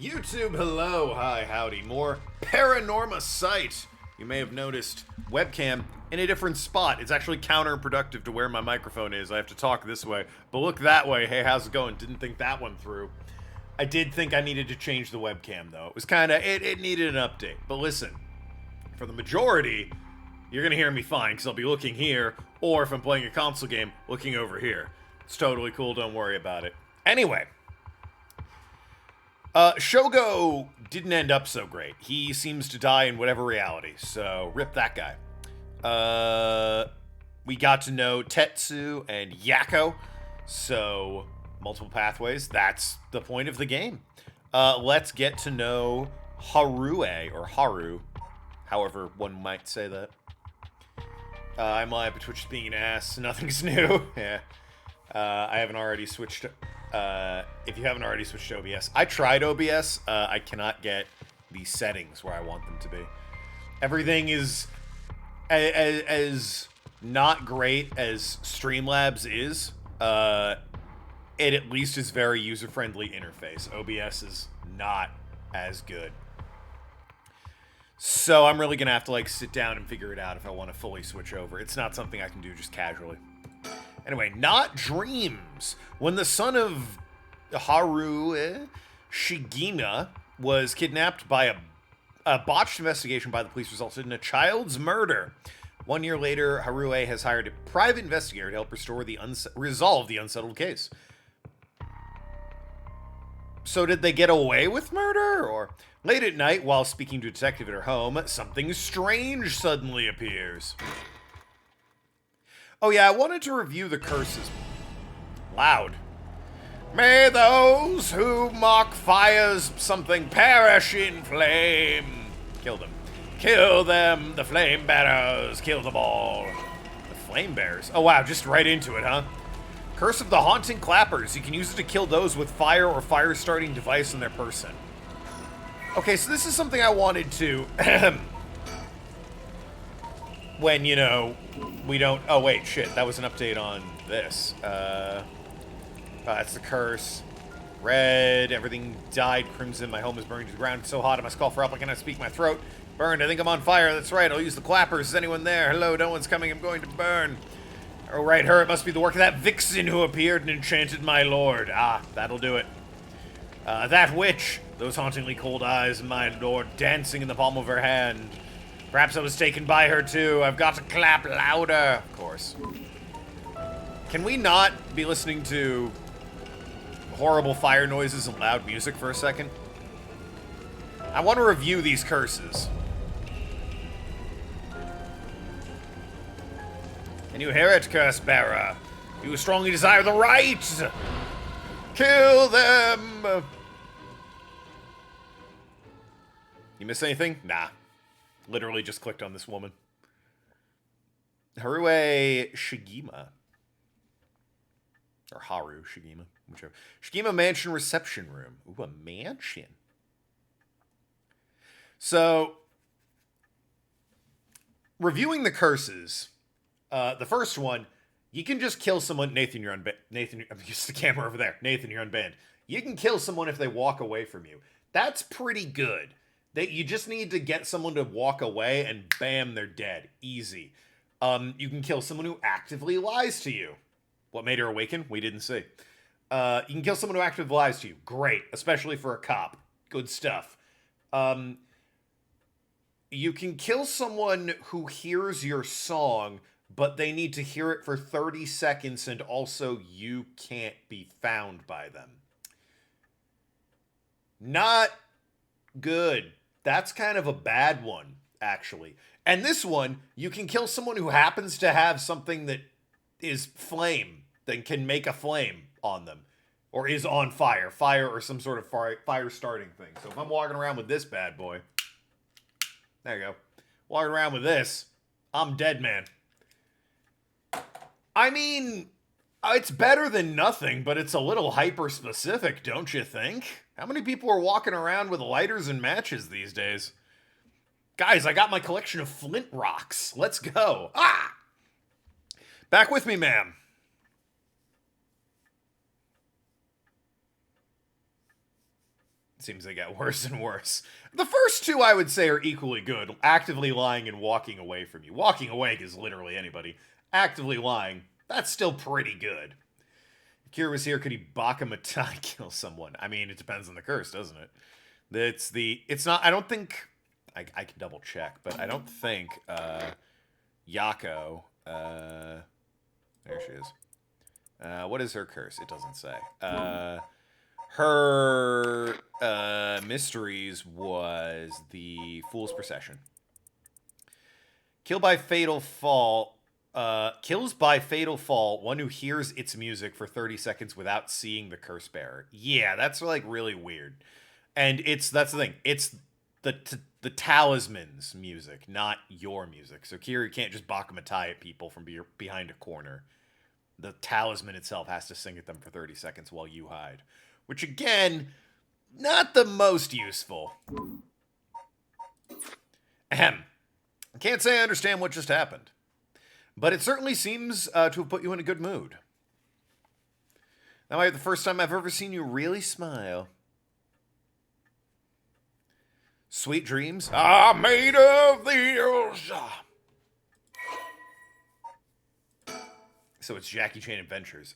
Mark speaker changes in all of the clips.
Speaker 1: YouTube, hello, hi, howdy, more Paranormasight. You may have noticed webcam in a different spot. It's actually counterproductive to where my microphone is. I have to talk this way, but look that way. Hey, how's it going? Didn't think that one through. I did think I needed to change the webcam, though. It was kind of, it needed an update. But listen, for the majority, you're going to hear me fine, because I'll be looking here, or if I'm playing a console game, looking over here. It's totally cool, don't worry about it. Anyway. Shogo didn't end up so great. He seems to die in whatever reality, so rip that guy. We got to know Tetsu and Yako, so multiple pathways. That's the point of the game. Let's get to know Harue, or Haru, however one might say that. I'm live, but Twitch is being an ass. Nothing's new. Yeah. I haven't already switched. If you haven't already switched to OBS, I tried OBS. I cannot get the settings where I want them to be. Everything is as not great as Streamlabs is. It at least is very user-friendly interface. OBS is not as good. So I'm really gonna have to like sit down and figure it out if I want to fully switch over. It's not something I can do just casually. Anyway, not dreams. When the son of Haru Shigina was kidnapped by a botched investigation by the police resulted in a child's murder. 1 year later, Haru has hired a private investigator to help resolve the unsettled case. So did they get away with murder? Or late at night, while speaking to a detective at her home, something strange suddenly appears. Oh yeah, I wanted to review the curses. Loud. May those who mock fires something perish in flame. Kill them. Kill them, the flame bearers. Kill them all. The flame bearers? Oh wow, just right into it, huh? Curse of the Haunting Clappers. You can use it to kill those with fire or fire-starting device in their person. Okay, so this is something I wanted to... when, you know, we don't... Oh, wait, shit. That was an update on this. That's the curse. Red. Everything died. Crimson. My home is burning to the ground. It's so hot. I must call for help. I cannot speak. My throat burned. I think I'm on fire. That's right. I'll use the clappers. Is anyone there? Hello. No one's coming. I'm going to burn. Oh, right. Her. It must be the work of that vixen who appeared and enchanted my lord. Ah, that'll do it. That witch. Those hauntingly cold eyes, my lord, dancing in the palm of her hand. Perhaps I was taken by her, too. I've got to clap louder. Of course. Can we not be listening to horrible fire noises and loud music for a second? I want to review these curses. Can you hear it, curse bearer? You strongly desire the right. Kill them. You miss anything? Nah. Literally just clicked on this woman. Haru Shigima. Or Haru Shigima, whichever. Shigima Mansion Reception Room. Ooh, a mansion. So, reviewing the curses. The first one, you can just kill someone. Nathan, you're unbanned. Nathan, I'm using the camera over there. Nathan, you're unbanned. You can kill someone if they walk away from you. That's pretty good. You just need to get someone to walk away and bam, they're dead. Easy. You can kill someone who actively lies to you. What made her awaken? We didn't see. You can kill someone who actively lies to you. Great. Especially for a cop. Good stuff. You can kill someone who hears your song, but they need to hear it for 30 seconds and also you can't be found by them. Not good. That's kind of a bad one, actually. And this one, you can kill someone who happens to have something that is flame, that can make a flame on them. Or is on fire. Fire or some sort of fire-starting thing. So if I'm walking around with this bad boy... There you go. Walking around with this, I'm dead, man. I mean, it's better than nothing, but it's a little hyper-specific, don't you think? How many people are walking around with lighters and matches these days? Guys, I got my collection of flint rocks. Let's go. Ah! Back with me, ma'am. Seems they get worse and worse. The first two, I would say, are equally good. Actively lying and walking away from you. Walking away is literally anybody. Actively lying, that's still pretty good. If Kira was here, could he Bakamatai kill someone? I mean, it depends on the curse, doesn't it? It's not, I don't think, I can double check, but I don't think, Yako, there she is. What is her curse? It doesn't say. Her mysteries was the Fool's Procession. Kills by fatal fall, one who hears its music for 30 seconds without seeing the curse bearer. Yeah, that's like really weird. And that's the thing. It's the talisman's music, not your music. So Kira can't just Bakamatai at people from behind a corner. The talisman itself has to sing at them for 30 seconds while you hide. Which, again, not the most useful. Ahem. I can't say I understand what just happened. But it certainly seems to have put you in a good mood. That might be the first time I've ever seen you really smile. Sweet dreams are made of these. So it's Jackie Chan Adventures.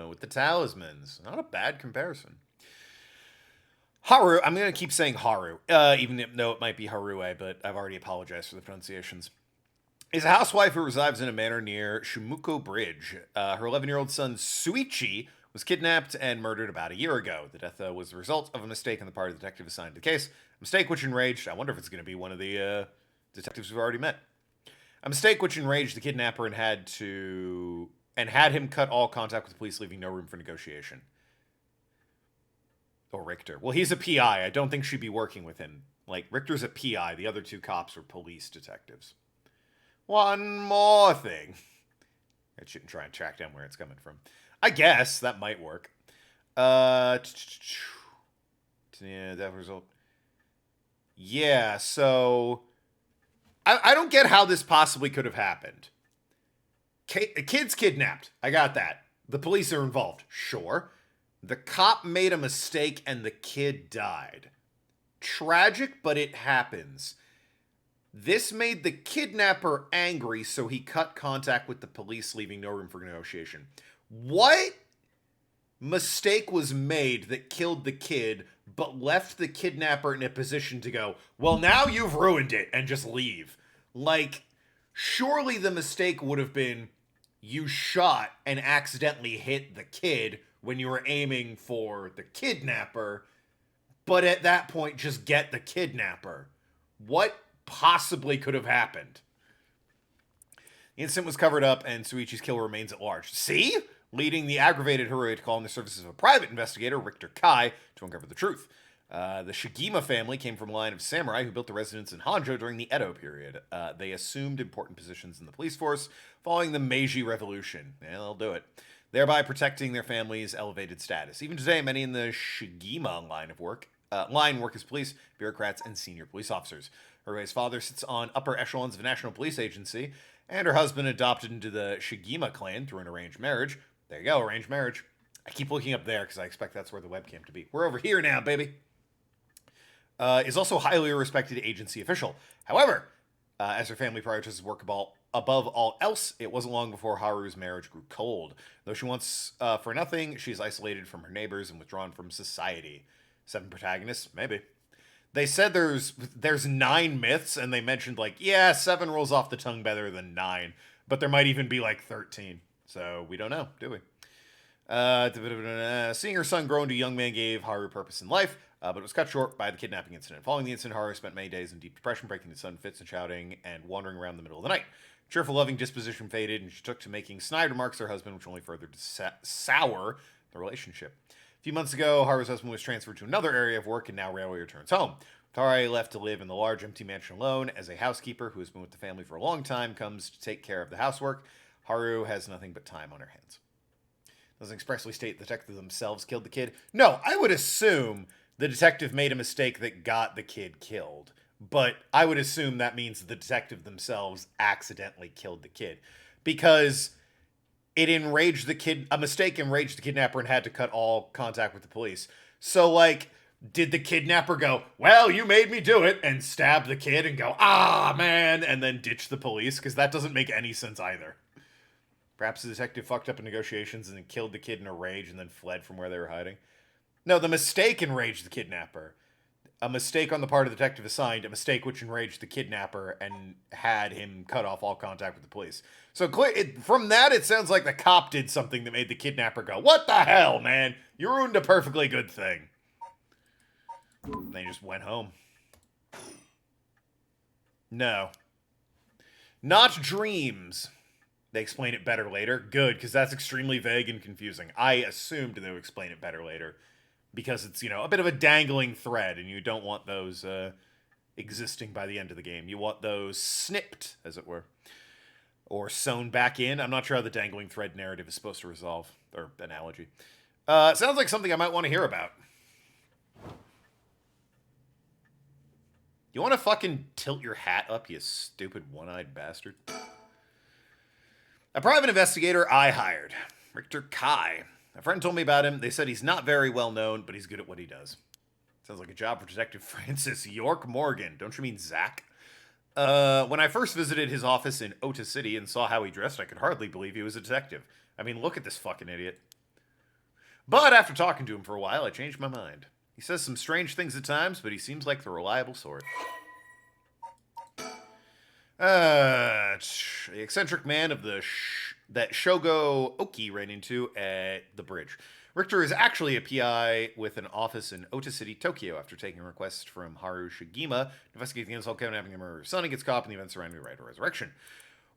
Speaker 1: With the talismans. Not a bad comparison. Haru, I'm going to keep saying Haru, even though it might be Harue, but I've already apologized for the pronunciations. Is a housewife who resides in a manor near Shumuko Bridge. Her 11-year-old son, Suichi, was kidnapped and murdered about a year ago. The death was the result of a mistake on the part of the detective assigned to the case. A mistake which enraged, I wonder if it's going to be one of the detectives we've already met. A mistake which enraged the kidnapper and had him cut all contact with the police, leaving no room for negotiation. Or Richter. Well, he's a PI. I don't think she'd be working with him. Like, Richter's a PI. The other two cops are police detectives. One more thing. I shouldn't try and track down where it's coming from. I guess that might work. Yeah, that result. Yeah, so I don't get how this possibly could have happened. A kid's kidnapped. I got that. The police are involved. Sure. The cop made a mistake and the kid died. Tragic, but it happens. This made the kidnapper angry, so he cut contact with the police, leaving no room for negotiation. What mistake was made that killed the kid, but left the kidnapper in a position to go, well, now you've ruined it, and just leave? Like, surely the mistake would have been you shot and accidentally hit the kid when you were aiming for the kidnapper, but at that point, just get the kidnapper. What possibly could have happened? The incident was covered up, and Suichi's kill remains at large. See? Leading the aggravated Harui to call in the services of a private investigator, Richter Kai, to uncover the truth. The Shigima family came from a line of samurai who built the residence in Hanjo during the Edo period. They assumed important positions in the police force following the Meiji Revolution. Yeah, they'll do it. Thereby protecting their family's elevated status. Even today, many in the Shigima line work as police, bureaucrats, and senior police officers. Harui's father sits on upper echelons of a national police agency, and her husband adopted into the Shigima clan through an arranged marriage. There you go, arranged marriage. I keep looking up there because I expect that's where the webcam to be. We're over here now, baby. Is also a highly respected agency official. However, as her family prioritizes work above all else, it wasn't long before Haru's marriage grew cold. Though she wants for nothing, she's isolated from her neighbors and withdrawn from society. 7 protagonists? Maybe. They said there's 9 myths, and they mentioned, 7 rolls off the tongue better than 9. But there might even be, 13. So, we don't know, do we? Seeing her son grow into a young man gave Haru purpose in life, but it was cut short by the kidnapping incident. Following the incident, Haru spent many days in deep depression, breaking the sun fits and shouting and wandering around the middle of the night. Cheerful, loving disposition faded, and she took to making snide remarks to her husband, which only further sour the relationship. A few months ago, Haru's husband was transferred to another area of work, and now Railway returns home. Tare, left to live in the large empty mansion alone, as a housekeeper who has been with the family for a long time comes to take care of the housework. Haru has nothing but time on her hands. Doesn't expressly state the detective themselves killed the kid. No, I would assume the detective made a mistake that got the kid killed. But I would assume that means the detective themselves accidentally killed the kid. Because it enraged the kid, a mistake enraged the kidnapper and had to cut all contact with the police. So, like, did the kidnapper go, well, you made me do it, and stab the kid and go, ah, man, and then ditch the police? Because that doesn't make any sense either. Perhaps the detective fucked up in negotiations and then killed the kid in a rage and then fled from where they were hiding. No, the mistake enraged the kidnapper. A mistake on the part of the detective assigned, a mistake which enraged the kidnapper and had him cut off all contact with the police. So from that, it sounds like the cop did something that made the kidnapper go, what the hell, man? You ruined a perfectly good thing. And they just went home. No. Not dreams. They explain it better later. Good, because that's extremely vague and confusing. I assumed they would explain it better later. Because it's, a bit of a dangling thread, and you don't want those existing by the end of the game. You want those snipped, as it were. Or sewn back in. I'm not sure how the dangling thread narrative is supposed to resolve. Or analogy. Sounds like something I might want to hear about. You want to fucking tilt your hat up, you stupid one-eyed bastard? A private investigator I hired. Richter Kai. A friend told me about him. They said he's not very well known, but he's good at what he does. Sounds like a job for Detective Francis York Morgan. Don't you mean Zach? When I first visited his office in Ota City and saw how he dressed, I could hardly believe he was a detective. I mean, look at this fucking idiot. But after talking to him for a while, I changed my mind. He says some strange things at times, but he seems like the reliable sort. The eccentric man of that Shogo Oki ran into at the bridge. Richter is actually a PI with an office in Ota City, Tokyo, after taking a request from Haru Shigima to investigate the insult kidnapping of the murder of his son and gets caught up in the events surrounding the Rite of Resurrection.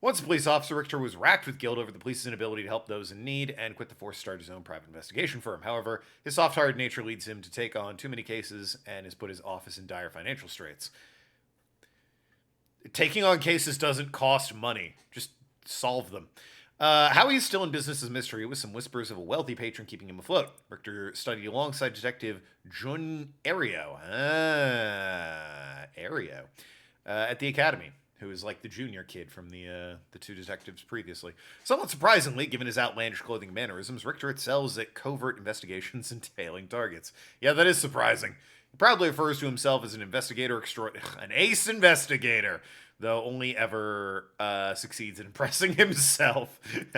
Speaker 1: Once a police officer, Richter was racked with guilt over the police's inability to help those in need and quit the force to start his own private investigation firm. However, his soft-hearted nature leads him to take on too many cases and has put his office in dire financial straits. Taking on cases doesn't cost money. Just solve them. How he's still in business is a mystery, with some whispers of a wealthy patron keeping him afloat. Richter studied alongside Detective Jun Ario. At the academy, who is like the junior kid from the two detectives previously. Somewhat surprisingly, given his outlandish clothing and mannerisms, Richter excels at covert investigations and tailing targets. Yeah, that is surprising. He proudly refers to himself as an investigator an ace investigator, though only ever succeeds in impressing himself. He's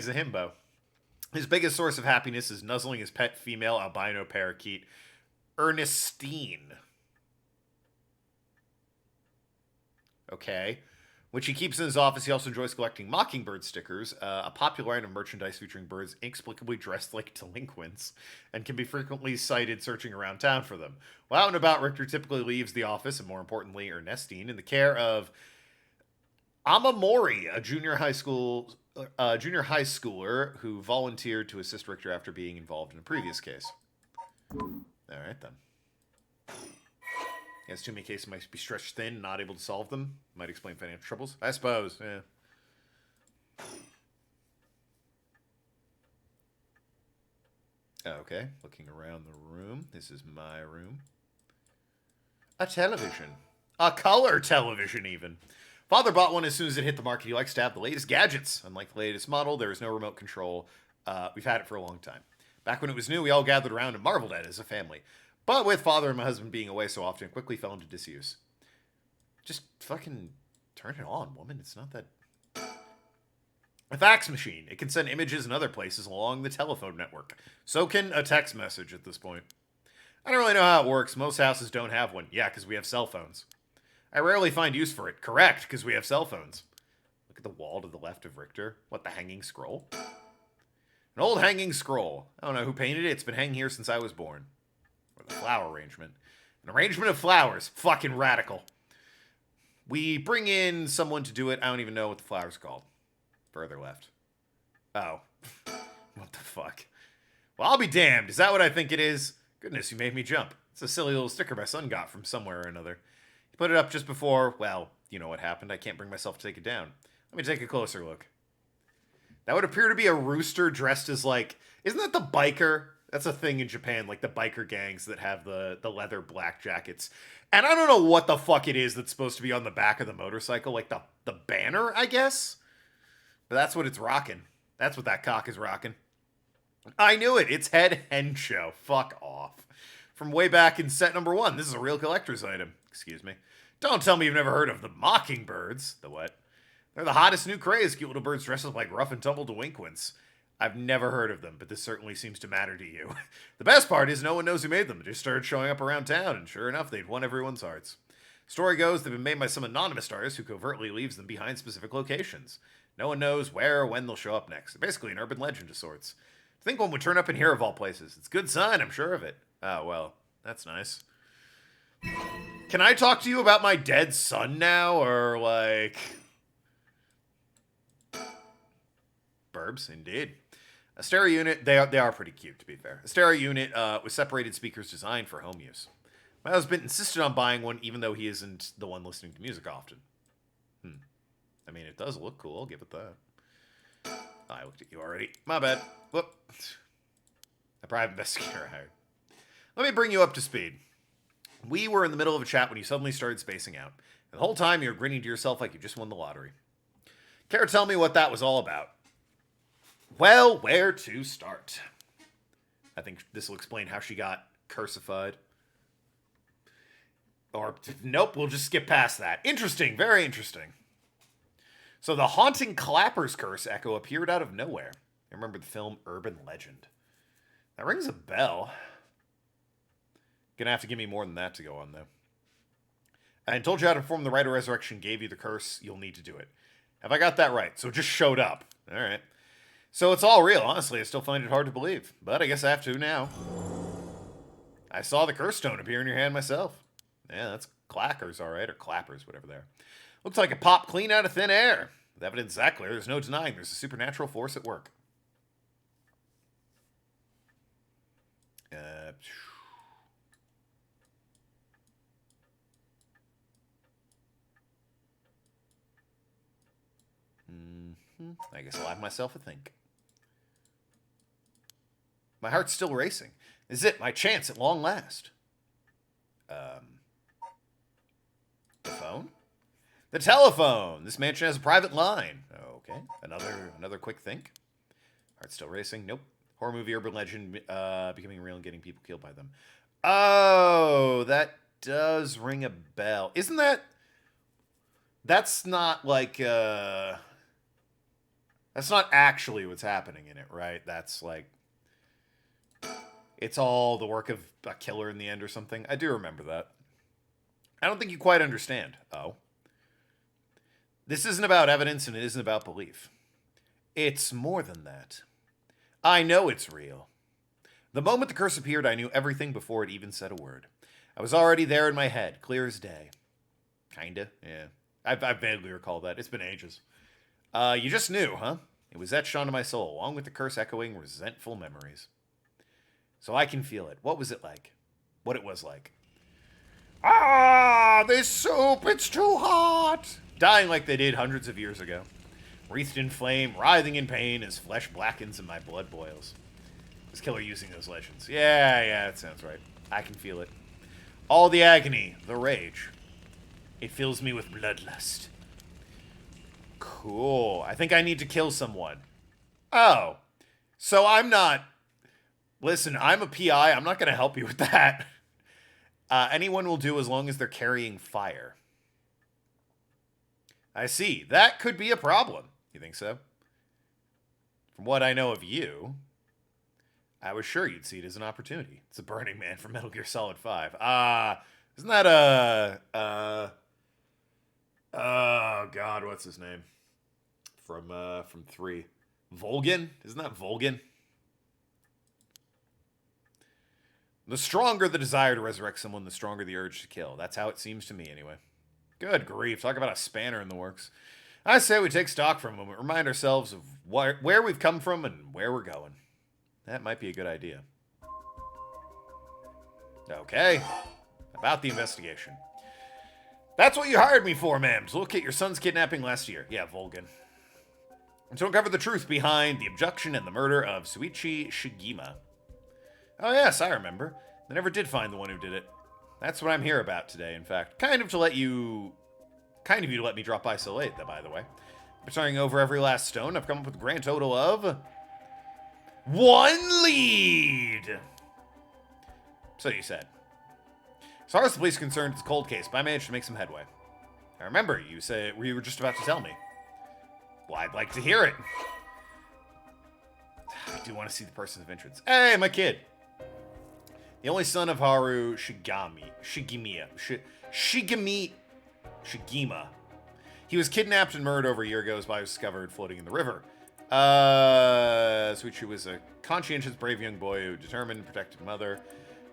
Speaker 1: a himbo. His biggest source of happiness is nuzzling his pet female albino parakeet, Ernestine. Okay. Which he keeps in his office. He also enjoys collecting mockingbird stickers, a popular line of merchandise featuring birds inexplicably dressed like delinquents, and can be frequently sighted searching around town for them. While out and about, Richter typically leaves the office, and more importantly, Ernestine, in the care of Amamori, a junior high schooler who volunteered to assist Richter after being involved in a previous case. All right, then. He has too many cases, might be stretched thin, not able to solve them. Might explain financial troubles. I suppose, yeah. Okay, looking around the room. This is my room. A television. A color television, even. Father bought one as soon as it hit the market. He likes to have the latest gadgets. Unlike the latest model, there is no remote control. We've had it for a long time. Back when it was new, we all gathered around and marveled at it as a family. But with father and my husband being away so often, it quickly fell into disuse. Just fucking turn it on, woman. It's not that... A fax machine. It can send images in other places along the telephone network. So can a text message at this point. I don't really know how it works. Most houses don't have one. Yeah, because we have cell phones. I rarely find use for it. Correct, because we have cell phones. Look at the wall to the left of Richter. What, the hanging scroll? An old hanging scroll. I don't know who painted it. It's been hanging here since I was born. Or the flower arrangement. An arrangement of flowers. Fucking radical. We bring in someone to do it. I don't even know what the flower's called. Further left. Oh. What the fuck? Well, I'll be damned. Is that what I think it is? Goodness, you made me jump. It's a silly little sticker my son got from somewhere or another. He put it up just before, well, you know what happened. I can't bring myself to take it down. Let me take a closer look. That would appear to be a rooster dressed as, like... Isn't that the biker? That's a thing in Japan, like the biker gangs that have the leather black jackets. And I don't know what the fuck it is that's supposed to be on the back of the motorcycle. Like the banner, I guess? But that's what it's rocking. That's what that cock is rocking. I knew it. It's Head Hensho. Fuck off. From way back in set number 1. This is a real collector's item. Excuse me. Don't tell me you've never heard of the Mockingbirds. The what? They're the hottest new craze. Cute little birds dressed up like rough and tumble delinquents. I've never heard of them, but this certainly seems to matter to you. The best part is no one knows who made them. They just started showing up around town, and sure enough, they'd won everyone's hearts. Story goes they've been made by some anonymous artist who covertly leaves them behind specific locations. No one knows where or when they'll show up next. They're basically an urban legend of sorts. To think one would turn up in here of all places. It's a good sign, I'm sure of it. Oh, well, that's nice. Can I talk to you about my dead son now, or like... Burbs, indeed. A stereo unit, they are pretty cute, to be fair. A stereo unit with separated speakers designed for home use. My husband insisted on buying one, even though he isn't the one listening to music often. I mean, it does look cool, I'll give it that. I looked at you already. My bad. Whoop. A private investigator hired. Let me bring you up to speed. We were in the middle of a chat when you suddenly started spacing out. And the whole time you were grinning to yourself like you just won the lottery. Care to tell me what that was all about? Well, where to start? I think this will explain how she got cursified. Or, nope, we'll just skip past that. Interesting, very interesting. So the haunting Clapper's curse echo appeared out of nowhere. I remember the film Urban Legend. That rings a bell. Gonna have to give me more than that to go on, though. I told you how to perform the rite of resurrection, gave you the curse, you'll need to do it. Have I got that right? So it just showed up. Alright. So it's all real. Honestly, I still find it hard to believe. But I guess I have to now. I saw the curse stone appear in your hand myself. Yeah, that's clackers, alright, or clappers, whatever they are. Looks like it popped clean out of thin air. With evidence that clear, there's no denying there's a supernatural force at work. I guess I'll have myself a think. My heart's still racing. This is it, my chance at long last. The phone? The telephone! This mansion has a private line. Okay, another quick think. Heart's still racing. Nope. Horror movie, urban legend, becoming real and getting people killed by them. Oh, that does ring a bell. Isn't that... That's not like, that's not actually what's happening in it, right? That's like... It's all the work of a killer in the end or something. I do remember that. I don't think you quite understand. Oh. This isn't about evidence and it isn't about belief. It's more than that. I know it's real. The moment the curse appeared, I knew everything before it even said a word. I was already there in my head, clear as day. Kinda, yeah. I vaguely recall that. It's been ages. You just knew, huh? It was etched onto my soul, along with the curse echoing resentful memories. So I can feel it. What was it like? What it was like. Ah, this soup, it's too hot! Dying like they did hundreds of years ago. Wreathed in flame, writhing in pain as flesh blackens and my blood boils. This killer using those legends. Yeah, that sounds right. I can feel it. All the agony, the rage. It fills me with bloodlust. Cool. I think I need to kill someone. Oh. So I'm not... Listen, I'm a PI. I'm not going to help you with that. Anyone will do as long as they're carrying fire. I see. That could be a problem. You think so? From what I know of you, I was sure you'd see it as an opportunity. It's a Burning Man from Metal Gear Solid 5. Isn't that oh God, what's his name? From 3. Volgin? Isn't that Volgin? The stronger the desire to resurrect someone, the stronger the urge to kill. That's how it seems to me, anyway. Good grief. Talk about a spanner in the works. I say we take stock for a moment, remind ourselves of where we've come from and where we're going. That might be a good idea. Okay. About the investigation. That's what you hired me for, ma'am. To look at your son's kidnapping last year. Yeah, Volgin. And to uncover the truth behind the abduction and the murder of Suichi Shigima. Oh, yes, I remember. They never did find the one who did it. That's what I'm here about today, in fact. Kind of you to let me drop by so late, by the way. After turning over every last stone, I've come up with a grand total of 1 lead! So you said. As far as the police are concerned, it's a cold case, but I managed to make some headway. I remember, you said you were just about to tell me. Well, I'd like to hear it. I do want to see the person of interest. Hey, my kid! The only son of Haru Shigema. He was kidnapped and murdered over a year ago. His body was discovered floating in the river. Suichi was a conscientious, brave young boy who determined and protected mother.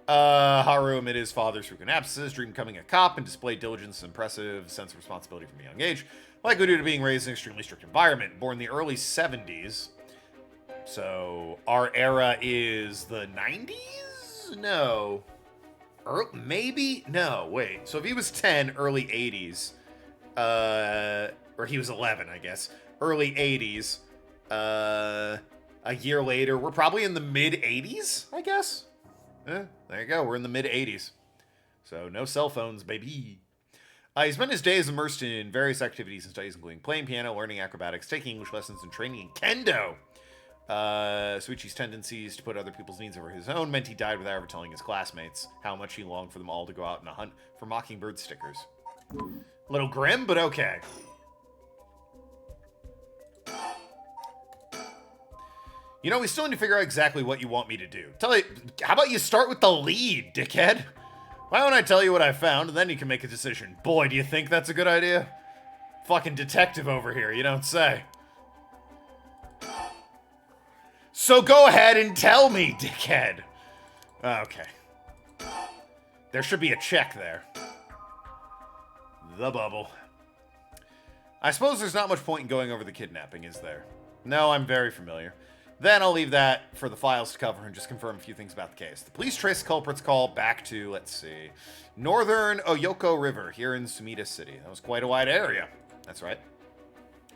Speaker 1: Haru amid his father's frequent absences, dreamed of becoming a cop and displayed diligence and impressive sense of responsibility from a young age, likely due to being raised in an extremely strict environment. Born in the early 70s. So, our era is the 90s? No. Maybe? No, wait. So if he was 10, early 80s, or he was 11, I guess, early 80s, a year later, we're probably in the mid-80s, I guess? There you go, we're in the mid-80s. So no cell phones, baby. He spent his days immersed in various activities and studies, including playing piano, learning acrobatics, taking English lessons, and training in kendo. Suichi's tendencies to put other people's needs over his own meant he died without ever telling his classmates how much he longed for them all to go out on a hunt for mockingbird stickers. A little grim, but okay. You know, we still need to figure out exactly what you want me to do. How about you start with the lead, dickhead? Why don't I tell you what I found, and then you can make a decision. Boy, do you think that's a good idea? Fucking detective over here, you don't say. So go ahead and tell me, dickhead. Okay. There should be a check there. The bubble. I suppose there's not much point in going over the kidnapping, is there? No, I'm very familiar. Then I'll leave that for the files to cover and just confirm a few things about the case. The police trace the culprit's call back to, let's see, northern Oyoko River here in Sumida City. That was quite a wide area. That's right.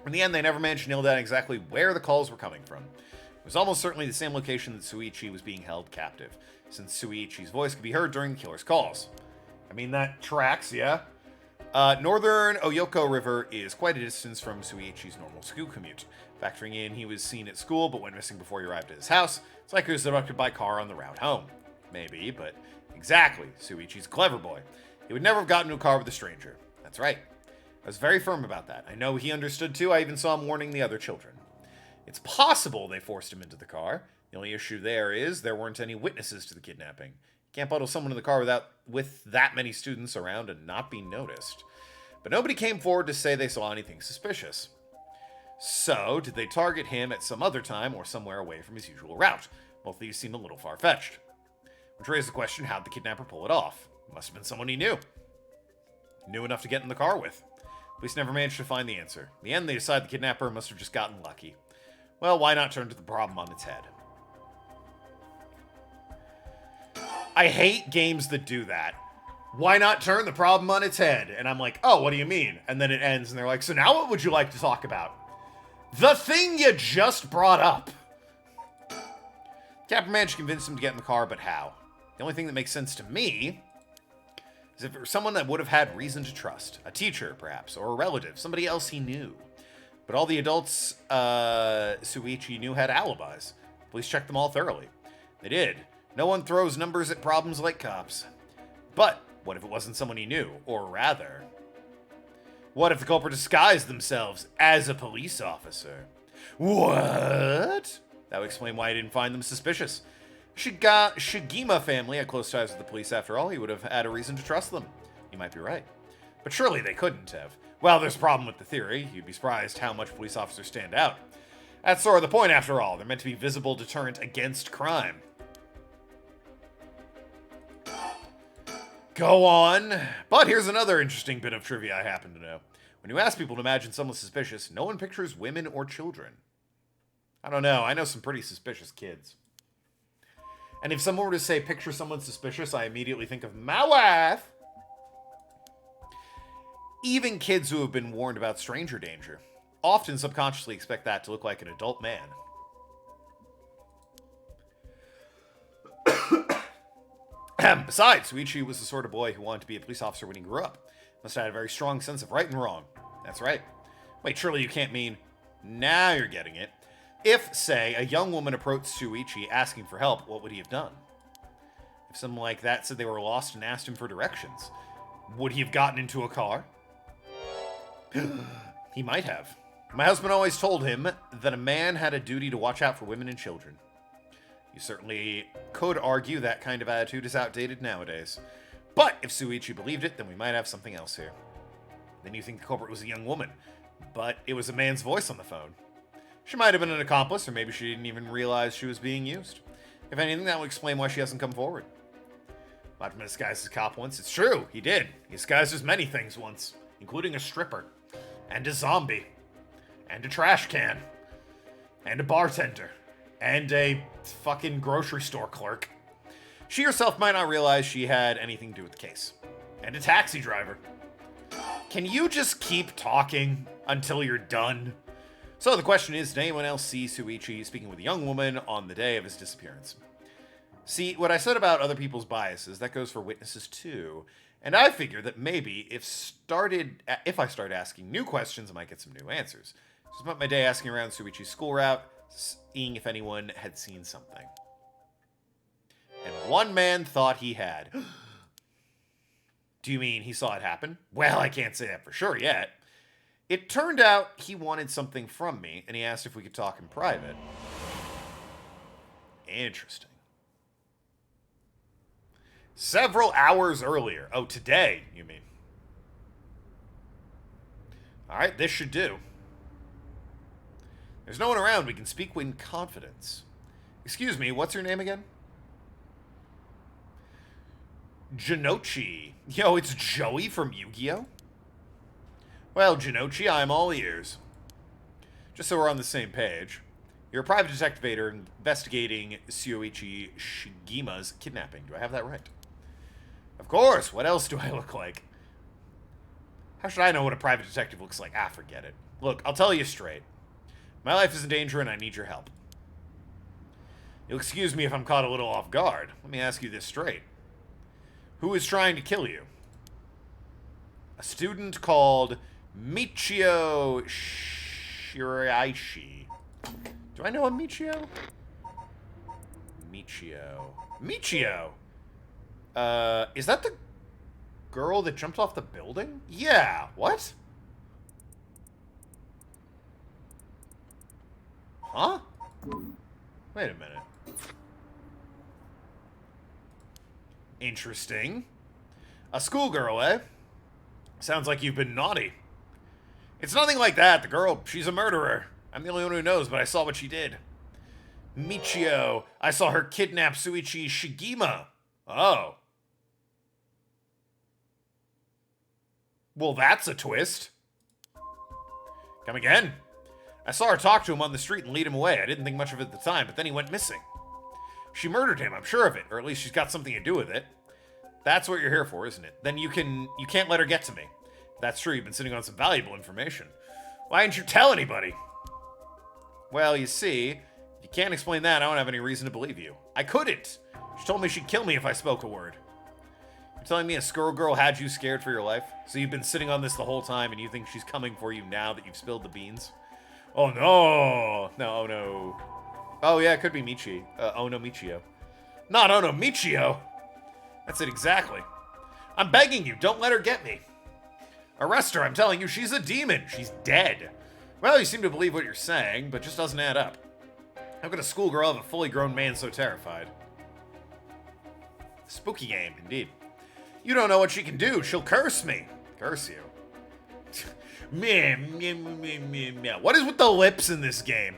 Speaker 1: In the end, they never managed to nail down exactly where the calls were coming from. It was almost certainly the same location that Suichi was being held captive, since Suichi's voice could be heard during the killer's calls. I mean, that tracks, yeah? Northern Oyoko River is quite a distance from Suichi's normal school commute. Factoring in he was seen at school but went missing before he arrived at his house, it's like he was abducted by car on the route home. Maybe, but exactly. Suichi's a clever boy. He would never have gotten into a car with a stranger. That's right. I was very firm about that. I know he understood too. I even saw him warning the other children. It's possible they forced him into the car. The only issue there is there weren't any witnesses to the kidnapping. You can't bundle someone in the car with that many students around and not be noticed. But nobody came forward to say they saw anything suspicious. So, did they target him at some other time or somewhere away from his usual route? Both of these seem a little far-fetched. Which raises the question, how'd the kidnapper pull it off? It must have been someone he knew. Knew enough to get in the car with. Police never managed to find the answer. In the end, they decided the kidnapper must have just gotten lucky. Well, why not turn to the problem on its head? I hate games that do that. Why not turn the problem on its head? And I'm like, oh, what do you mean? And then it ends, and they're like, so now what would you like to talk about? The thing you just brought up. Captain managed to convince him to get in the car, but how? The only thing that makes sense to me is if it were someone that would have had reason to trust. A teacher, perhaps, or a relative, somebody else he knew. But all the adults Suichi knew had alibis. Police checked them all thoroughly. They did. No one throws numbers at problems like cops. But what if it wasn't someone he knew? Or rather, what if the culprit disguised themselves as a police officer? What? That would explain why I didn't find them suspicious. Shigema family had close ties with the police after all. He would have had a reason to trust them. You might be right. But surely they couldn't have. Well, there's a problem with the theory. You'd be surprised how much police officers stand out. That's sort of the point after all. They're meant to be visible deterrent against crime. Go on. But here's another interesting bit of trivia I happen to know. When you ask people to imagine someone suspicious, no one pictures women or children. I don't know. I know some pretty suspicious kids. And if someone were to say, picture someone suspicious, I immediately think of my wife. Even kids who have been warned about stranger danger often subconsciously expect that to look like an adult man. Besides, Suichi was the sort of boy who wanted to be a police officer when he grew up. Must have had a very strong sense of right and wrong. That's right. Wait, surely you can't mean... Now you're getting it. If, say, a young woman approached Shuichi asking for help, what would he have done? If someone like that said they were lost and asked him for directions, would he have gotten into a car? He might have. My husband always told him that a man had a duty to watch out for women and children. You certainly could argue that kind of attitude is outdated nowadays. But if Shuichi believed it, then we might have something else here. Then you think the culprit was a young woman, but it was a man's voice on the phone. She might have been an accomplice, or maybe she didn't even realize she was being used. If anything, that would explain why she hasn't come forward. Watched him disguise as a cop once. It's true, he did. He disguised as many things once, including a stripper, and a zombie, and a trash can, and a bartender, and a fucking grocery store clerk. She herself might not realize she had anything to do with the case. And a taxi driver. Can you just keep talking until you're done? So the question is, did anyone else see Shuichi speaking with a young woman on the day of his disappearance? See, what I said about other people's biases, that goes for witnesses too. And I figure that maybe if I start asking new questions, I might get some new answers. So I spent my day asking around Shuichi's school route, seeing if anyone had seen something. And one man thought he had. Do you mean he saw it happen? Well, I can't say that for sure yet. It turned out he wanted something from me, and he asked if we could talk in private. Interesting. Several hours earlier. Oh, today, you mean? Alright, this should do. There's no one around. We can speak in confidence. Excuse me, what's your name again? Jinochi. Yo, it's Joey from Yu-Gi-Oh! Well, Jinochi, I'm all ears. Just so we're on the same page, you're a private detective investigating Shuichi Shigima's kidnapping. Do I have that right? Of course. What else do I look like? How should I know what a private detective looks like? Ah, forget it. Look, I'll tell you straight. My life is in danger and I need your help. You'll excuse me if I'm caught a little off guard. Let me ask you this straight. Who is trying to kill you? A student called Michio Shiraishi. Do I know a Michio? Michio. Is that the girl that jumped off the building? Yeah, what? Huh? Wait a minute. Interesting. A schoolgirl, eh? Sounds like you've been naughty. It's nothing like that. The girl, she's a murderer. I'm the only one who knows, but I saw what she did. Michio. I saw her kidnap Shuichi Shigima. Oh. Well, that's a twist. Come again? I saw her talk to him on the street and lead him away. I didn't think much of it at the time, but then he went missing. She murdered him, I'm sure of it, or at least she's got something to do with it. That's what you're here for, isn't it? Then you can't let her get to me. If that's true, you've been sitting on some valuable information. Why didn't you tell anybody? Well, you see, if you can't explain that, I don't have any reason to believe you. I couldn't. She told me she'd kill me if I spoke a word. You're telling me a schoolgirl had you scared for your life? So you've been sitting on this the whole time and you think she's coming for you now that you've spilled the beans? Oh no! No, oh no. Oh yeah, it could be Michi. Ono Michio. Not Ono Michio! That's it exactly. I'm begging you, don't let her get me. Arrest her, I'm telling you, she's a demon. She's dead. Well, you seem to believe what you're saying, but just doesn't add up. How could a schoolgirl have a fully grown man so terrified? Spooky game, indeed. You don't know what she can do. She'll curse me. Curse you. Meh. What is with the lips in this game?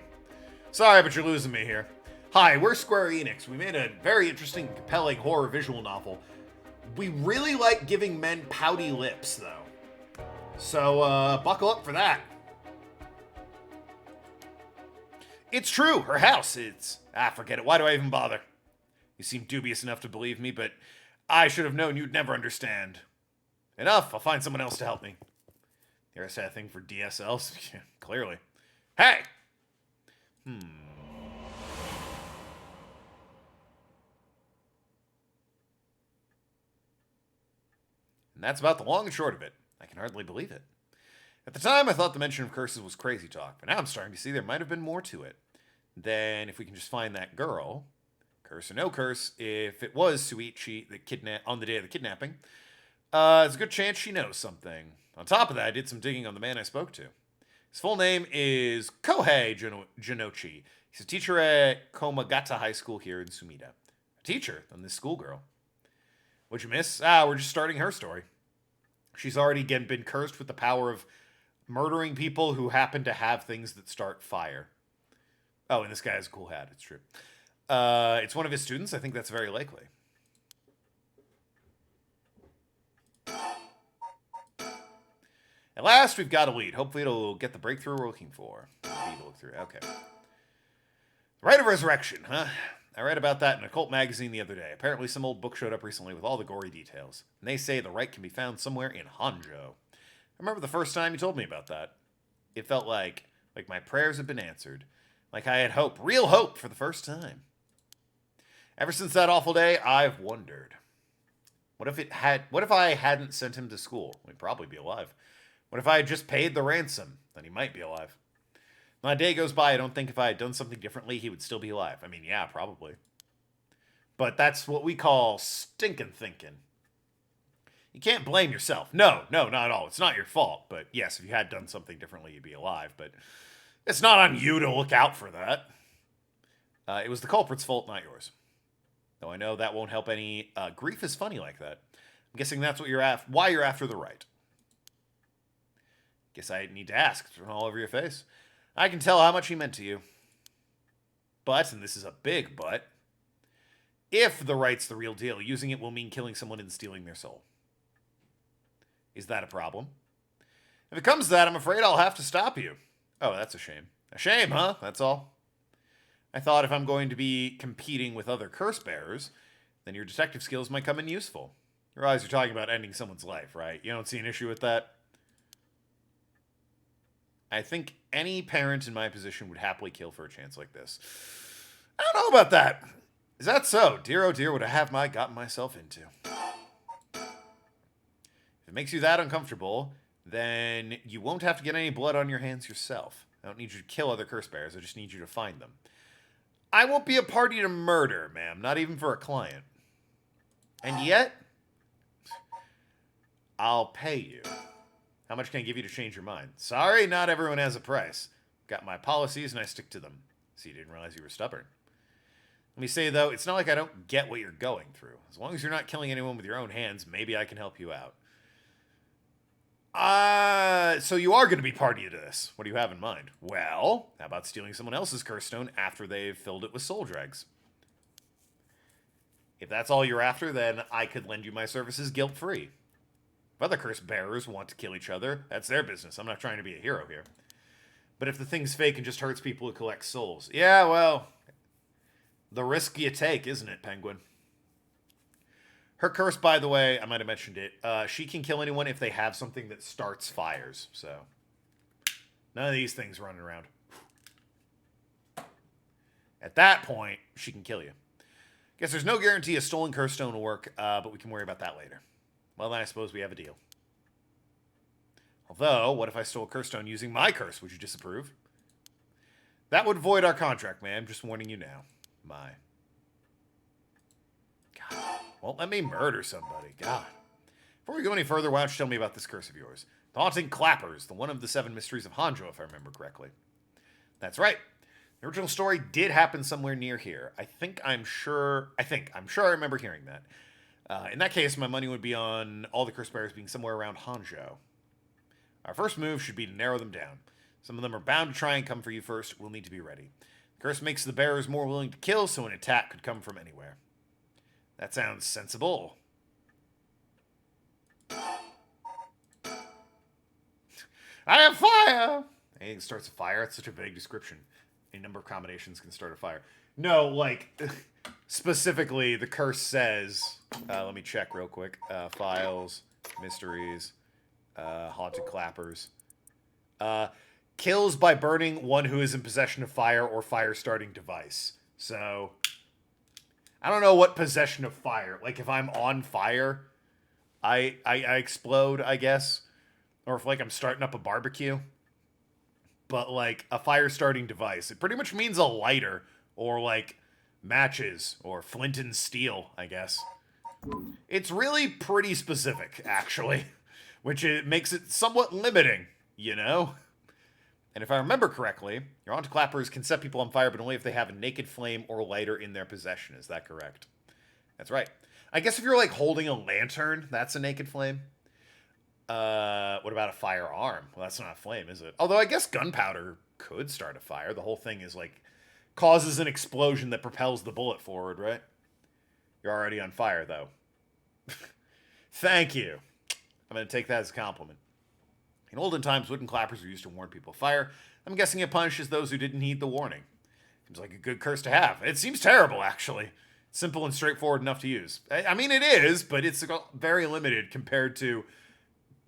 Speaker 1: Sorry, but you're losing me here. Hi, we're Square Enix. We made a very interesting, compelling horror visual novel. We really like giving men pouty lips, though. So, buckle up for that. It's true, her house. Forget it. Why do I even bother? You seem dubious enough to believe me, but I should have known you'd never understand. Enough, I'll find someone else to help me. Hear I say a thing for DSLs? Clearly. Hey! And that's about the long and short of it. I can hardly believe it. At the time, I thought the mention of curses was crazy talk, but now I'm starting to see there might have been more to it. then if we can just find that girl, curse or no curse, if it was Suichi on the day of the kidnapping, there's a good chance she knows something. On top of that, I did some digging on the man I spoke to. His full name is Kohei Jinochi. He's a teacher at Komagata High School here in Sumida. A teacher than this schoolgirl. What'd you miss? We're just starting her story. She's already been cursed with the power of murdering people who happen to have things that start fire. Oh, and this guy has a cool hat. It's true. It's one of his students. I think that's very likely. At last, we've got a lead. Hopefully, it'll get the breakthrough we're looking for. Okay. The Rite of Resurrection, huh? I read about that in a cult magazine the other day. Apparently, some old book showed up recently with all the gory details. And they say the rite can be found somewhere in Hanzhou. I remember the first time you told me about that. It felt like my prayers had been answered. Like I had hope, real hope, for the first time. Ever since that awful day, I've wondered. What if I hadn't sent him to school? He'd probably be alive. What if I had just paid the ransom? Then he might be alive. Not a day goes by, I don't think if I had done something differently, he would still be alive. I mean, yeah, probably. But that's what we call stinking thinking. You can't blame yourself. No, not at all. It's not your fault. But yes, if you had done something differently, you'd be alive. But it's not on you to look out for that. It was the culprit's fault, not yours. Though I know that won't help any. Grief is funny like that. I'm guessing that's what why you're after the right. Guess I need to ask. It's written all over your face. I can tell how much he meant to you. But, and this is a big but, if the right's the real deal, using it will mean killing someone and stealing their soul. Is that a problem? If it comes to that, I'm afraid I'll have to stop you. Oh, that's a shame. A shame, huh? That's all. I thought if I'm going to be competing with other curse bearers, then your detective skills might come in useful. You realize you're talking about ending someone's life, right? You don't see an issue with that? I think any parent in my position would happily kill for a chance like this. I don't know about that. Is that so? Dear oh dear, what I have gotten myself into. If it makes you that uncomfortable, then you won't have to get any blood on your hands yourself. I don't need you to kill other curse bearers, I just need you to find them. I won't be a party to murder, ma'am, not even for a client. And yet, I'll pay you. How much can I give you to change your mind? Sorry, not everyone has a price. Got my policies and I stick to them. See, you didn't realize you were stubborn. Let me say, though, it's not like I don't get what you're going through. As long as you're not killing anyone with your own hands, maybe I can help you out. So you are going to be party to this. What do you have in mind? Well, how about stealing someone else's curse stone after they've filled it with soul dregs? If that's all you're after, then I could lend you my services guilt-free. If other curse bearers want to kill each other, that's their business. I'm not trying to be a hero here. But if the thing's fake and just hurts people who collect souls, yeah, well, the risk you take, isn't it, Penguin? Her curse, by the way, I might have mentioned it, she can kill anyone if they have something that starts fires, so none of these things running around. At that point, she can kill you. Guess there's no guarantee a stolen curse stone will work, but we can worry about that later. Well, then I suppose we have a deal. Although, what if I stole a curse stone using my curse? Would you disapprove? That would void our contract, ma'am. Just warning you now. My. God. Won't let me murder somebody. God. Before we go any further, why don't you tell me about this curse of yours? The Haunting Clappers, the one of the 7 mysteries of Hanzhou, if I remember correctly. That's right. The original story did happen somewhere near here. I'm sure I remember hearing that. In that case, my money would be on all the curse bearers being somewhere around Hanzhou. Our first move should be to narrow them down. Some of them are bound to try and come for you first. We'll need to be ready. The curse makes the bearers more willing to kill, so an attack could come from anywhere. That sounds sensible. I have fire! Anything starts a fire? That's such a vague description. A number of combinations can start a fire. No, like, specifically, the curse says, let me check real quick. Files, mysteries, haunted clappers. Kills by burning one who is in possession of fire or fire-starting device. So, I don't know what possession of fire. Like, if I'm on fire, I explode, I guess. Or if, like, I'm starting up a barbecue. but like a fire starting device. It pretty much means a lighter or like matches or flint and steel, I guess. It's really pretty specific, actually, which it makes it somewhat limiting, you know? And if I remember correctly, your aunt clappers can set people on fire, but only if they have a naked flame or lighter in their possession. Is that correct? That's right. I guess if you're like holding a lantern, that's a naked flame. What about a firearm? Well, that's not a flame, is it? Although I guess gunpowder could start a fire. The whole thing is like causes an explosion that propels the bullet forward, right? You're already on fire, though. Thank you. I'm going to take that as a compliment. In olden times, wooden clappers were used to warn people of fire. I'm guessing it punishes those who didn't heed the warning. Seems like a good curse to have. It seems terrible, actually. Simple and straightforward enough to use. I mean, it is, but it's very limited compared to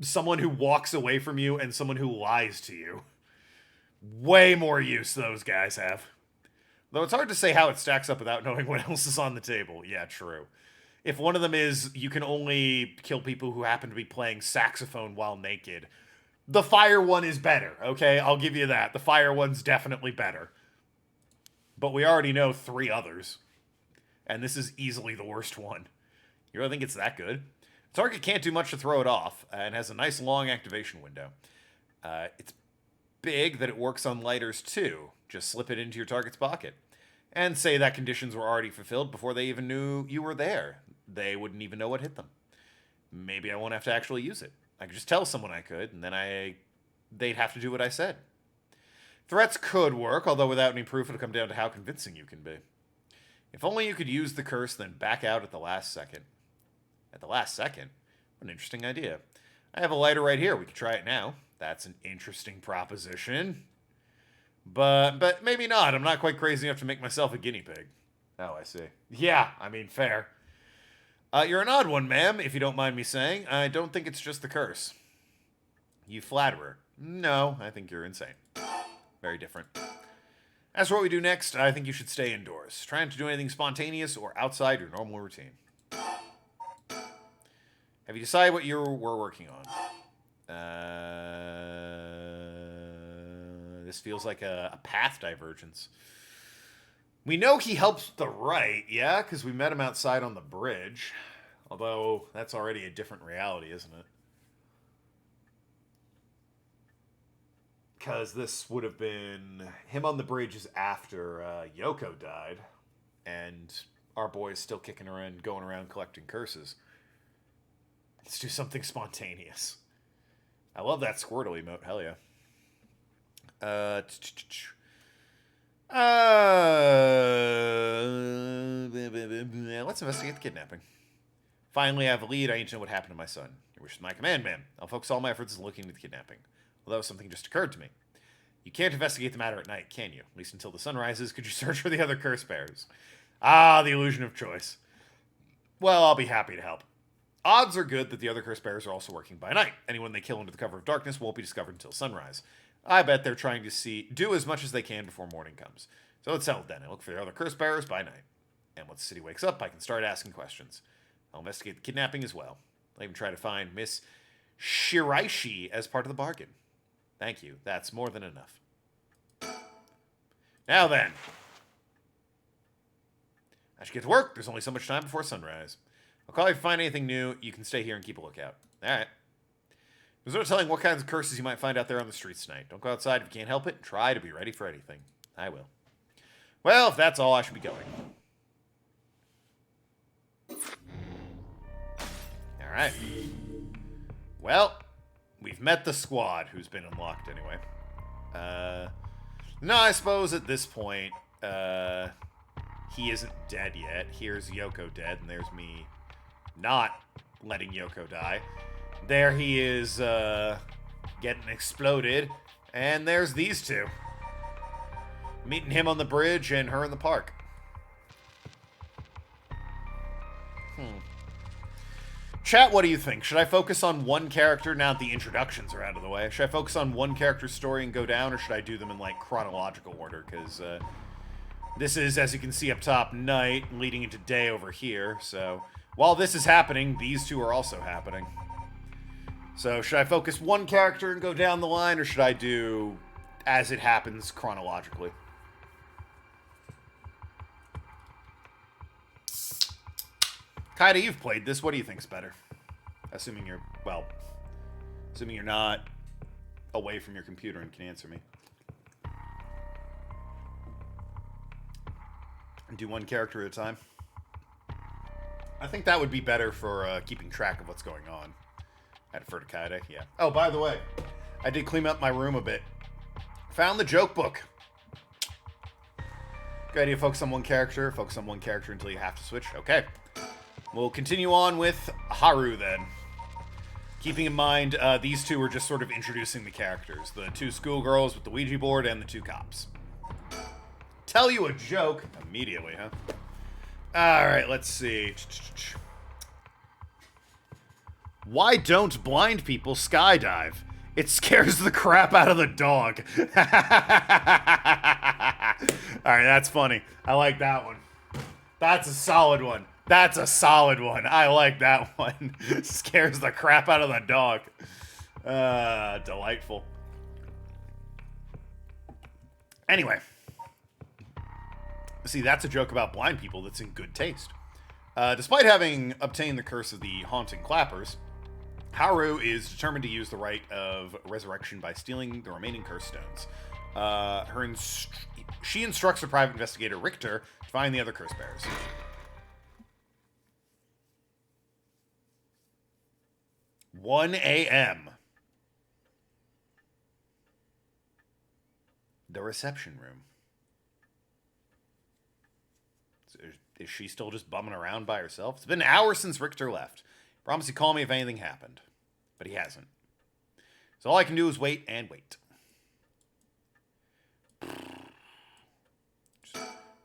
Speaker 1: someone who walks away from you and someone who lies to you. Way more use those guys have. Though it's hard to say how it stacks up without knowing what else is on the table. Yeah, true. If one of them is you can only kill people who happen to be playing saxophone while naked, the fire one is better, okay? I'll give you that. The fire one's definitely better. But we already know 3 others. And this is easily the worst one. You really think it's that good? The target can't do much to throw it off, and has a nice long activation window. It's big that it works on lighters too. Just slip it into your target's pocket. And say that conditions were already fulfilled before they even knew you were there. They wouldn't even know what hit them. Maybe I won't have to actually use it. I could just tell someone I could, and then they'd have to do what I said. Threats could work, although without any proof it'll come down to how convincing you can be. If only you could use the curse, then back out at the last second. At the last second? What an interesting idea. I have a lighter right here. We could try it now. That's an interesting proposition. But maybe not. I'm not quite crazy enough to make myself a guinea pig. Oh, I see. Yeah, I mean, fair. You're an odd one, ma'am, if you don't mind me saying. I don't think it's just the curse. You flatterer. No, I think you're insane. Very different. As for what we do next, I think you should stay indoors. Try not to do anything spontaneous or outside your normal routine. Have you decided what we're working on? This feels like a path divergence. We know he helps the right, yeah? Because we met him outside on the bridge. Although, that's already a different reality, isn't it? Because this would have been... Him on the bridge is after Yoko died. And our boy is still kicking around, going around collecting curses. Let's do something spontaneous. I love that Squirtle emote. Hell yeah. Let's investigate the kidnapping. Finally, I have a lead. I need to know what happened to my son. Your wish is my command, ma'am. I'll focus all my efforts on looking into the kidnapping. Although something just occurred to me. You can't investigate the matter at night, can you? At least until the sun rises. Could you search for the other curse bearers? Ah, the illusion of choice. Well, I'll be happy to help. Odds are good that the other curse bearers are also working by night. Anyone they kill under the cover of darkness won't be discovered until sunrise. I bet they're trying to do as much as they can before morning comes. So it's settled then. I look for the other curse bearers by night. And once the city wakes up, I can start asking questions. I'll investigate the kidnapping as well. I'll even try to find Miss Shiraishi as part of the bargain. Thank you. That's more than enough. Now then. I should get to work. There's only so much time before sunrise. I'll call you if you find anything new. You can stay here and keep a lookout. Alright. There's no telling what kinds of curses you might find out there on the streets tonight. Don't go outside if you can't help it, and try to be ready for anything. I will. Well, if that's all, I should be going. Alright. Well, we've met the squad, who's been unlocked anyway. No, I suppose at this point, he isn't dead yet. Here's Yoko dead, and there's me not letting Yoko die. There he is, getting exploded, and there's these two. Meeting him on the bridge and her in the park. Chat, what do you think? Should I focus on one character now that the introductions are out of the way? Should I focus on one character's story and go down, or should I do them in, like, chronological order? Because, this is, as you can see up top, night, leading into day over here. So, while this is happening, these two are also happening. So, should I focus one character and go down the line, or should I do as it happens chronologically. Kaida, you've played this. What do you think's better? Assuming you're not away from your computer and can answer me. Do one character at a time. I think that would be better for keeping track of what's going on. I'd defer to Kaide, yeah. Oh, by the way, I did clean up my room a bit. Found the joke book. Good idea, focus on one character. Focus on one character until you have to switch. Okay. We'll continue on with Haru then. Keeping in mind, these two are just sort of introducing the characters. The two schoolgirls with the Ouija board and the two cops. Tell you a joke immediately, huh? Alright, let's see. Why don't blind people skydive? It scares the crap out of the dog. Alright, that's funny. I like that one. That's a solid one. That's a solid one. I like that one. Scares the crap out of the dog. Delightful. Anyway. See, that's a joke about blind people that's in good taste. Despite having obtained the curse of the haunting clappers, Haru is determined to use the rite of resurrection by stealing the remaining curse stones. She instructs her private investigator, Richter, to find the other curse bearers. 1 a.m. The reception room. Is she still just bumming around by herself? It's been an hour since Richter left. Promise he'd call me if anything happened. But he hasn't. So all I can do is wait and wait. Just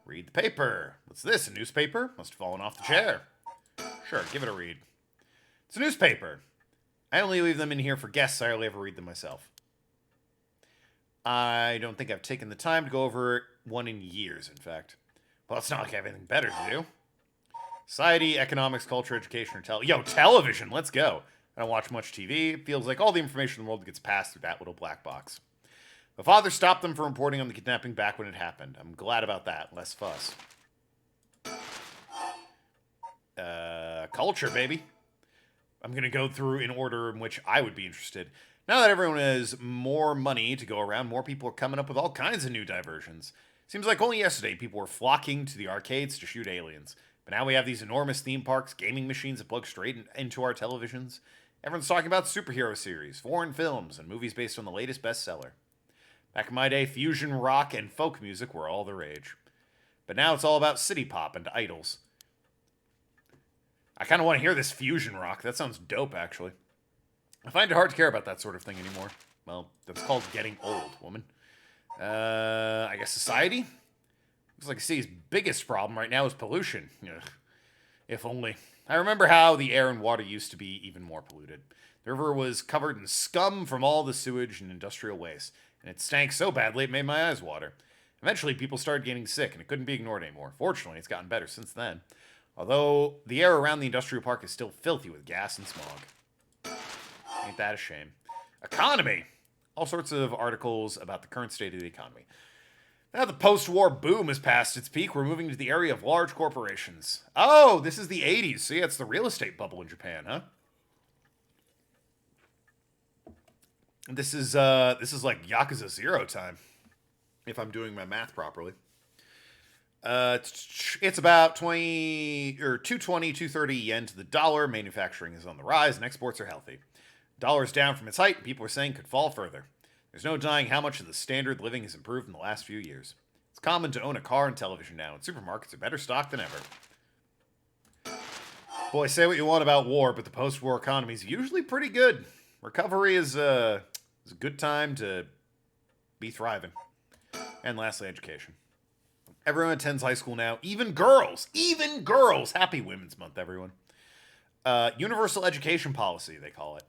Speaker 1: read the paper. What's this, a newspaper? Must have fallen off the chair. Sure, give it a read. It's a newspaper. I only leave them in here for guests. I rarely ever read them myself. I don't think I've taken the time to go over one in years, in fact. Well, it's not like I have anything better to do. Society, economics, culture, education, or television, let's go. I don't watch much TV. It feels like all the information in the world gets passed through that little black box. My father stopped them from reporting on the kidnapping back when it happened. I'm glad about that. Less fuss. Culture, baby. I'm going to go through in order in which I would be interested. Now that everyone has more money to go around, more people are coming up with all kinds of new diversions. Seems like only yesterday people were flocking to the arcades to shoot aliens. But now we have these enormous theme parks, gaming machines that plug straight into our televisions. Everyone's talking about superhero series, foreign films, and movies based on the latest bestseller. Back in my day, fusion rock and folk music were all the rage. But now it's all about city pop and idols. I kind of want to hear this fusion rock. That sounds dope, actually. I find it hard to care about that sort of thing anymore. Well, that's called getting old, woman. I guess society? Looks like the city's biggest problem right now is pollution. Ugh. If only. I remember how the air and water used to be even more polluted. The river was covered in scum from all the sewage and industrial waste, and it stank so badly it made my eyes water. Eventually, people started getting sick, and it couldn't be ignored anymore. Fortunately, it's gotten better since then. Although, the air around the industrial park is still filthy with gas and smog. Ain't that a shame. Economy! All sorts of articles about the current state of the economy. Now the post-war boom has passed its peak, we're moving to the area of large corporations. Oh, this is the 80s. See, it's the real estate bubble in Japan, huh? This is like Yakuza 0 time, if I'm doing my math properly. It's about 220, 230 yen to the dollar. Manufacturing is on the rise, and exports are healthy. Dollar's down from its height, and people are saying could fall further. There's no denying how much of the standard living has improved in the last few years. It's common to own a car and television now, and supermarkets are better stocked than ever. Boy, say what you want about war, but the post-war economy is usually pretty good. Recovery is a good time to be thriving. And lastly, education. Everyone attends high school now, even girls! Even girls! Happy Women's Month, everyone. Universal education policy, they call it.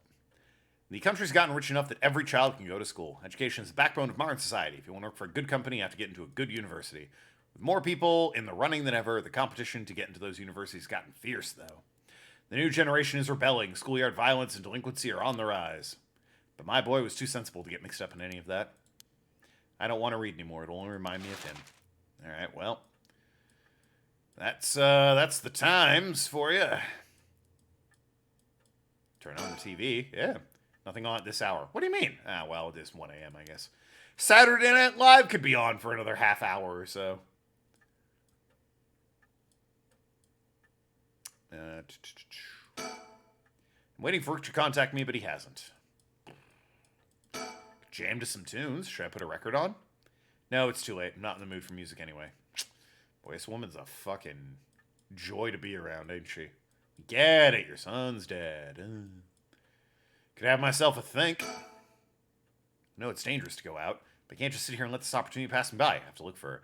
Speaker 1: The country's gotten rich enough that every child can go to school. Education is the backbone of modern society. If you want to work for a good company, you have to get into a good university. With more people in the running than ever, the competition to get into those universities has gotten fierce, though. The new generation is rebelling. Schoolyard violence and delinquency are on the rise. But my boy was too sensible to get mixed up in any of that. I don't want to read anymore. It'll only remind me of him. All right, well. That's the times for you. Turn on the TV. Yeah. Nothing on at this hour. What do you mean? Ah, well, it is 1 a.m., I guess. Saturday Night Live could be on for another half hour or so. I'm waiting for Rick to contact me, but he hasn't. Jam to some tunes. Should I put a record on? No, it's too late. I'm not in the mood for music anyway. Boy, this woman's a fucking joy to be around, ain't she? Get it, your son's dead. Could have myself a think. No, it's dangerous to go out, but I can't just sit here and let this opportunity pass me by. I have to look for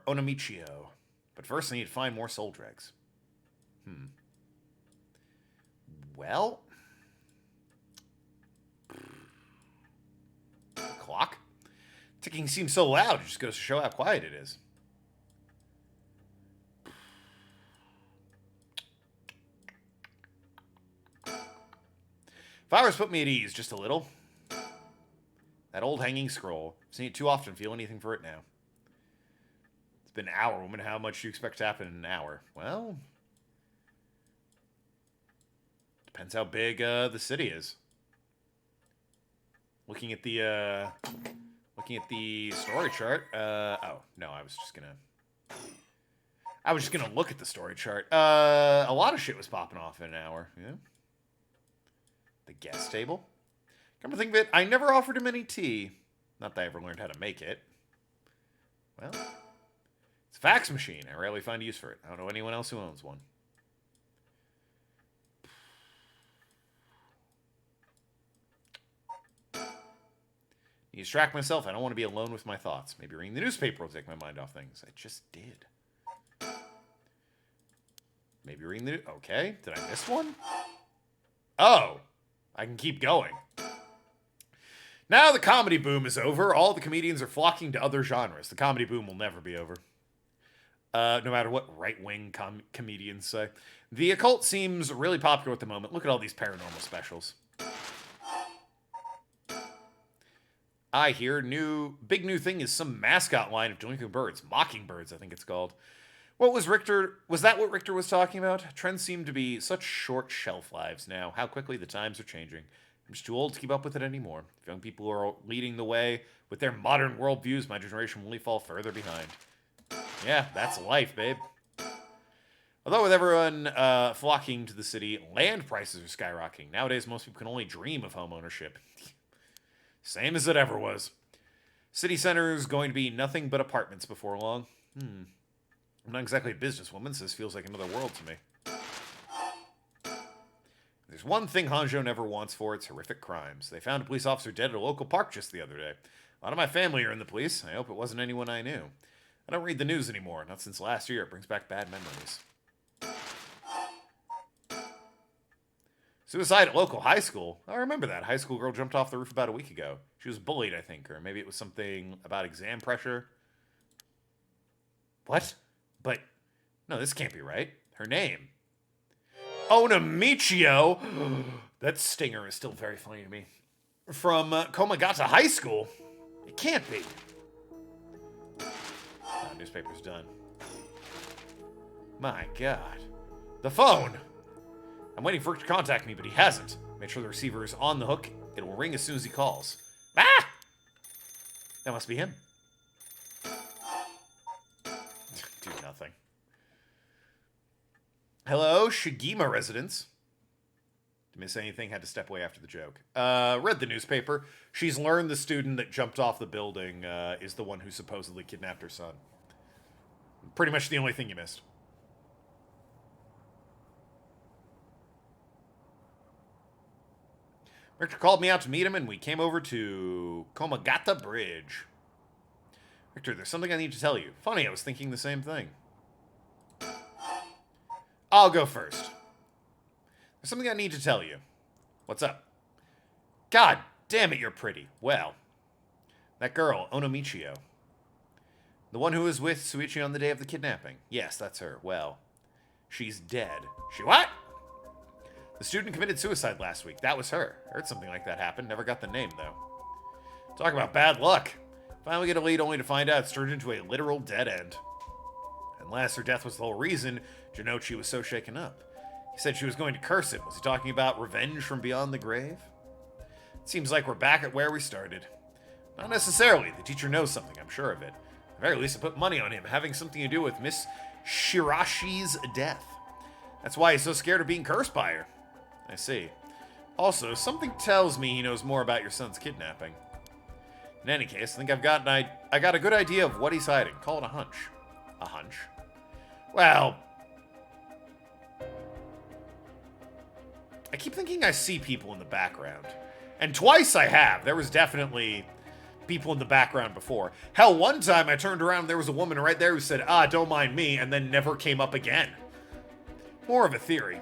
Speaker 1: Onamichio. But first I need to find more soul dregs. Well... Clock? Ticking seems so loud, it just goes to show how quiet it is. Flowers put me at ease, just a little. That old hanging scroll. I've seen it too often, feel anything for it now. It's been an hour, woman. How much do you expect to happen in an hour? Well... depends how big the city is. Looking at the story chart. Oh no, I was just gonna look at the story chart. A lot of shit was popping off in an hour. Yeah. The guest table. Come to think of it, I never offered him any tea. Not that I ever learned how to make it. Well, it's a fax machine. I rarely find use for it. I don't know anyone else who owns one. You distract myself. I don't want to be alone with my thoughts. Maybe reading the newspaper will take my mind off things. I just did. Maybe reading the... okay. Did I miss one? Oh. I can keep going. Now the comedy boom is over. All the comedians are flocking to other genres. The comedy boom will never be over. No matter what right-wing comedians say. The occult seems really popular at the moment. Look at all these paranormal specials. I hear big new thing is some mascot line of delinquent birds. Mockingbirds, I think it's called. Was that what Richter was talking about? Trends seem to be such short shelf lives now. How quickly the times are changing. I'm just too old to keep up with it anymore. If young people are leading the way with their modern worldviews, my generation will only fall further behind. Yeah, that's life, babe. Although with everyone flocking to the city, land prices are skyrocketing. Nowadays, most people can only dream of home ownership. Same as it ever was. City center is going to be nothing but apartments before long. I'm not exactly a businesswoman, so this feels like another world to me. There's one thing Hanzhou never wants for its horrific crimes. They found a police officer dead at a local park just the other day. A lot of my family are in the police. I hope it wasn't anyone I knew. I don't read the news anymore. Not since last year. It brings back bad memories. Suicide at local high school. I remember that. High school girl jumped off the roof about a week ago. She was bullied, I think, or maybe it was something about exam pressure. What? But, no, this can't be right. Her name. Onamichio! That stinger is still very funny to me. From Komagata High School? It can't be. Newspaper's done. My God. The phone! I'm waiting for Rick to contact me, but he hasn't. Make sure the receiver is on the hook. It will ring as soon as he calls. Ah! That must be him. Do nothing. Hello, Shigima residents. Did miss anything? Had to step away after the joke. Read the newspaper. She's learned the student that jumped off the building is the one who supposedly kidnapped her son. Pretty much the only thing you missed. Richter called me out to meet him, and we came over to Komagata Bridge. Richter, there's something I need to tell you. Funny, I was thinking the same thing. I'll go first. There's something I need to tell you. What's up? God damn it, you're pretty. Well, that girl, Onamichio. The one who was with Suichi on the day of the kidnapping. Yes, that's her. Well, she's dead. She what? The student committed suicide last week. That was her. Heard something like that happen. Never got the name, though. Talk about bad luck. Finally get a lead only to find out it's turned into a literal dead end. Unless her death was the whole reason Jinochi was so shaken up. He said she was going to curse him. Was he talking about revenge from beyond the grave? It seems like we're back at where we started. Not necessarily. The teacher knows something, I'm sure of it. At the very least, I put money on him having something to do with Miss Shirashi's death. That's why he's so scared of being cursed by her. I see. Also, something tells me he knows more about your son's kidnapping. In any case, I think I got a good idea of what he's hiding. Call it a hunch. A hunch? Well, I keep thinking I see people in the background. And twice I have. There was definitely people in the background before. Hell, one time I turned around and there was a woman right there who said, don't mind me, and then never came up again. More of a theory.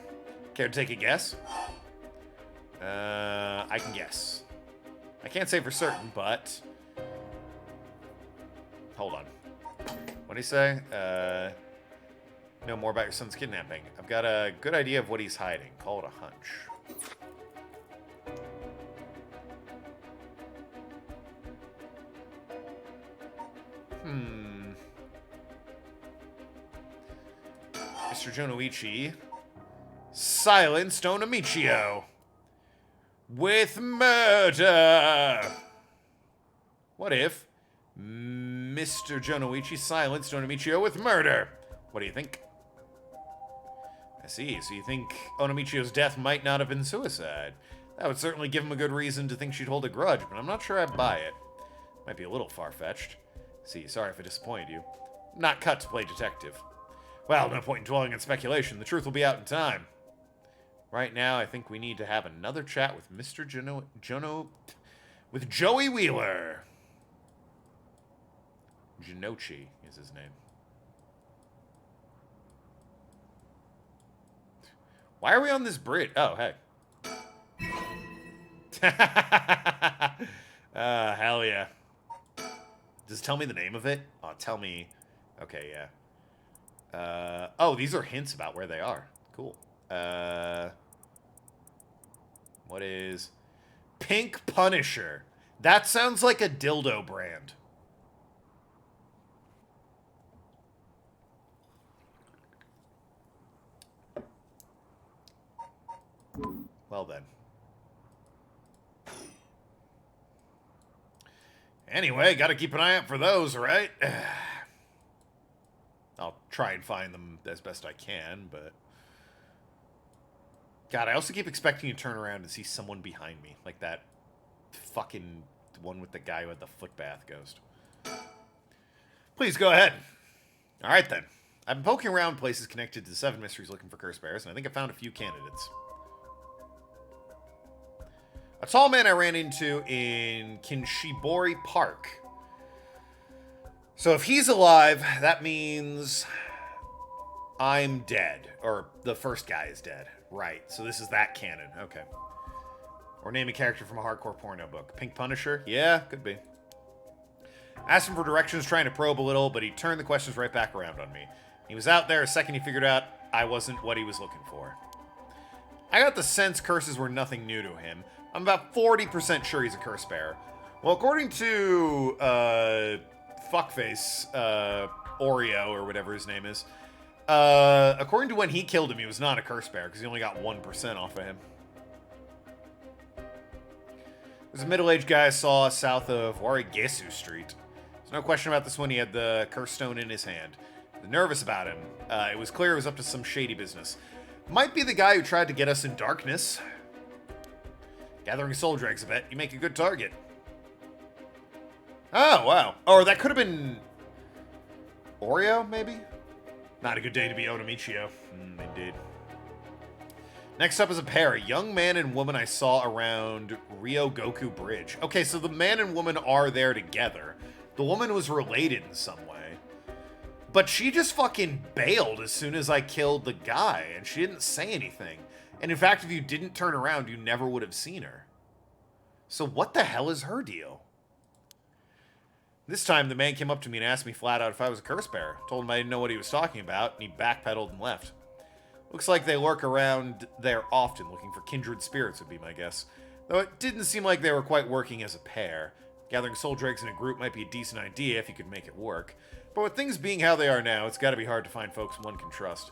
Speaker 1: Care to take a guess? I can guess. I can't say for certain, but... Hold on. What did he say? Know more about your son's kidnapping. I've got a good idea of what he's hiding. Call it a hunch. Mr. Jonoichi silenced Onamichio with murder. What if Mr. Jonoichi silenced Onamichio with murder? What do you think? I see. So you think Onamichio's death might not have been suicide? That would certainly give him a good reason to think she'd hold a grudge, but I'm not sure I buy it. Might be a little far-fetched. See, sorry if I disappointed you. I'm not cut to play detective. Well, no point in dwelling on speculation. The truth will be out in time. Right now, I think we need to have another chat with Mr. with Joey Wheeler. Jinochi is his name. Why are we on this bridge? Oh, hey. Hell yeah. Does it tell me the name of it? Oh, tell me. Okay, yeah. Oh, these are hints about where they are. Cool. What is... Pink Punisher. That sounds like a dildo brand. Well then. Anyway, gotta keep an eye out for those, right? I'll try and find them as best I can, but... God, I also keep expecting to turn around and see someone behind me. Like that fucking one with the guy with the foot bath ghost. Please go ahead. Alright then. I've been poking around places connected to the 7 mysteries looking for curse bearers, and I think I found a few candidates. A tall man I ran into in Kinshibori Park. So if he's alive, that means I'm dead. Or the first guy is dead. Right, so this is that canon. Okay. Or name a character from a hardcore porno book. Pink Punisher? Yeah, could be. Asked him for directions, trying to probe a little, but he turned the questions right back around on me. He was out there a second he figured out I wasn't what he was looking for. I got the sense curses were nothing new to him. I'm about 40% sure he's a curse bearer. Well, according to, fuckface, Oreo, or whatever his name is, according to when he killed him, he was not a curse bearer, because he only got 1% off of him. There's a middle-aged guy I saw south of Warigesu Street. There's no question about this one, he had the curse stone in his hand. Nervous about him. It was clear he was up to some shady business. Might be the guy who tried to get us in darkness. Gathering soul dregs, I bet. You make a good target. Oh, wow. Or that could have been... Oreo, maybe? Not a good day to be Onamichio. Indeed. Next up is a pair. A young man and woman I saw around Ryogoku Bridge. Okay, so the man and woman are there together. The woman was related in some way. But she just fucking bailed as soon as I killed the guy, and she didn't say anything. And in fact, if you didn't turn around, you never would have seen her. So what the hell is her deal? This time, the man came up to me and asked me flat out if I was a curse bearer. Told him I didn't know what he was talking about, and he backpedaled and left. Looks like they lurk around there often, looking for kindred spirits would be my guess. Though it didn't seem like they were quite working as a pair. Gathering soul dregs in a group might be a decent idea if you could make it work. But with things being how they are now, it's got to be hard to find folks one can trust.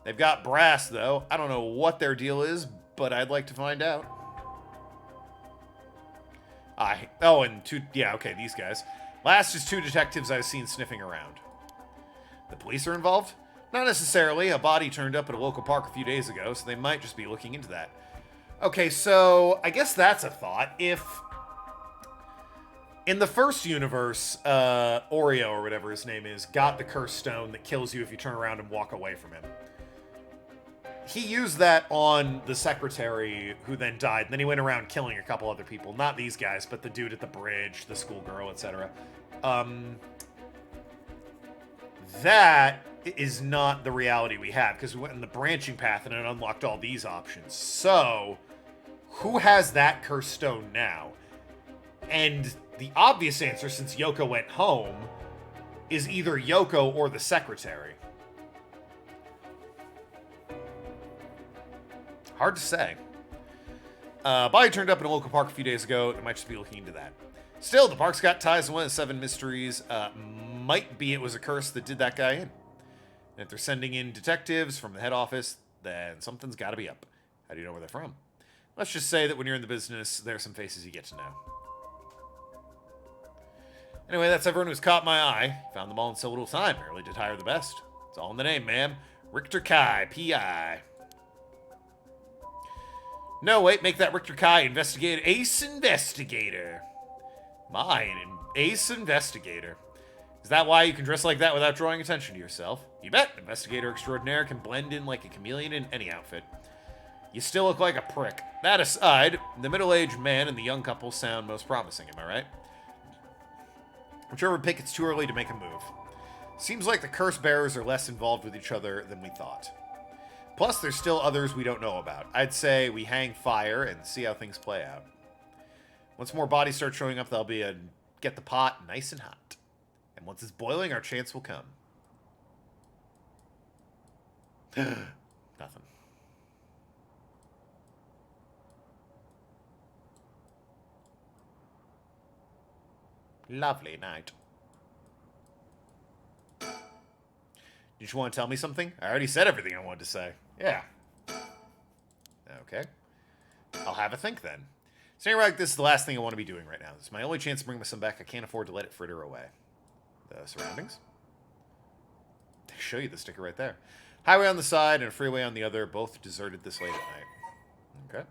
Speaker 1: They've got brass, though. I don't know what their deal is, but I'd like to find out. Oh, and two... Yeah, okay, these guys. Last is 2 detectives I've seen sniffing around. The police are involved? Not necessarily. A body turned up at a local park a few days ago, so they might just be looking into that. Okay, so I guess that's a thought. If... In the first universe, Oreo, or whatever his name is, got the cursed stone that kills you if you turn around and walk away from him. He used that on the secretary who then died, and then he went around killing a couple other people. Not these guys, but the dude at the bridge, the schoolgirl, etc. That is not the reality we have, because we went in the branching path and it unlocked all these options. So, who has that cursed stone now? And the obvious answer, since Yoko went home, is either Yoko or the secretary. Hard to say. Body turned up in a local park a few days ago. They might just be looking into that. Still, the park's got ties to one of the 7 mysteries. Might be it was a curse that did that guy in. And if they're sending in detectives from the head office, then something's got to be up. How do you know where they're from? Let's just say that when you're in the business, there are some faces you get to know. Anyway, that's everyone who's caught my eye. Found them all in so little time. I really did hire the best. It's all in the name, ma'am. Richter Kai, P.I. No, wait, make that Richter Kai investigator. Ace Investigator. Mine, Ace Investigator. Is that why you can dress like that without drawing attention to yourself? You bet. Investigator extraordinaire can blend in like a chameleon in any outfit. You still look like a prick. That aside, the middle-aged man and the young couple sound most promising, am I right? Whichever pick, it's too early to make a move. Seems like the curse bearers are less involved with each other than we thought. Plus, there's still others we don't know about. I'd say we hang fire and see how things play out. Once more bodies start showing up, there'll be a get the pot nice and hot. And once it's boiling, our chance will come. Nothing. Lovely night. Did you want to tell me something? I already said everything I wanted to say. Yeah. Okay. I'll have a think then. Staying like this is the last thing I want to be doing right now. This is my only chance to bring my son back. I can't afford to let it fritter away. The surroundings? They show you the sticker right there. Highway on the side and a freeway on the other, both deserted this late at night. Okay.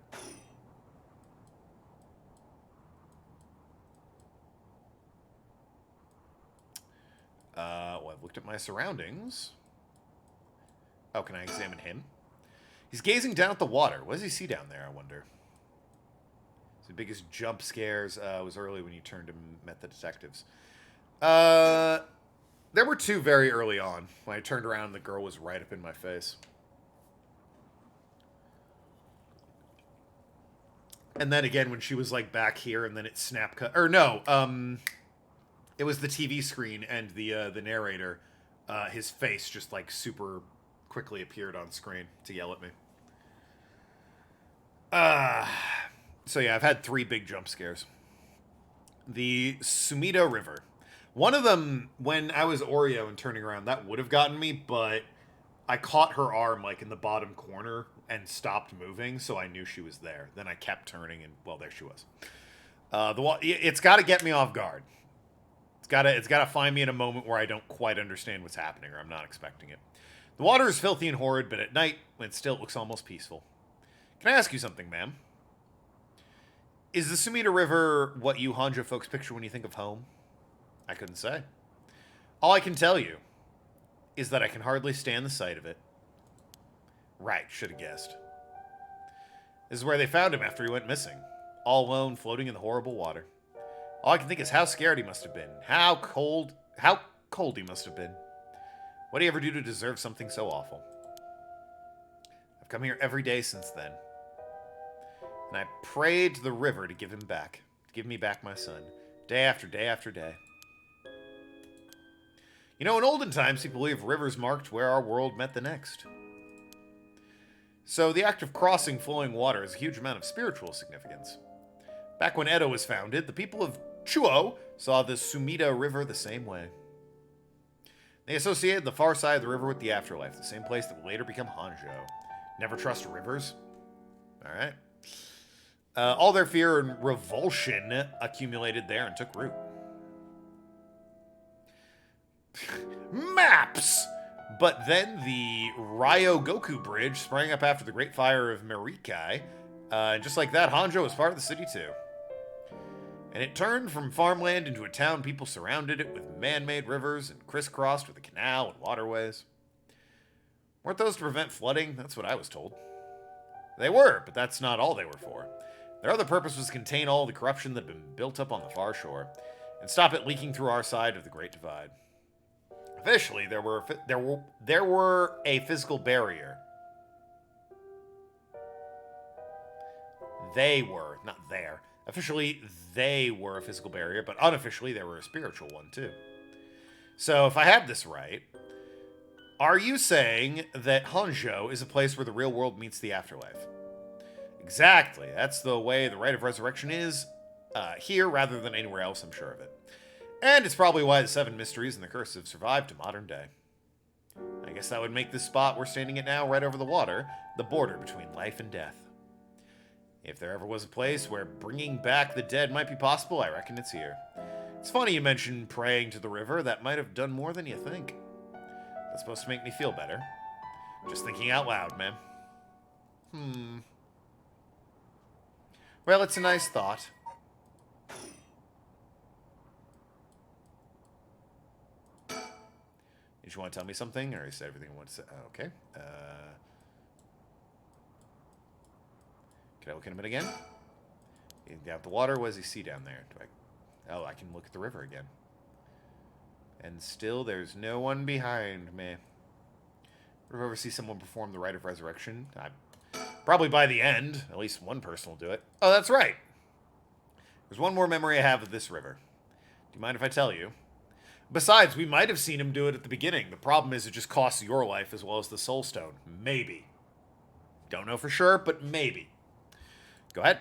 Speaker 1: Well, I've looked at my surroundings. Oh, can I examine him? He's gazing down at the water. What does he see down there, I wonder? The biggest jump scares was early when you turned and met the detectives. There were 2 very early on. When I turned around, the girl was right up in my face. And then again, when she was like back here, and then it snap cut. Or no, it was the TV screen and the narrator. His face just like super quickly appeared on screen to yell at me. So yeah, I've had 3 big jump scares. The Sumida River. One of them, when I was Oreo and turning around, that would have gotten me, but I caught her arm like in the bottom corner and stopped moving, so I knew she was there. Then I kept turning, and well, there she was. It's got to get me off guard. It's got to find me in a moment where I don't quite understand what's happening, or I'm not expecting it. The water is filthy and horrid, but at night, when still, it looks almost peaceful. Can I ask you something, ma'am? Is the Sumida River what you Hanjo folks picture when you think of home? I couldn't say. All I can tell you is that I can hardly stand the sight of it. Right, should have guessed. This is where they found him after he went missing. All alone, floating in the horrible water. All I can think is how scared he must have been. How cold he must have been. What did he ever do to deserve something so awful? I've come here every day since then. And I prayed to the river to give him back. To give me back my son. Day after day after day. You know, in olden times, people believe rivers marked where our world met the next. So the act of crossing flowing water has a huge amount of spiritual significance. Back when Edo was founded, the people of Chuo saw the Sumida River the same way. They associated the far side of the river with the afterlife, the same place that would later become Hanzhou. Never trust rivers. All right. All their fear and revulsion accumulated there and took root. Maps! But then the Ryogoku Bridge sprang up after the Great Fire of Marikai. And just like that, Hanzhou was part of the city too. And it turned from farmland into a town. People surrounded it with man-made rivers and crisscrossed with a canal and waterways. Weren't those to prevent flooding? That's what I was told. They were, but that's not all they were for. Their other purpose was to contain all the corruption that had been built up on the far shore and stop it leaking through our side of the Great Divide. Officially, there were a physical barrier. They were, not there. Officially, they were a physical barrier, but unofficially, they were a spiritual one, too. So, if I have this right, are you saying that Hanzhou is a place where the real world meets the afterlife? Exactly. That's the way the rite of resurrection is here rather than anywhere else, I'm sure of it. And it's probably why the 7 mysteries and the curse have survived to modern day. I guess that would make this spot we're standing at now, right over the water, the border between life and death. If there ever was a place where bringing back the dead might be possible, I reckon it's here. It's funny you mentioned praying to the river. That might have done more than you think. That's supposed to make me feel better. Just thinking out loud, man. Well, it's a nice thought. Did you want to tell me something, or you said everything I want to say? Oh, okay. Can I look at him again? Down the water, what does he see down there? Oh, I can look at the river again. And still, there's no one behind me. Would I ever see someone perform the rite of resurrection? Probably by the end, at least one person will do it. Oh, that's right. There's one more memory I have of this river. Do you mind if I tell you? Besides, we might have seen him do it at the beginning. The problem is it just costs your life as well as the soul stone. Maybe. Don't know for sure, but maybe. Go ahead.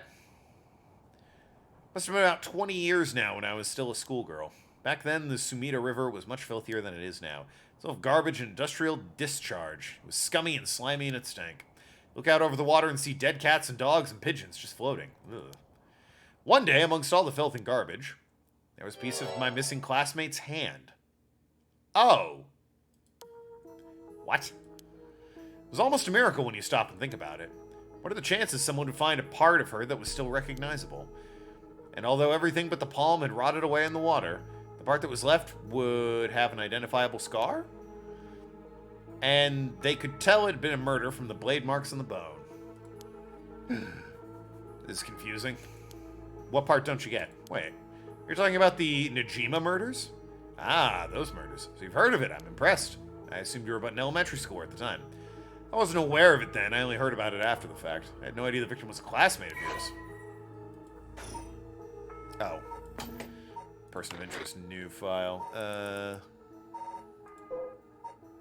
Speaker 1: Must have been about 20 years now when I was still a schoolgirl. Back then, the Sumida River was much filthier than it is now. It's full of garbage and industrial discharge. It was scummy and slimy and it stank. Look out over the water and see dead cats and dogs and pigeons just floating. Ugh. One day, amongst all the filth and garbage, there was a piece of my missing classmate's hand. Oh. What? It was almost a miracle when you stop and think about it. What are the chances someone would find a part of her that was still recognizable? And although everything but the palm had rotted away in the water, the part that was left would have an identifiable scar? And they could tell it had been a murder from the blade marks on the bone. This is confusing. What part don't you get? Wait, you're talking about the Najima murders? Ah, those murders. So you've heard of it. I'm impressed. I assumed you were about in elementary school at the time. I wasn't aware of it then. I only heard about it after the fact. I had no idea the victim was a classmate of yours. Oh. Person of interest, new file.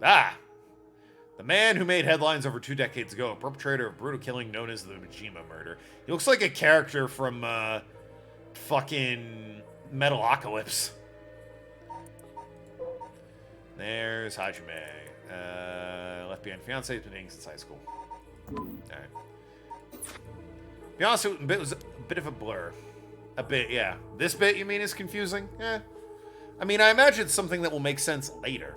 Speaker 1: The man who made headlines over 2 decades ago, a perpetrator of brutal killing known as the Majima murder. He looks like a character from, fucking Metalocalypse. There's Hajime. Left behind fiance, has been dating since high school. Alright. Be honest, it was a bit of a blur. A bit, yeah. This bit, you mean, is confusing? Eh. I mean, I imagine it's something that will make sense later.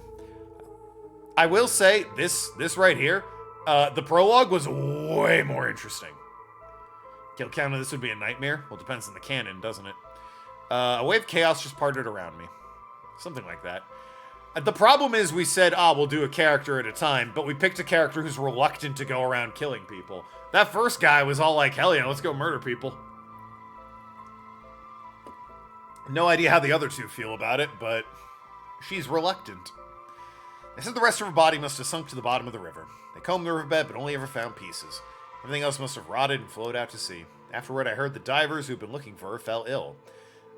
Speaker 1: I will say, this right here, the prologue was way more interesting. Kill count of this would be a nightmare? Well, it depends on the canon, doesn't it? A wave of chaos just parted around me. Something like that. The problem is we said, we'll do a character at a time, but we picked a character who's reluctant to go around killing people. That first guy was all like, hell yeah, let's go murder people. No idea how the other two feel about it, but she's reluctant. They said the rest of her body must have sunk to the bottom of the river. They combed the riverbed, but only ever found pieces. Everything else must have rotted and flowed out to sea. Afterward, I heard the divers who'd been looking for her fell ill.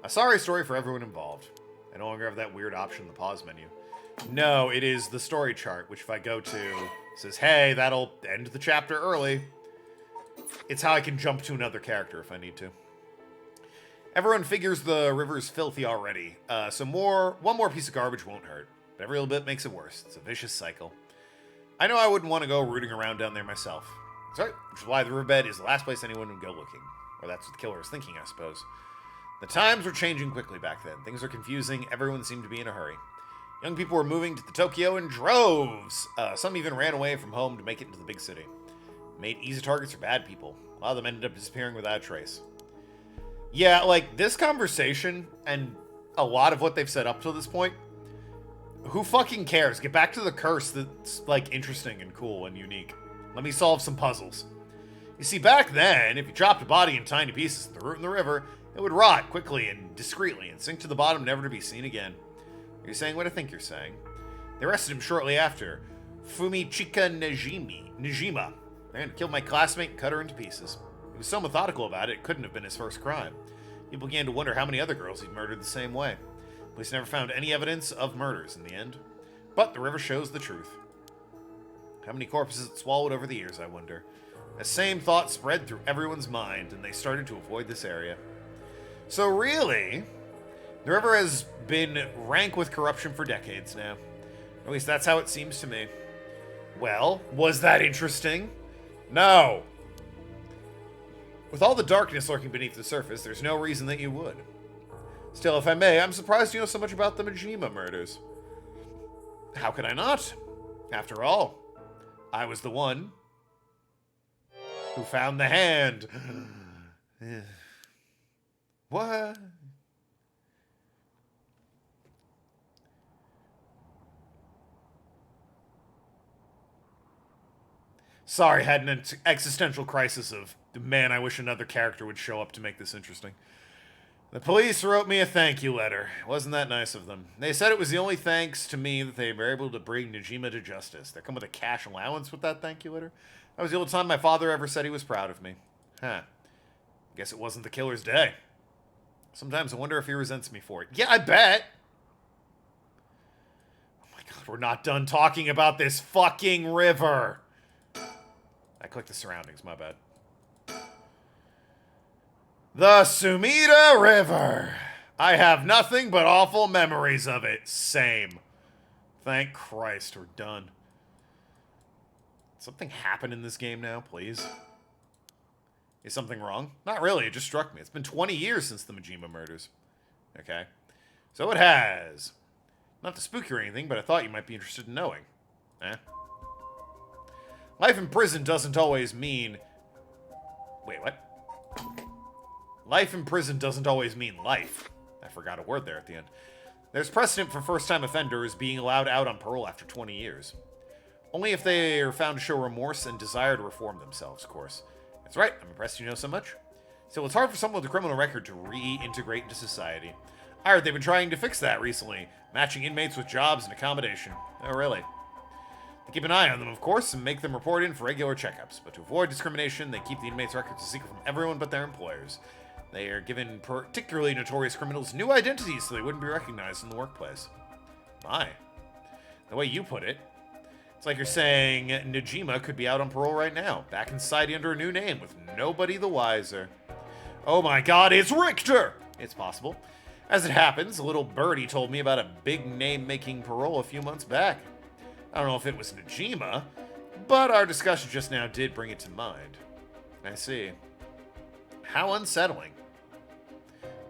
Speaker 1: A sorry story for everyone involved. I no longer have that weird option in the pause menu. No, it is the story chart, which if I go to, says, hey, that'll end the chapter early. It's how I can jump to another character if I need to. Everyone figures the river's filthy already, so one more piece of garbage won't hurt. But every little bit makes it worse. It's a vicious cycle. I know I wouldn't want to go rooting around down there myself. That's right, which is why the riverbed is the last place anyone would go looking. Or that's what the killer was thinking, I suppose. The times were changing quickly back then. Things were confusing. Everyone seemed to be in a hurry. Young people were moving to the Tokyo in droves. Some even ran away from home to make it into the big city. Made easy targets for bad people. A lot of them ended up disappearing without a trace. Yeah, like, this conversation and a lot of what they've said up to this point, who fucking cares? Get back to the curse that's, like, interesting and cool and unique. Let me solve some puzzles. You see, back then, if you chopped a body in tiny pieces at the root in the river, it would rot quickly and discreetly and sink to the bottom, never to be seen again. You're saying what I think you're saying. They arrested him shortly after. Fumichika Najima. They killed my classmate and cut her into pieces. He was so methodical about it, it couldn't have been his first crime. People began to wonder how many other girls he'd murdered the same way. Police never found any evidence of murders in the end. But the river shows the truth. How many corpses it swallowed over the years, I wonder. The same thought spread through everyone's mind, and they started to avoid this area. So really, the river has been rank with corruption for decades now. At least that's how it seems to me. Well, was that interesting? No. With all the darkness lurking beneath the surface, there's no reason that you would. Still, if I may, I'm surprised you know so much about the Majima murders. How could I not? After all, I was the one who found the hand. What? Sorry, had an existential crisis of, man, I wish another character would show up to make this interesting. The police wrote me a thank you letter. Wasn't that nice of them? They said it was the only thanks to me that they were able to bring Najima to justice. They come with a cash allowance with that thank you letter. That was the only time my father ever said he was proud of me. Huh. Guess it wasn't the killer's day. Sometimes I wonder if he resents me for it. Yeah, I bet. Oh my god, we're not done talking about this fucking river. I clicked the surroundings, my bad. The Sumida River. I have nothing but awful memories of it. Same. Thank Christ, we're done. Something happen in this game now, please? Is something wrong? Not really, it just struck me. It's been 20 years since the Majima murders. Okay. So it has. Not to spook you or anything, but I thought you might be interested in knowing. Life in prison doesn't always mean... Wait, what? Life in prison doesn't always mean life. I forgot a word there at the end. There's precedent for first-time offenders being allowed out on parole after 20 years. Only if they are found to show remorse and desire to reform themselves, of course. That's right, I'm impressed you know so much. Still, it's hard for someone with a criminal record to reintegrate into society. I heard they've been trying to fix that recently, matching inmates with jobs and accommodation. Oh, really? They keep an eye on them, of course, and make them report in for regular checkups. But to avoid discrimination, they keep the inmates' records a secret from everyone but their employers. They are given particularly notorious criminals new identities so they wouldn't be recognized in the workplace. My. The way you put it, it's like you're saying Najima could be out on parole right now, back in society under a new name, with nobody the wiser. Oh my god, it's Richter! It's possible. As it happens, a little birdie told me about a big name-making parole a few months back. I don't know if it was Najima, but our discussion just now did bring it to mind. I see. How unsettling.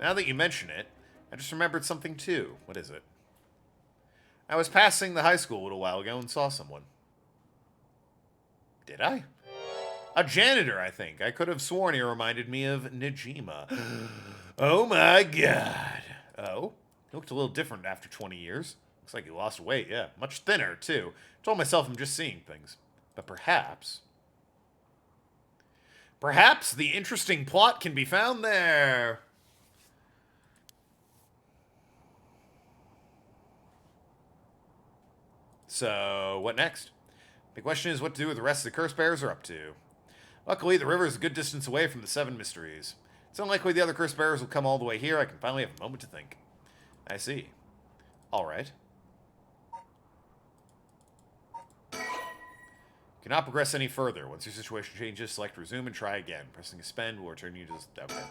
Speaker 1: Now that you mention it, I just remembered something too. What is it? I was passing the high school a little while ago and saw someone. Did I? A janitor, I think. I could have sworn he reminded me of Najima. Oh my god. Oh? He looked a little different after 20 years. Looks like he lost weight, yeah. Much thinner, too. I told myself I'm just seeing things. But perhaps the interesting plot can be found there. So, what next? The question is what to do with the rest of the curse bearers are up to. Luckily, the river is a good distance away from the 7 mysteries. It's unlikely the other curse bearers will come all the way here. I can finally have a moment to think. I see. Alright. Cannot progress any further. Once your situation changes, select resume and try again. Pressing a spend will return you to... Okay.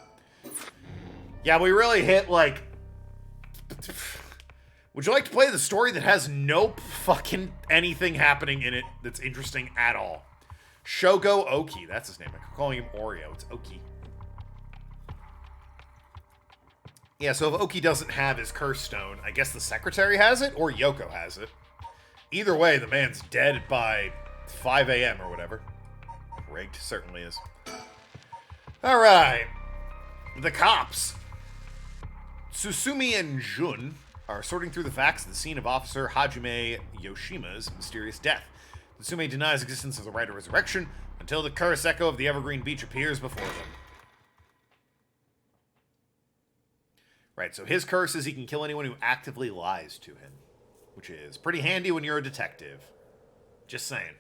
Speaker 1: Yeah, we really hit, like... Would you like to play the story that has no fucking anything happening in it that's interesting at all? Shogo Oki, that's his name. I'm calling him Oreo. It's Oki. Yeah, so if Oki doesn't have his curse stone, I guess the secretary has it, or Yoko has it. Either way, the man's dead by 5 a.m. or whatever. Rigged, certainly is. Alright. The cops. Susumi and Jun are sorting through the facts of the scene of Officer Hajime Yoshima's mysterious death. Susume denies existence of the right of resurrection until the curse echo of the Evergreen Beach appears before them. Right, so his curse is he can kill anyone who actively lies to him, which is pretty handy when you're a detective. Just saying.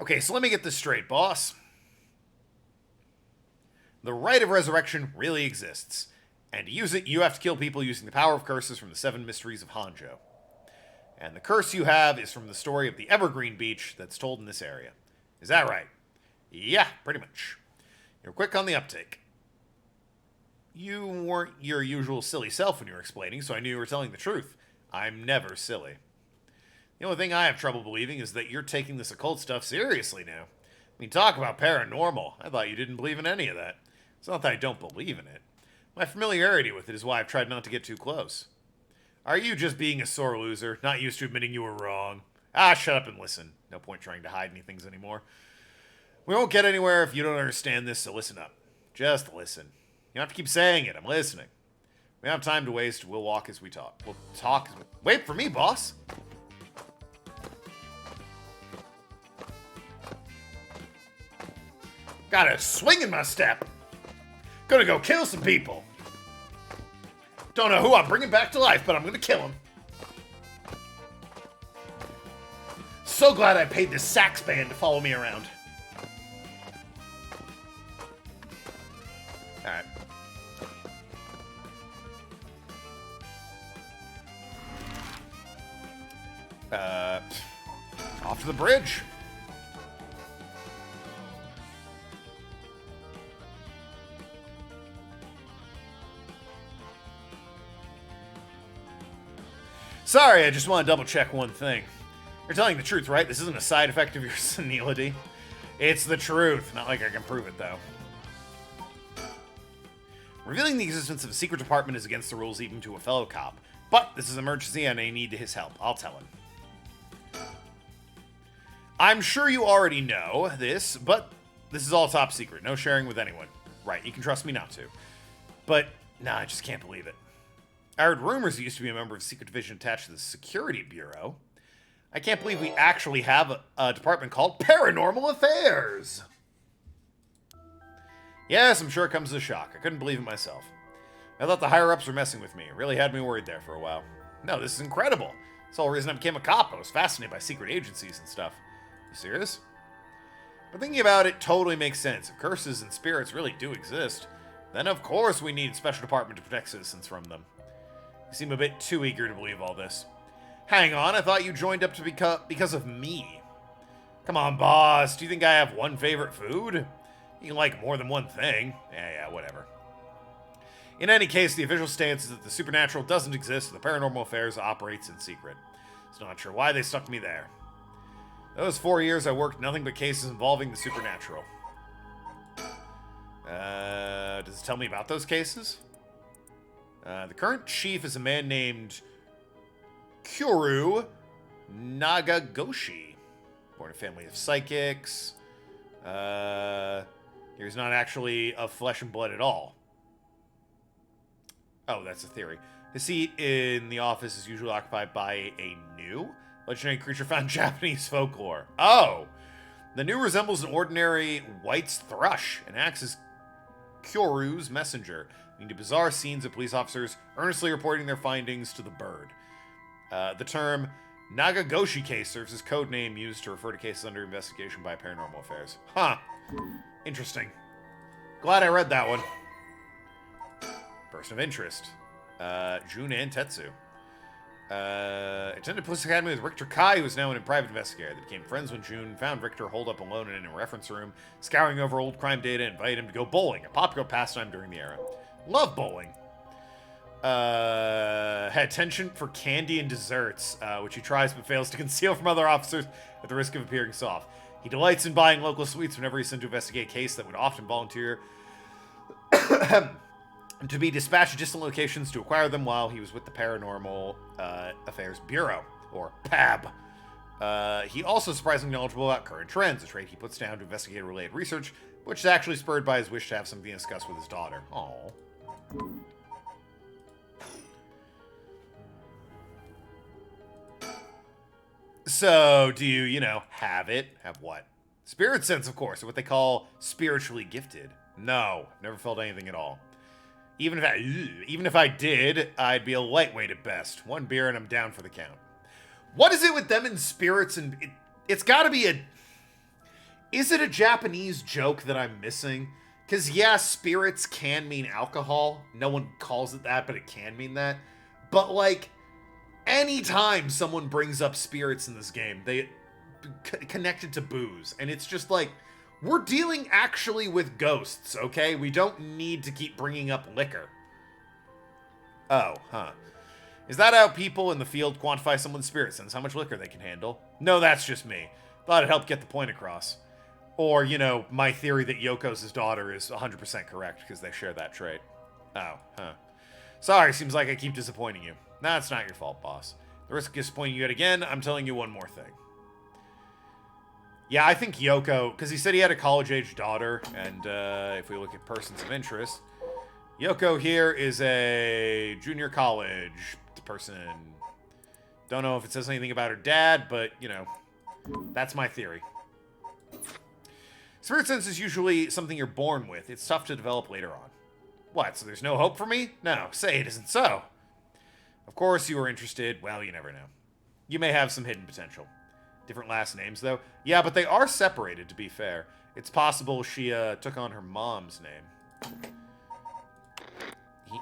Speaker 1: Okay, so let me get this straight, boss. The right of resurrection really exists, and to use it, you have to kill people using the power of curses from the 7 Mysteries of Hanjo. And the curse you have is from the story of the Evergreen Beach that's told in this area. Is that right? Yeah, pretty much. You're quick on the uptake. You weren't your usual silly self when you were explaining, so I knew you were telling the truth. I'm never silly. The only thing I have trouble believing is that you're taking this occult stuff seriously now. I mean, talk about paranormal. I thought you didn't believe in any of that. It's not that I don't believe in it. My familiarity with it is why I've tried not to get too close. Are you just being a sore loser, not used to admitting you were wrong? Ah, shut up and listen. No point trying to hide anything anymore. We won't get anywhere if you don't understand this, so listen up. Just listen. You don't have to keep saying it. I'm listening. We don't have time to waste. We'll walk as we talk. We'll talk as we... Wait for me, boss. Got a swing in my step. Gonna go kill some people. Don't know who I'm bringing back to life, but I'm gonna kill him. So glad I paid this sax band to follow me around. Alright. Off to the bridge. Sorry, I just want to double check one thing. You're telling the truth, right? This isn't a side effect of your senility. It's the truth. Not like I can prove it, though. Revealing the existence of a secret department is against the rules even to a fellow cop. But this is an emergency and I need his help. I'll tell him. I'm sure you already know this, but this is all top secret. No sharing with anyone. Right, you can trust me not to. But, nah, I just can't believe it. I heard rumors he used to be a member of the secret division attached to the Security Bureau. I can't believe we actually have a department called Paranormal Affairs. Yes, I'm sure it comes as a shock. I couldn't believe it myself. I thought the higher-ups were messing with me. It really had me worried there for a while. No, this is incredible. That's the whole reason I became a cop. I was fascinated by secret agencies and stuff. You serious? But thinking about it totally makes sense. If curses and spirits really do exist, then of course we need a special department to protect citizens from them. You seem a bit too eager to believe all this. Hang on, I thought you joined up to because of me. Come on, boss. Do you think I have one favorite food? You can like more than one thing. Yeah, whatever. In any case, the official stance is that the supernatural doesn't exist and the Paranormal Affairs operates in secret. So not sure why they stuck me there. Those 4 years I worked nothing but cases involving the supernatural. Does it tell me about those cases? The current chief is a man named Kyoru Nagagoshi. Born in a family of psychics. He's not actually of flesh and blood at all. Oh, that's a theory. His seat in the office is usually occupied by a new legendary creature found in Japanese folklore. Oh! The new resembles an ordinary white's thrush and acts as Kyoru's messenger, leading to bizarre scenes of police officers earnestly reporting their findings to the bird. The term Nagagoshi case serves as code name used to refer to cases under investigation by Paranormal Affairs. Huh. Interesting. Glad I read that one. Person of interest. Jun and Tetsu. Attended Police Academy with Richter Kai, who is now a private investigator. They became friends when June found Richter holed up alone in a reference room, scouring over old crime data, and invited him to go bowling, a popular pastime during the era. Love bowling. Had penchant for candy and desserts, which he tries but fails to conceal from other officers at the risk of appearing soft. He delights in buying local sweets whenever he's sent to investigate a case that would often volunteer to be dispatched to distant locations to acquire them while he was with the Paranormal Affairs Bureau, or PAB. He also surprisingly knowledgeable about current trends, a trait he puts down to investigator-related research, which is actually spurred by his wish to have something to discuss with his daughter. Aww. So, do you, have it? Have what? Spirit sense, of course, or what they call spiritually gifted. No, never felt anything at all. Even if I did, I'd be a lightweight at best. One beer and I'm down for the count. What is it with them and spirits? And it's got to be a... Is it a Japanese joke that I'm missing? Because, yeah, spirits can mean alcohol. No one calls it that, but it can mean that. But, like, anytime someone brings up spirits in this game, they connect it to booze. And it's just like... We're dealing actually with ghosts, okay? We don't need to keep bringing up liquor. Oh, huh. Is that how people in the field quantify someone's spirit sense? How much liquor they can handle? No, that's just me. Thought it'd help get the point across. Or, my theory that Yoko's his daughter is 100% correct because they share that trait. Oh, huh. Sorry, seems like I keep disappointing you. Nah, it's not your fault, boss. The risk of disappointing you yet again, I'm telling you one more thing. Yeah, I think Yoko, because he said he had a college-age daughter, and if we look at persons of interest, Yoko here is a junior college person. Don't know if it says anything about her dad, but, that's my theory. Spirit sense is usually something you're born with. It's tough to develop later on. What, so there's no hope for me? No, say it isn't so. Of course you were interested. Well, you never know. You may have some hidden potential. Different last names, though. Yeah, but they are separated, to be fair. It's possible she took on her mom's name.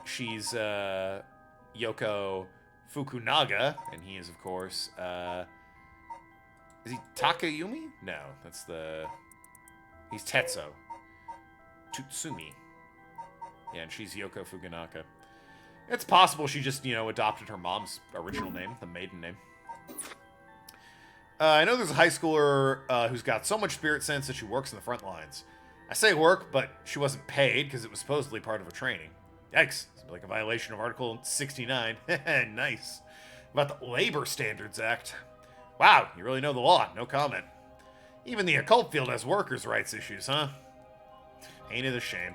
Speaker 1: She's Yoko Fukunaga, and he is, of course, is he Takayumi? No, that's he's Tetsuo. Tutsumi. Yeah, and she's Yoko Fukunaga. It's possible she just, adopted her mom's original name, the maiden name. I know there's a high schooler who's got so much spirit sense that she works in the front lines. I say work, but she wasn't paid because it was supposedly part of her training. Yikes. It's like a violation of Article 69. Nice. About the Labor Standards Act. Wow, you really know the law. No comment. Even the occult field has workers' rights issues, huh? Ain't it a shame?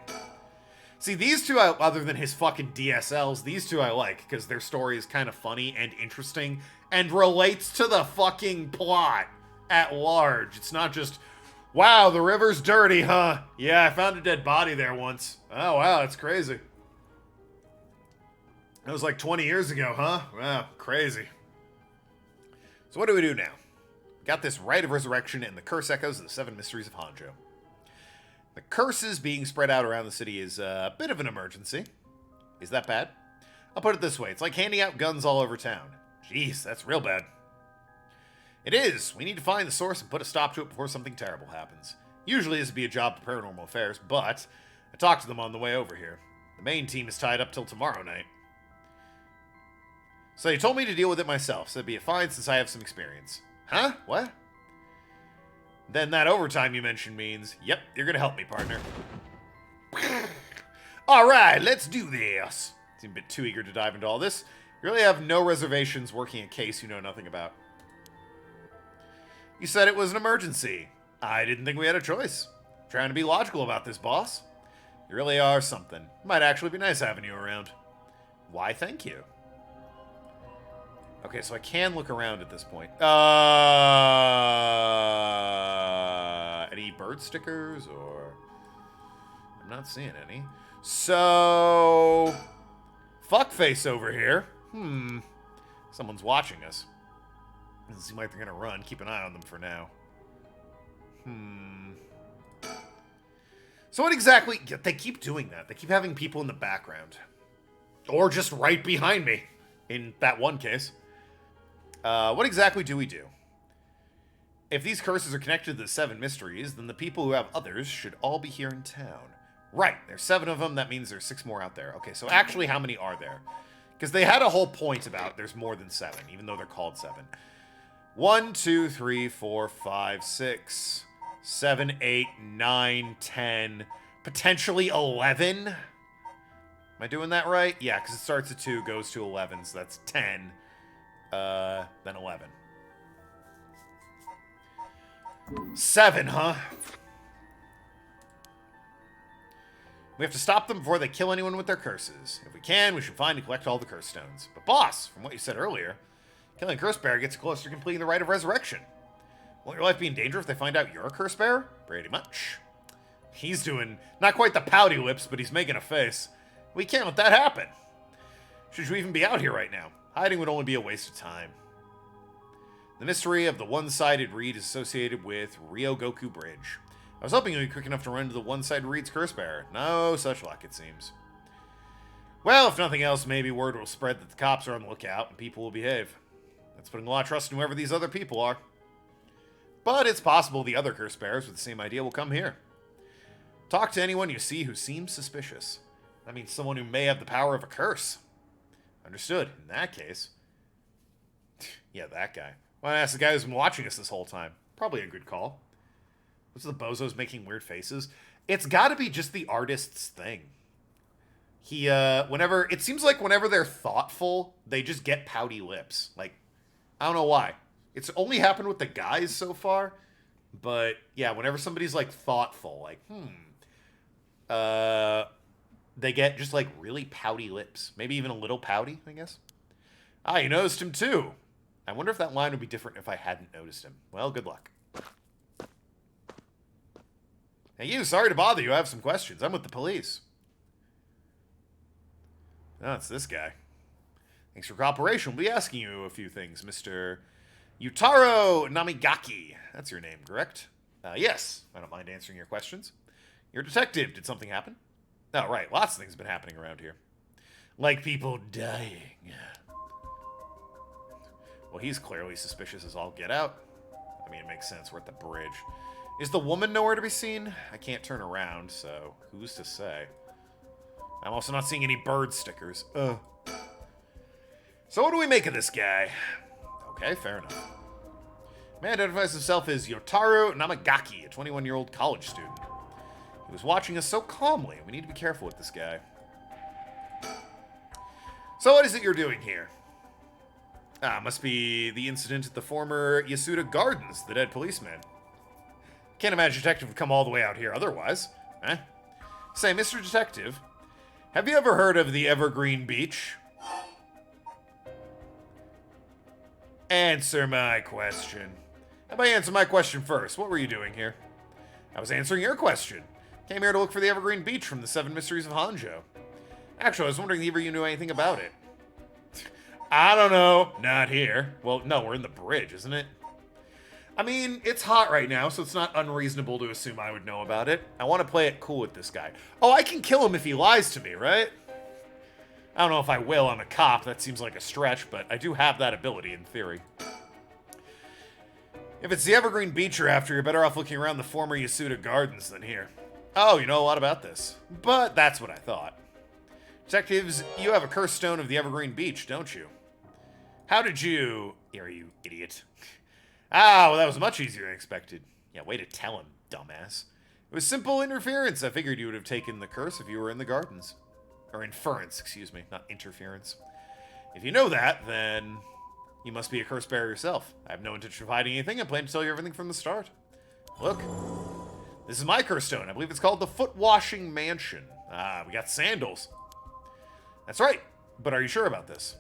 Speaker 1: See, these two, other than his fucking DSLs, these two I like, because their story is kind of funny and interesting, and relates to the fucking plot at large. It's not just, wow, the river's dirty, huh? Yeah, I found a dead body there once. Oh, wow, that's crazy. That was like 20 years ago, huh? Wow, crazy. So what do we do now? We got this rite of resurrection and the curse echoes of the 7 mysteries of Hanjo. The curses being spread out around the city is a bit of an emergency. Is that bad? I'll put it this way. It's like handing out guns all over town. Jeez, that's real bad. It is. We need to find the source and put a stop to it before something terrible happens. Usually this would be a job for Paranormal Affairs, but I talked to them on the way over here. The main team is tied up till tomorrow night. So they told me to deal with it myself, so it'd be fine since I have some experience. Huh? What? Then that overtime you mentioned means, yep, you're gonna help me, partner. Alright, let's do this. Seem a bit too eager to dive into all this. You really have no reservations working a case you know nothing about. You said it was an emergency. I didn't think we had a choice. I'm trying to be logical about this, boss. You really are something. Might actually be nice having you around. Why, thank you. Okay, so I can look around at this point. Any bird stickers, or... I'm not seeing any. So... Fuckface over here. Someone's watching us. Doesn't seem like they're gonna run. Keep an eye on them for now. So what exactly... They keep doing that. They keep having people in the background. Or just right behind me. In that one case. What exactly do we do? If these curses are connected to the 7 mysteries, then the people who have others should all be here in town. Right, there's 7 of them, that means there's 6 more out there. Okay, so actually how many are there? Because they had a whole point about there's more than 7, even though they're called 7. 1, 2, 3, 4, 5, 6, 7, 8, 9, 10, potentially 11? Am I doing that right? Yeah, because it starts at 2, goes to 11, so that's 10, then 11. 7, huh? We have to stop them before they kill anyone with their curses. If we can, we should find and collect all the curse stones. But boss, from what you said earlier, killing a curse bearer gets you closer to completing the rite of resurrection. Won't your life be in danger if they find out you're a curse bearer? Pretty much. He's doing not quite the pouty lips, but he's making a face. We can't let that happen. Should you even be out here right now? Hiding would only be a waste of time. The mystery of the one-sided reed is associated with Ryogoku Bridge. I was hoping you'd be quick enough to run into the one-sided reed's curse bearer. No such luck, it seems. Well, if nothing else, maybe word will spread that the cops are on the lookout and people will behave. That's putting a lot of trust in whoever these other people are. But it's possible the other curse bearers with the same idea will come here. Talk to anyone you see who seems suspicious. That means someone who may have the power of a curse. Understood. In that case... yeah, that guy. Why not ask the guy who's been watching us this whole time? Probably a good call. What's the bozos making weird faces? It's got to be just the artist's thing. He, whenever... it seems like whenever they're thoughtful, they just get pouty lips. Like, I don't know why. It's only happened with the guys so far. But, yeah, whenever somebody's, like, thoughtful, like, they get just, like, really pouty lips. Maybe even a little pouty, I guess. Ah, you noticed him, too. I wonder if that line would be different if I hadn't noticed him. Well, good luck. Hey, you, sorry to bother you. I have some questions. I'm with the police. Oh, it's this guy. Thanks for cooperation. We'll be asking you a few things, Mr. Yutaro Namigaki. That's your name, correct? Yes. I don't mind answering your questions. You're a detective. Did something happen? Oh, right. Lots of things have been happening around here. Like people dying. Well, he's clearly suspicious as all get out. I mean, it makes sense. We're at the bridge. Is the woman nowhere to be seen? I can't turn around, so who's to say? I'm also not seeing any bird stickers. So what do we make of this guy? Okay, fair enough. Man identifies himself as Yotaro Namagaki, a 21-year-old college student. He was watching us so calmly. We need to be careful with this guy. So what is it you're doing here? Ah, must be the incident at the former Yasuda Gardens, the dead policeman. Can't imagine a detective would come all the way out here otherwise. Eh? Say, Mr. Detective, have you ever heard of the Evergreen Beach? Answer my question. How about you answer my question first? What were you doing here? I was answering your question. Came here to look for the Evergreen Beach from the 7 Mysteries of Hanjo. Actually, I was wondering if you knew anything about it. I don't know. Not here. Well, no, we're in the bridge, isn't it? I mean, it's hot right now, so it's not unreasonable to assume I would know about it. I want to play it cool with this guy. Oh, I can kill him if he lies to me, right? I don't know if I will. I'm a cop. That seems like a stretch, but I do have that ability in theory. If it's the Evergreen Beach you're after, you're better off looking around the former Yasuda Gardens than here. Oh, you know a lot about this. But that's what I thought. Detectives, you have a curse stone of the Evergreen Beach, don't you? How did you... Here, you idiot. Ah, well, that was much easier than expected. Yeah, way to tell him, dumbass. It was simple interference. I figured you would have taken the curse if you were in the gardens. Or inference, excuse me, not interference. If you know that, then you must be a curse bearer yourself. I have no intention of hiding anything. I plan to tell you everything from the start. Look. This is my curse stone. I believe it's called the Foot Washing Mansion. Ah, we got sandals. That's right. But are you sure about this?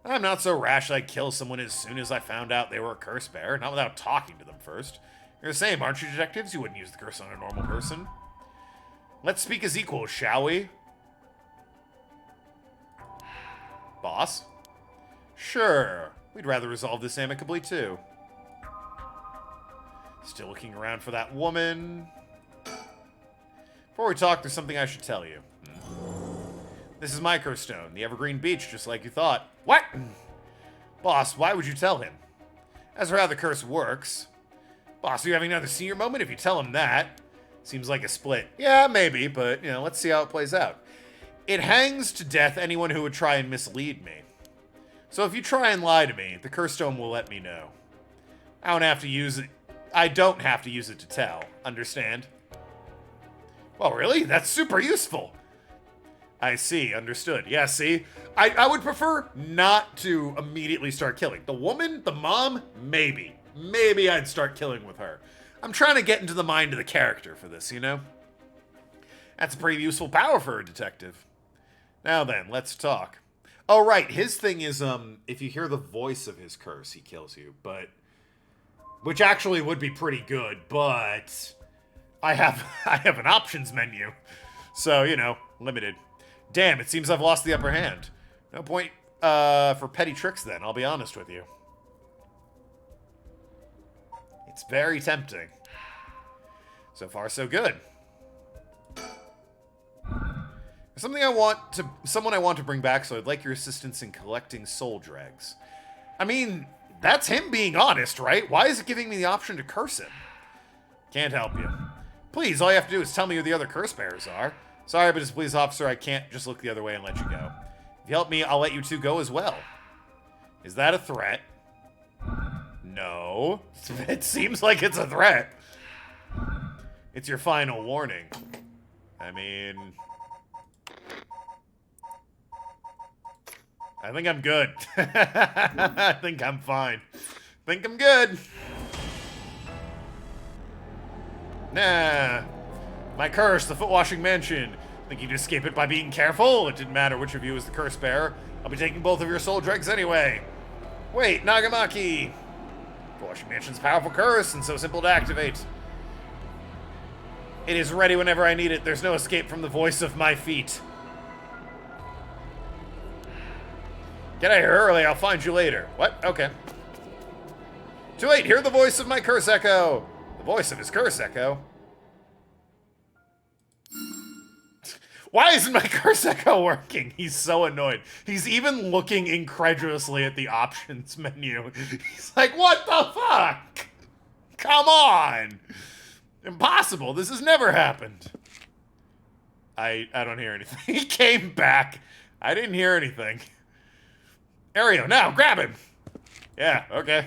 Speaker 1: I'm not so rash I'd kill someone as soon as I found out they were a curse bearer, not without talking to them first. You're the same, aren't you, detectives? You wouldn't use the curse on a normal person. Let's speak as equals, shall we? Boss? Sure. We'd rather resolve this amicably, too. Still looking around for that woman. Before we talk, there's something I should tell you. This is my curse stone, the Evergreen Beach, just like you thought. What? Boss, why would you tell him? As for how the curse works... Boss, are you having another senior moment if you tell him that? Seems like a split. Yeah, maybe, but, let's see how it plays out. It hangs to death anyone who would try and mislead me. So if you try and lie to me, the curse stone will let me know. I don't have to use it. I don't have to use it to tell. Understand? Well, really? That's super useful. I see. Understood. Yeah, see? I would prefer not to immediately start killing. The woman, the mom, maybe. Maybe I'd start killing with her. I'm trying to get into the mind of the character for this, That's a pretty useful power for a detective. Now then, let's talk. Oh, right. His thing is, if you hear the voice of his curse, he kills you. But, which actually would be pretty good, but I have an options menu. So, limited. Damn, it seems I've lost the upper hand. No point, for petty tricks then, I'll be honest with you. It's very tempting. So far, so good. Someone I want to bring back, so I'd like your assistance in collecting soul dregs. I mean, that's him being honest, right? Why is it giving me the option to curse him? Can't help you. Please, all you have to do is tell me who the other curse bearers are. Sorry, but as a police officer, I can't just look the other way and let you go. If you help me, I'll let you two go as well. Is that a threat? No. It seems like it's a threat. It's your final warning. I mean... I think I'm good. I think I'm fine. Think I'm good. Nah. My curse, the foot-washing mansion. Think you'd escape it by being careful? It didn't matter which of you is the curse bearer. I'll be taking both of your soul dregs anyway. Wait, Nagamaki. Foot-washing mansion's a powerful curse and so simple to activate. It is ready whenever I need it. There's no escape from the voice of my feet. Get out of here early, I'll find you later. What? Okay. Too late, hear the voice of my curse echo. The voice of his curse echo? Why isn't my curse echo working? He's so annoyed. He's even looking incredulously at the options menu. He's like, what the fuck? Come on. Impossible, this has never happened. I don't hear anything. He came back. I didn't hear anything. Ario, now, grab him! Yeah, okay.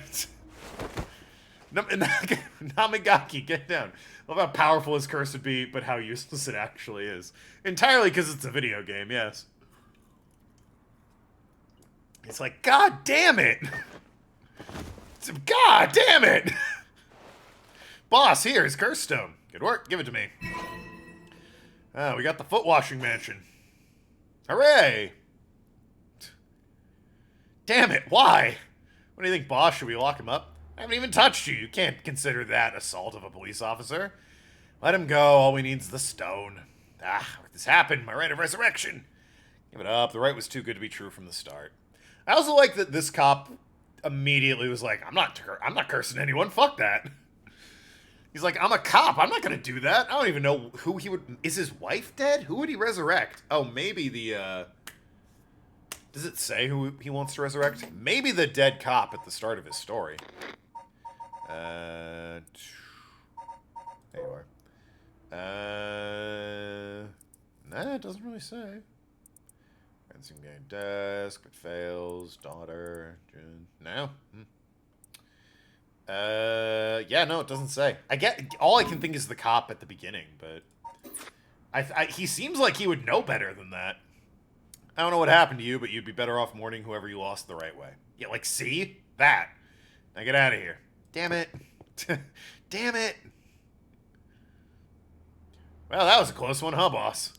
Speaker 1: Namigaki, get down. I love how powerful his curse would be, but how useless it actually is. Entirely because it's a video game, yes. It's like, God damn it! God damn it! Boss, here, his curse stone. Good work, give it to me. We got the foot-washing mansion. Hooray! Damn it, why? What do you think, boss? Should we lock him up? I haven't even touched you. You can't consider that assault of a police officer. Let him go. All we need is the stone. What this happened? My right of resurrection. Give it up. The right was too good to be true from the start. I also like that this cop immediately was like, I'm not cursing anyone. Fuck that. He's like, I'm a cop. I'm not going to do that. I don't even know who he would... Is his wife dead? Who would he resurrect? Oh, maybe the, Does it say who he wants to resurrect? Maybe the dead cop at the start of his story. There you are. Nah, it doesn't really say. Fencing game desk, but fails. Daughter. No. Yeah, no, it doesn't say. All I can think is the cop at the beginning, but he seems like he would know better than that. I don't know what happened to you, but you'd be better off mourning whoever you lost the right way. Yeah, like, see? That. Now get out of here. Damn it. Damn it. Well, that was a close one, huh, boss?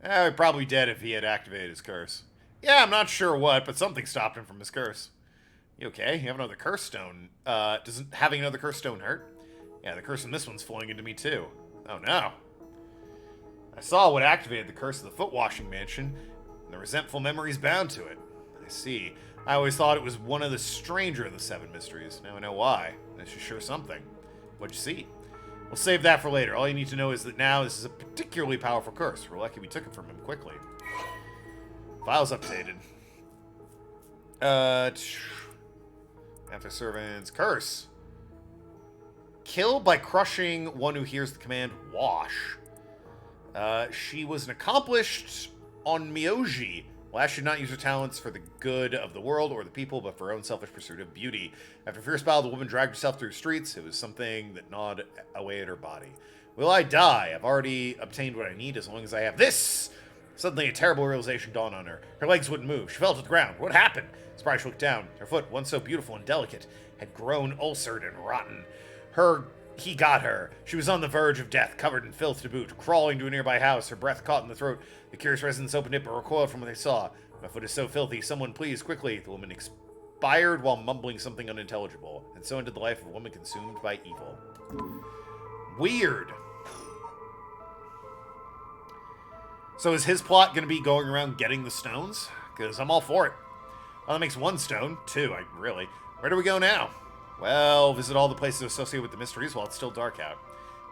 Speaker 1: He'd probably be dead if he had activated his curse. Yeah, I'm not sure what, but something stopped him from his curse. You okay? You have another curse stone. Doesn't having another curse stone hurt? Yeah, the curse in this one's flowing into me, too. Oh, no. I saw what activated the curse of the foot-washing mansion, and the resentful memories bound to it. I see. I always thought it was one of the stranger of the 7 mysteries. Now I know why. This is sure something. What'd you see? We'll save that for later. All you need to know is that now this is a particularly powerful curse. We're lucky we took it from him quickly. File's updated. After servants. Curse. Kill by crushing one who hears the command wash. She was an accomplished onmyoji. Lash should not use her talents for the good of the world or the people, but for her own selfish pursuit of beauty. After a fierce battle, the woman dragged herself through the streets. It was something that gnawed away at her body. Will I die? I've already obtained what I need as long as I have this. Suddenly, a terrible realization dawned on her. Her legs wouldn't move. She fell to the ground. What happened? Surprised, she looked down. Her foot, once so beautiful and delicate, had grown ulcered and rotten. He got her. She was on the verge of death, covered in filth to boot, crawling to a nearby house, her breath caught in the throat. The curious residents opened it, but recoiled from what they saw. My foot is so filthy. Someone please, quickly. The woman expired while mumbling something unintelligible, and so ended the life of a woman consumed by evil. Weird. So is his plot going to be going around getting the stones? Because I'm all for it. Well, that makes one stone. Two, really. Where do we go now? Well, visit all the places associated with the mysteries while it's still dark out.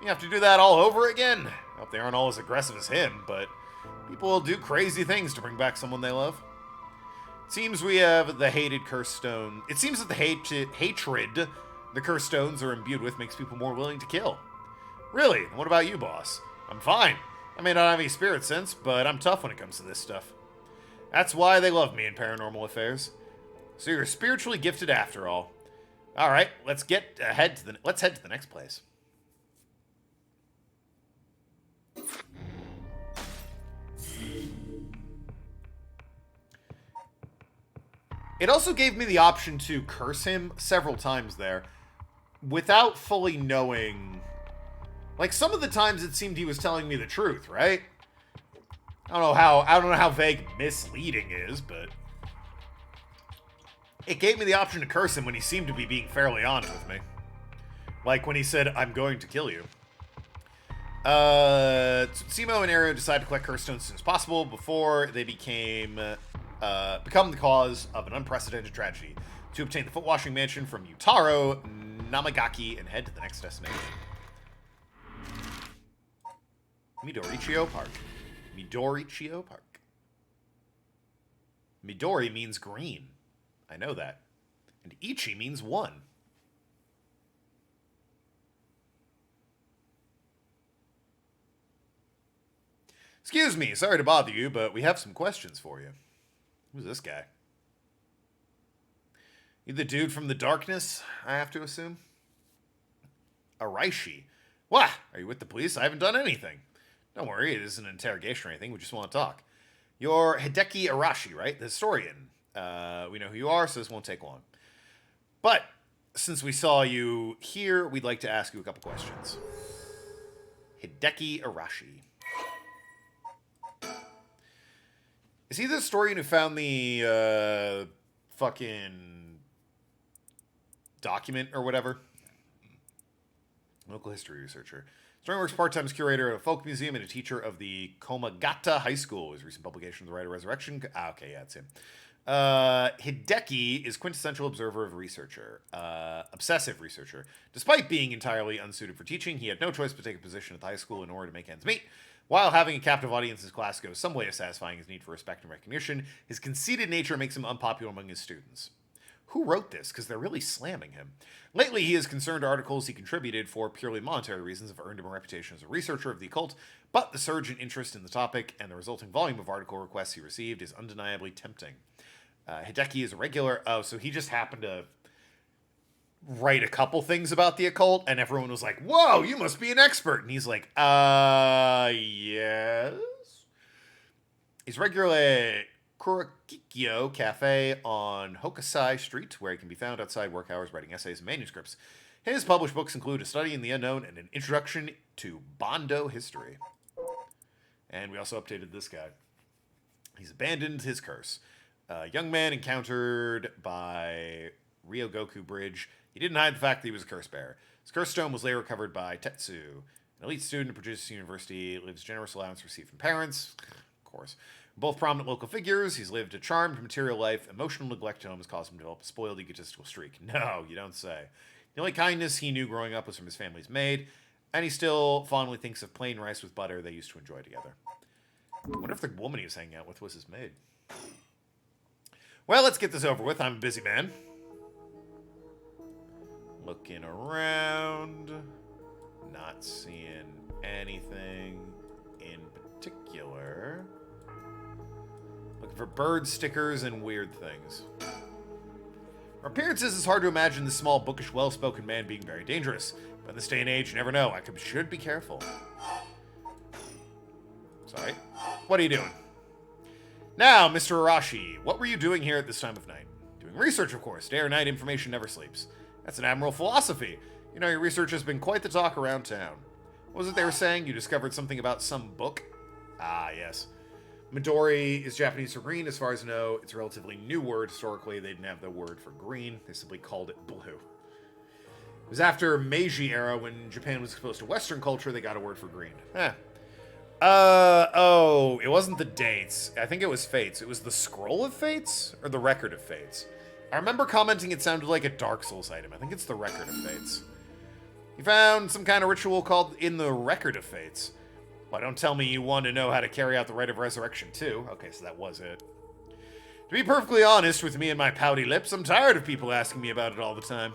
Speaker 1: You have to do that all over again. I hope they aren't all as aggressive as him, but people will do crazy things to bring back someone they love. It seems we have the hated curse stone. It seems that the hatred the curse stones are imbued with makes people more willing to kill. Really? What about you, boss? I'm fine. I may not have any spirit sense, but I'm tough when it comes to this stuff. That's why they love me in paranormal affairs. So you're spiritually gifted after all. All right, let's head to the next place. It also gave me the option to curse him several times there without fully knowing. Like, some of the times it seemed he was telling me the truth, right? I don't know how vague misleading is, but it gave me the option to curse him when he seemed to be being fairly honest with me. Like when he said, I'm going to kill you. Simo and Aero decided to collect curse stones as soon as possible before they become the cause of an unprecedented tragedy. To obtain the foot-washing mansion from Yutaro Namagaki and head to the next destination. Midorichio Park. Midorichio Park. Midori means green. I know that. And Ichi means one. Excuse me, sorry to bother you, but we have some questions for you. Who's this guy? You the dude from the darkness, I have to assume? Araishi. What? Are you with the police? I haven't done anything. Don't worry, it isn't an interrogation or anything. We just want to talk. You're Hideki Arashi, right? The historian. We know who you are, so this won't take long. But since we saw you here, we'd like to ask you a couple questions. Hideki Arashi. Is he the historian who found the fucking document or whatever? Local history researcher. Historian works part-time as curator of a folk museum and a teacher of the Komagata High School. His recent publication, The Rite of Resurrection. Okay, yeah, it's him. Hideki is quintessential observer of researcher, obsessive researcher. Despite being entirely unsuited for teaching, he had no choice but to take a position at the high school in order to make ends meet. While having a captive audience in his class goes some way to satisfying his need for respect and recognition, his conceited nature makes him unpopular among his students. Who wrote this? Because they're really slamming him. Lately, he has concerned articles he contributed for purely monetary reasons have earned him a reputation as a researcher of the occult, but the surge in interest in the topic and the resulting volume of article requests he received is undeniably tempting. Hideki is a regular... Oh, so he just happened to write a couple things about the occult, and everyone was like, whoa, you must be an expert. And he's like, yes? He's regularly at Kurakikyo Cafe on Hokusai Street, where he can be found outside work hours writing essays and manuscripts. His published books include A Study in the Unknown and an Introduction to Bondo History. And we also updated this guy. He's abandoned his curse. A young man encountered by Ryogoku Bridge. He didn't hide the fact that he was a curse bearer. His curse stone was later recovered by Tetsu, an elite student at Prodigious University, lives generous allowance received from parents. Of course. Both prominent local figures, he's lived a charmed material life. Emotional neglect at home has caused him to develop a spoiled egotistical streak. No, you don't say. The only kindness he knew growing up was from his family's maid, and he still fondly thinks of plain rice with butter they used to enjoy together. I wonder if the woman he was hanging out with was his maid. Well, let's get this over with. I'm a busy man. Looking around. Not seeing anything in particular. Looking for bird stickers and weird things. From appearances, it's hard to imagine this small, bookish, well-spoken man being very dangerous. But in this day and age, you never know. I should be careful. Sorry. What are you doing? Now, Mr. Arashi, what were you doing here at this time of night? Doing research, of course. Day or night, information never sleeps. That's an admirable philosophy. You know, your research has been quite the talk around town. What was it they were saying? You discovered something about some book? Ah, yes. Midori is Japanese for green. As far as I know, it's a relatively new word. Historically, they didn't have the word for green. They simply called it blue. It was after Meiji era, when Japan was exposed to Western culture, they got a word for green. Oh, it wasn't the dates. I think it was Fates. It was the Scroll of Fates? Or the Record of Fates? I remember commenting it sounded like a Dark Souls item. I think it's the Record of Fates. You found some kind of ritual called In the Record of Fates. Well, don't tell me you want to know how to carry out the Rite of Resurrection, too. Okay, so that was it. To be perfectly honest with me and my pouty lips, I'm tired of people asking me about it all the time.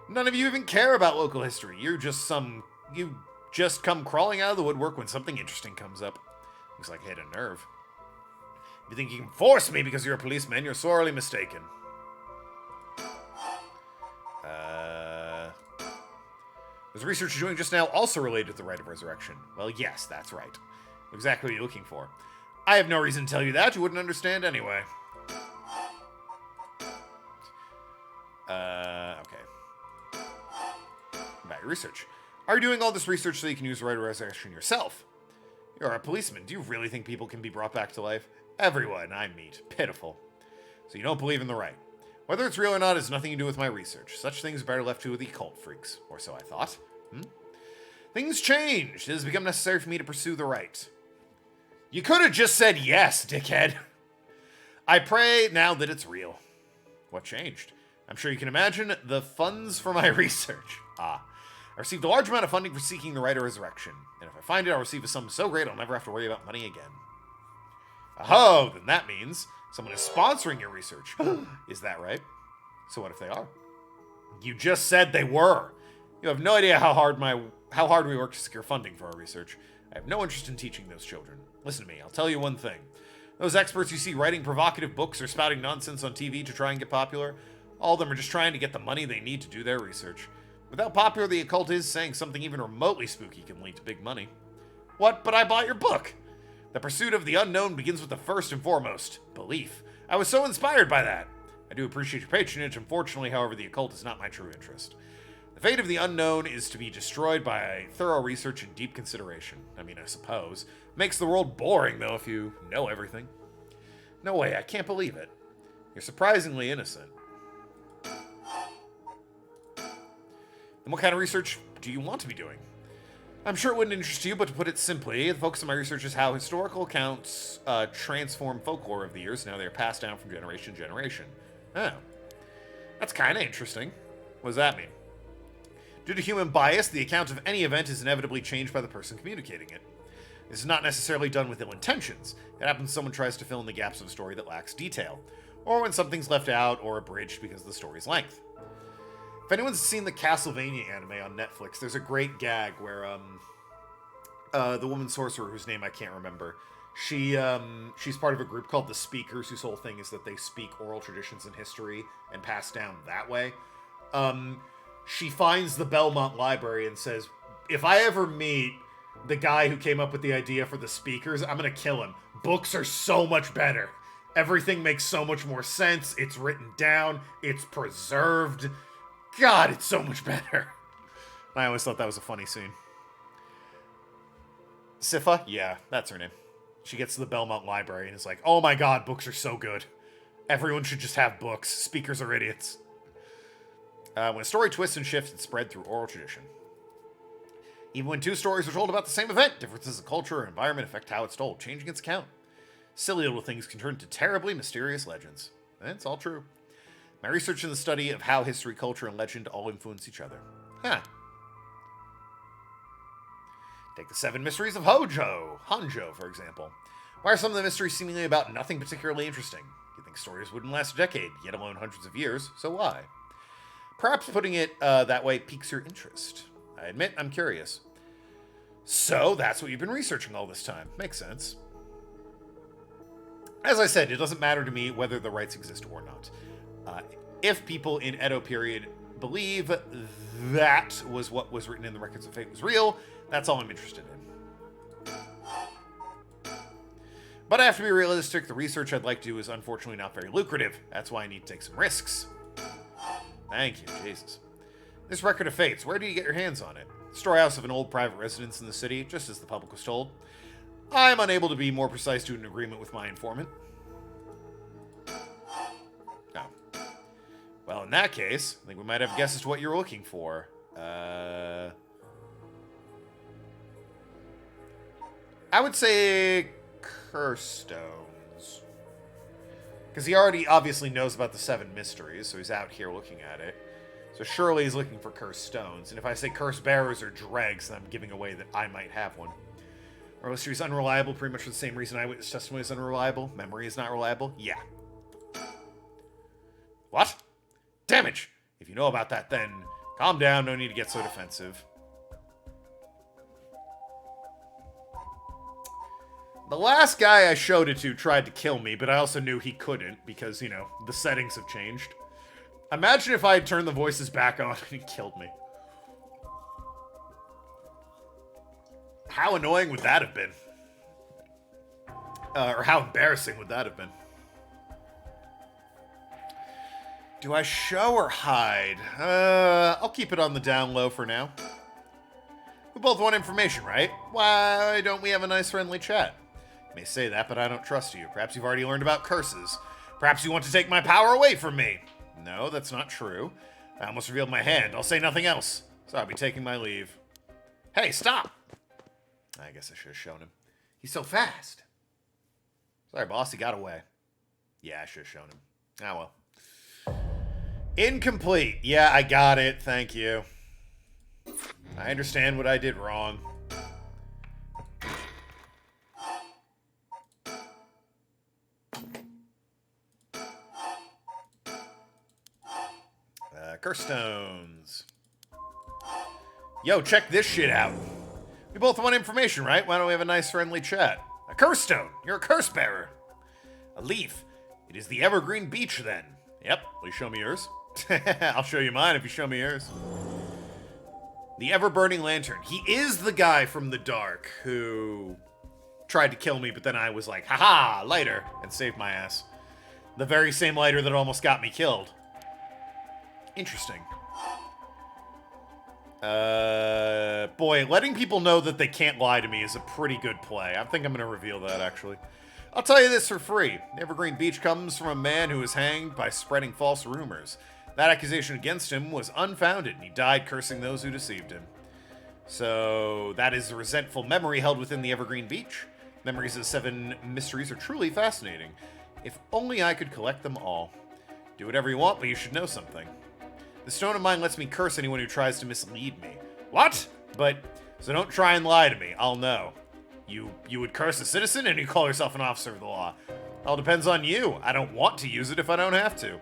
Speaker 1: None of you even care about local history. You just come crawling out of the woodwork when something interesting comes up. Looks like I hit a nerve. If you think you can force me because you're a policeman, you're sorely mistaken. Was the research you're doing just now also related to the Rite of Resurrection? Well, yes, that's right. Exactly what you're looking for. I have no reason to tell you that. You wouldn't understand anyway. Okay. About your research. Are you doing all this research so you can use the Rite of Resurrection yourself? You're a policeman. Do you really think people can be brought back to life? Everyone I meet. Pitiful. So you don't believe in the Rite. Whether it's real or not has nothing to do with my research. Such things are better left to the occult freaks. Or so I thought. Things changed. It has become necessary for me to pursue the Rite. You could have just said yes, dickhead. I pray now that it's real. What changed? I'm sure you can imagine the funds for my research. I received a large amount of funding for seeking the Rite of Resurrection. And if I find it, I'll receive a sum so great I'll never have to worry about money again. Oh, then that means someone is sponsoring your research. Is that right? So what if they are? You just said they were. You have no idea how hard we work to secure funding for our research. I have no interest in teaching those children. Listen to me, I'll tell you one thing. Those experts you see writing provocative books or spouting nonsense on TV to try and get popular, all of them are just trying to get the money they need to do their research. With how popular the occult is, saying something even remotely spooky can lead to big money. What? But I bought your book! The pursuit of the unknown begins with the first and foremost, belief. I was so inspired by that. I do appreciate your patronage. Unfortunately, however, the occult is not my true interest. The fate of the unknown is to be destroyed by thorough research and deep consideration. I mean, I suppose. Makes the world boring, though, if you know everything. No way, I can't believe it. You're surprisingly innocent. Then what kind of research do you want to be doing? I'm sure it wouldn't interest you, but to put it simply, the focus of my research is how historical accounts transform folklore over the years. Now they are passed down from generation to generation. Oh. That's kind of interesting. What does that mean? Due to human bias, the account of any event is inevitably changed by the person communicating it. This is not necessarily done with ill intentions. It happens when someone tries to fill in the gaps of a story that lacks detail, or when something's left out or abridged because of the story's length. If anyone's seen the Castlevania anime on Netflix, there's a great gag where the woman sorcerer, whose name I can't remember, she's part of a group called the Speakers, whose whole thing is that they speak oral traditions and history and pass down that way. She finds the Belmont Library and says, if I ever meet the guy who came up with the idea for the Speakers, I'm gonna kill him. Books are so much better. Everything makes so much more sense. It's written down. It's preserved. God, it's so much better. I always thought that was a funny scene. Sifa? Yeah, that's her name. She gets to the Belmont Library and is like, oh my god, books are so good. Everyone should just have books. Speakers are idiots. When a story twists and shifts, it's spread through oral tradition. Even when two stories are told about the same event, differences in culture or environment affect how it's told, changing its account. Silly little things can turn into terribly mysterious legends. And it's all true. My research and the study of how history, culture, and legend all influence each other. Huh. Take the 7 mysteries of Hanjo, for example. Why are some of the mysteries seemingly about nothing particularly interesting? You think stories wouldn't last a decade, yet alone hundreds of years, so why? Perhaps putting it that way piques your interest. I admit I'm curious. So, that's what you've been researching all this time. Makes sense. As I said, it doesn't matter to me whether the rites exist or not. If people in Edo period believe that was what was written in the Records of Fate was real, that's all I'm interested in. But I have to be realistic, the research I'd like to do is unfortunately not very lucrative. That's why I need to take some risks. Thank you, Jesus. This Record of Fates, where do you get your hands on it? Storehouse of an old private residence in the city, just as the public was told. I'm unable to be more precise due to an agreement with my informant. Oh. Well, in that case, I think we might have a guess as to what you're looking for. I would say curse stones. Because he already obviously knows about the 7 mysteries, so he's out here looking at it. So surely he's looking for cursed stones. And if I say cursed bearers or dregs, then I'm giving away that I might have one. Oral history is unreliable, pretty much for the same reason eyewitness testimony is unreliable. Memory is not reliable. Yeah. What? Damage! If you know about that, then calm down, no need to get so defensive. The last guy I showed it to tried to kill me, but I also knew he couldn't because, you know, the settings have changed. Imagine if I had turned the voices back on and he killed me. How annoying would that have been? Or how embarrassing would that have been? Do I show or hide? I'll keep it on the down low for now. We both want information, right? Why don't we have a nice friendly chat? You may say that, but I don't trust you. Perhaps you've already learned about curses. Perhaps you want to take my power away from me. No, that's not true. I almost revealed my hand. I'll say nothing else. So I'll be taking my leave. Hey, stop! I guess I should have shown him. He's so fast. Sorry, boss, he got away. Yeah, I should have shown him. Ah, well. Incomplete. Yeah, I got it. Thank you. I understand what I did wrong. Curse stones. Yo, check this shit out. We both want information, right? Why don't we have a nice friendly chat? A curse stone. You're a curse bearer. A leaf. It is the evergreen beech, then. Yep. Will you show me yours? I'll show you mine if you show me yours. The ever-burning lantern. He is the guy from the dark who tried to kill me, but then I was like, haha, lighter, and saved my ass. The very same lighter that almost got me killed. Interesting. Boy, letting people know that they can't lie to me is a pretty good play. I think I'm going to reveal that, actually. I'll tell you this for free. Evergreen Beach comes from a man who was hanged by spreading false rumors. That accusation against him was unfounded, and he died cursing those who deceived him. So, that is a resentful memory held within the Evergreen Beach. Memories of the 7 mysteries are truly fascinating. If only I could collect them all. Do whatever you want, but you should know something. The stone of mine lets me curse anyone who tries to mislead me. What? So don't try and lie to me. I'll know. You would curse a citizen and you call yourself an officer of the law. All depends on you. I don't want to use it if I don't have to.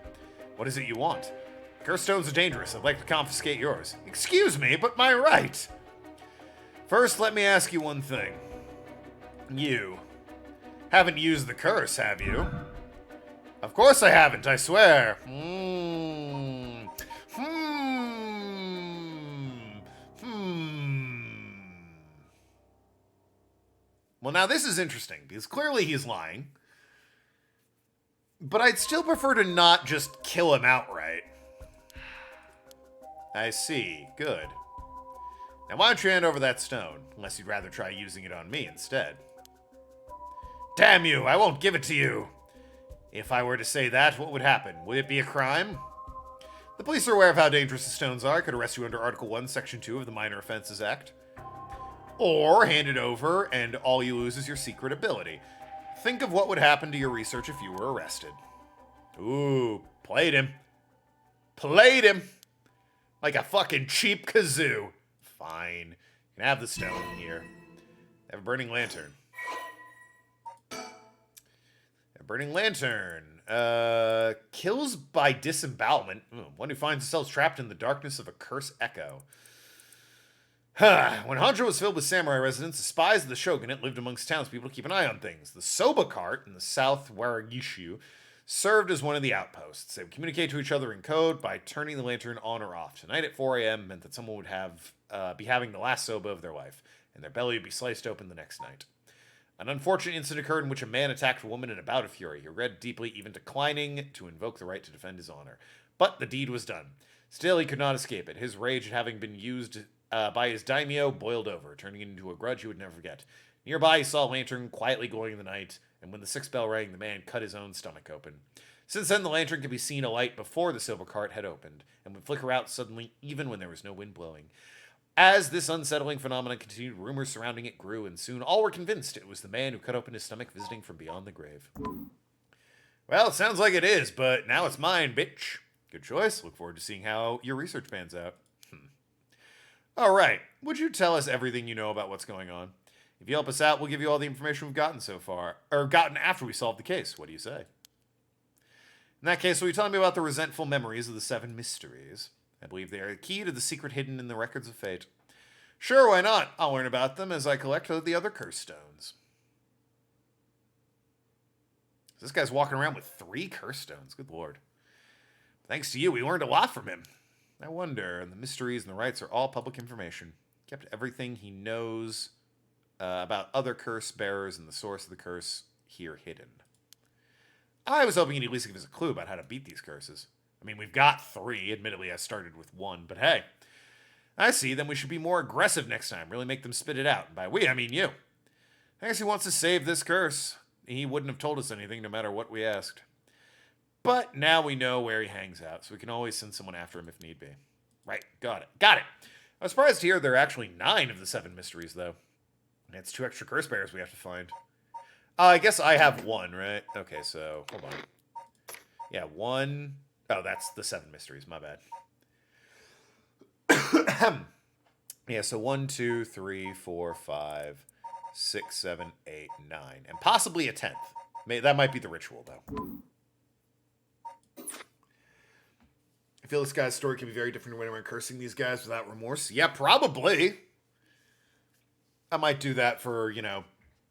Speaker 1: What is it you want? Curse stones are dangerous. I'd like to confiscate yours. Excuse me, but my right. First, let me ask you one thing. You haven't used the curse, have you? Of course I haven't, I swear. Well, now this is interesting, because clearly he's lying. But I'd still prefer to not just kill him outright. I see. Good. Now why don't you hand over that stone, unless you'd rather try using it on me instead. Damn you, I won't give it to you. If I were to say that, what would happen? Would it be a crime? The police are aware of how dangerous the stones are. Could arrest you under Article 1, Section 2 of the Minor Offenses Act. Or hand it over, and all you lose is your secret ability. Think of what would happen to your research if you were arrested. Ooh, played him. Played him. Like a fucking cheap kazoo. Fine. You can have the stone here. Have a burning lantern. A Burning lantern. Kills by disembowelment. One who finds themselves trapped in the darkness of a curse echo. When Hanjo was filled with samurai residents, the spies of the shogunate lived amongst townspeople to keep an eye on things. The Soba cart in the south Waragishu served as one of the outposts. They would communicate to each other in code by turning the lantern on or off. Tonight at 4 a.m. meant that someone would be having the last soba of their life, and their belly would be sliced open the next night. An unfortunate incident occurred in which a man attacked a woman in a bout of fury. He regretted deeply, even declining to invoke the right to defend his honor. But the deed was done. Still, he could not escape it. His rage at having been used by his daimyo boiled over, turning it into a grudge he would never forget. Nearby, he saw a lantern quietly glowing in the night, and when the sixth bell rang, the man cut his own stomach open. Since then, the lantern could be seen alight before the silver cart had opened, and would flicker out suddenly even when there was no wind blowing. As this unsettling phenomenon continued, rumors surrounding it grew, and soon all were convinced it was the man who cut open his stomach visiting from beyond the grave. Well, it sounds like it is, but now it's mine, bitch. Good choice. Look forward to seeing how your research pans out. All right. Would you tell us everything you know about what's going on? If you help us out, we'll give you all the information we've gotten so far, or gotten after we solve the case. What do you say? In that case, will you tell me about the resentful memories of the 7 mysteries? I believe they are the key to the secret hidden in the records of fate. Sure, why not? I'll learn about them as I collect the other curse stones. This guy's walking around with 3 curse stones. Good lord. Thanks to you, we learned a lot from him. I wonder, and the mysteries and the rites are all public information. Kept everything he knows about other curse bearers and the source of the curse here hidden. I was hoping he'd at least give us a clue about how to beat these curses. I mean, we've got 3. Admittedly, I started with 1, but hey. I see, then we should be more aggressive next time. Really make them spit it out. And by we, I mean you. I guess he wants to save this curse. He wouldn't have told us anything no matter what we asked. But now we know where he hangs out, so we can always send someone after him if need be. Right, got it. Got it. I was surprised to hear there are actually 9 of the 7 mysteries, though. It's 2 extra curse bearers we have to find. I guess I have 1, right? Okay, so, hold on. Yeah, 1... Oh, that's the 7 mysteries. My bad. Yeah, so 1, 2, 3, 4, 5, 6, 7, 8, 9. And possibly a 10th. That might be the ritual, though. I feel this guy's story can be very different when we're cursing these guys without remorse. Yeah, probably. I might do that for,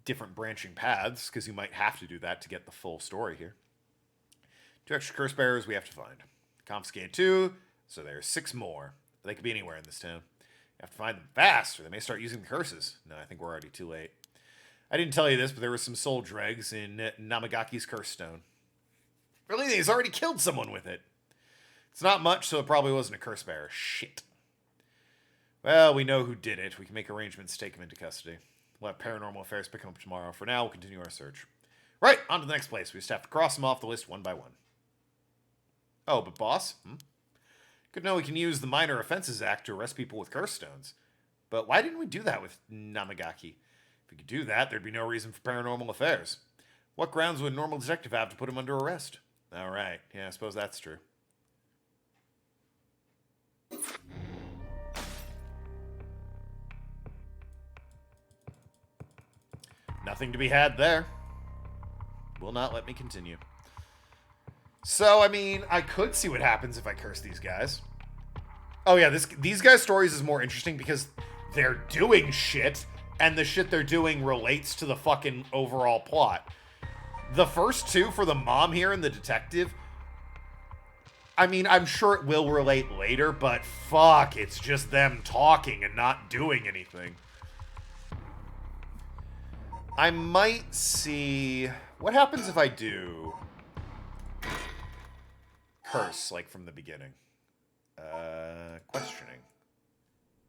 Speaker 1: different branching paths, because you might have to do that to get the full story here. 2 extra curse bearers we have to find. Confiscated 2, so there's 6 more. They could be anywhere in this town. You have to find them fast, or they may start using the curses. No, I think we're already too late. I didn't tell you this, but there were some soul dregs in Namagaki's curse stone. Really? He's already killed someone with it. It's not much, so it probably wasn't a curse bearer. Shit. Well, we know who did it. We can make arrangements to take him into custody. We'll have Paranormal Affairs pick him up tomorrow. For now, we'll continue our search. Right, on to the next place. We just have to cross them off the list one by one. Oh, but boss? Good to know we can use the Minor Offenses Act to arrest people with curse stones. But why didn't we do that with Namagaki? If we could do that, there'd be no reason for Paranormal Affairs. What grounds would a normal detective have to put him under arrest? All right, yeah, I suppose that's true. Nothing to be had there. Will not let me continue. So, I mean, I could see what happens if I curse these guys. Oh yeah, these guys' stories is more interesting because they're doing shit, and the shit they're doing relates to the fucking overall plot. The first 2 for the mom here and the detective, I mean, I'm sure it will relate later, but fuck, it's just them talking and not doing anything. I might see... What happens if I do... curse, like, from the beginning? Questioning.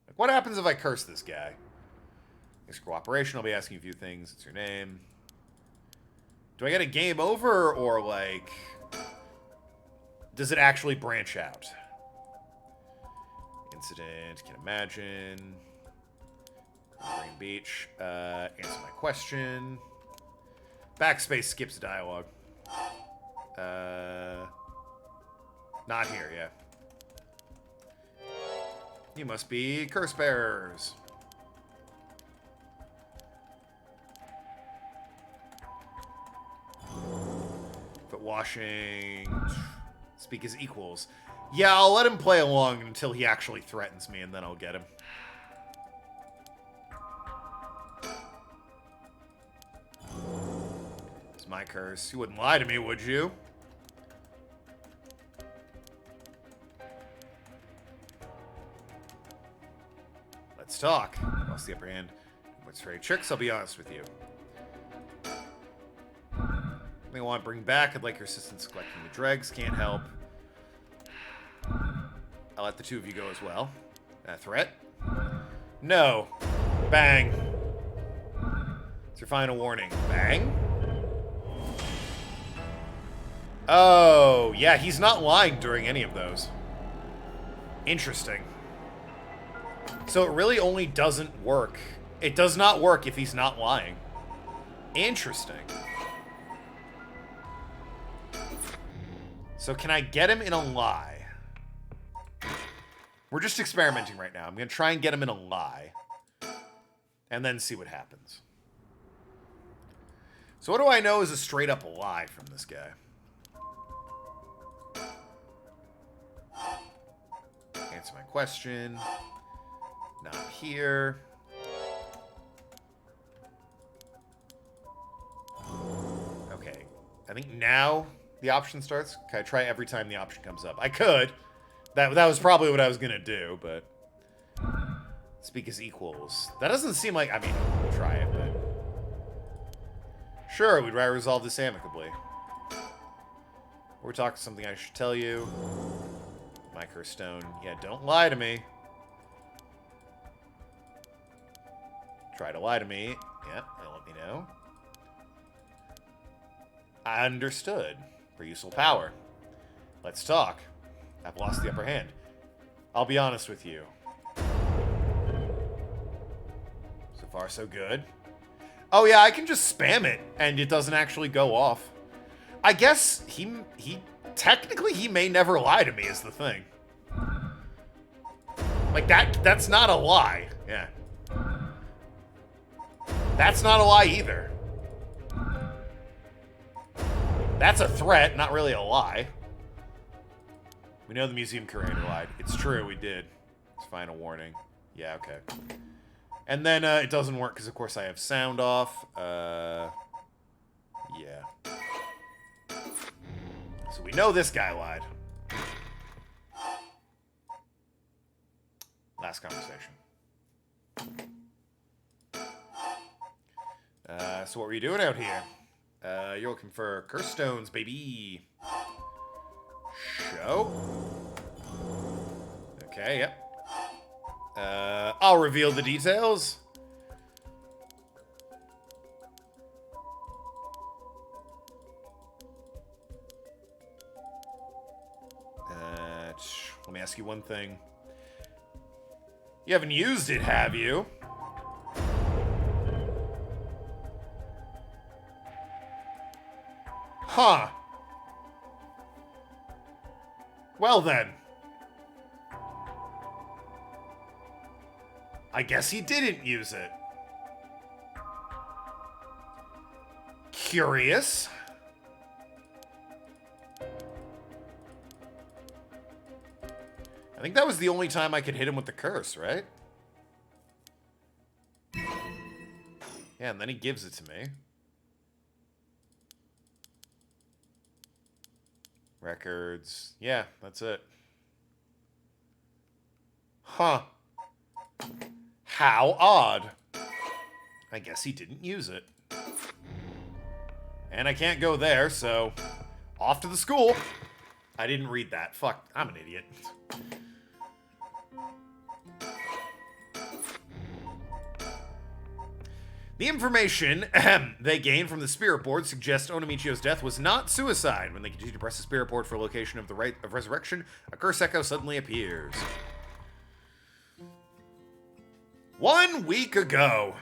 Speaker 1: Like, what happens if I curse this guy? Thanks for cooperation. I'll be asking you a few things. What's your name? Do I get a game over, or, like... Does it actually branch out? Incident, can imagine... Green Beach. Answer my question. Backspace skips dialogue. Not here, yeah. You must be curse bearers. washing. Speak as equals. Yeah, I'll let him play along until he actually threatens me, and then I'll get him. It's my curse. You wouldn't lie to me, would you? Let's talk. Lost the upper hand. What's trade tricks? I'll be honest with you. I want to bring back. I'd like your assistance collecting the dregs. Can't help. I'll let the two of you go as well. A threat? No. Bang. It's your final warning. Bang? Oh, yeah, he's not lying during any of those. Interesting. So it really only doesn't work. It does not work if he's not lying. Interesting. So can I get him in a lie? We're just experimenting right now. I'm going to try and get him in a lie. And then see what happens. So what do I know is a straight up lie from this guy? Answer my question. Not here. Okay. I think now the option starts. Can I try every time the option comes up? I could. That was probably what I was going to do, but... Speak as equals. That doesn't seem like... I mean, we'll try it, but... Sure, we'd rather resolve this amicably. We're talking something I should tell you. Micro Stone. Yeah, don't lie to me. Try to lie to me. Yeah, that'll let me know. I understood. For useful power. Let's talk. I've lost the upper hand. I'll be honest with you. So far, so good. Oh yeah, I can just spam it, and it doesn't actually go off. I guess he technically he may never lie to me is the thing. Like that's not a lie. Yeah. That's not a lie either. That's a threat, not really a lie. We know the museum curator lied. It's true, we did. It's final warning. Yeah, okay. And then it doesn't work because, of course, I have sound off. Yeah. So we know this guy lied. Last conversation. So what were you doing out here? You're looking for curse stones, baby. Show? Okay, yep. I'll reveal the details. Let me ask you one thing. You haven't used it, have you? Huh. Well then. I guess he didn't use it. Curious. I think that was the only time I could hit him with the curse, right? Yeah, and then he gives it to me. Records. Yeah, that's it. Huh. How odd. I guess he didn't use it. And I can't go there, so off to the school. I didn't read that. Fuck, I'm an idiot. The information they gained from the spirit board suggests Onamichio's death was not suicide. When they continue to press the spirit board for location of the rite of resurrection, a curse echo suddenly appears. 1 week ago.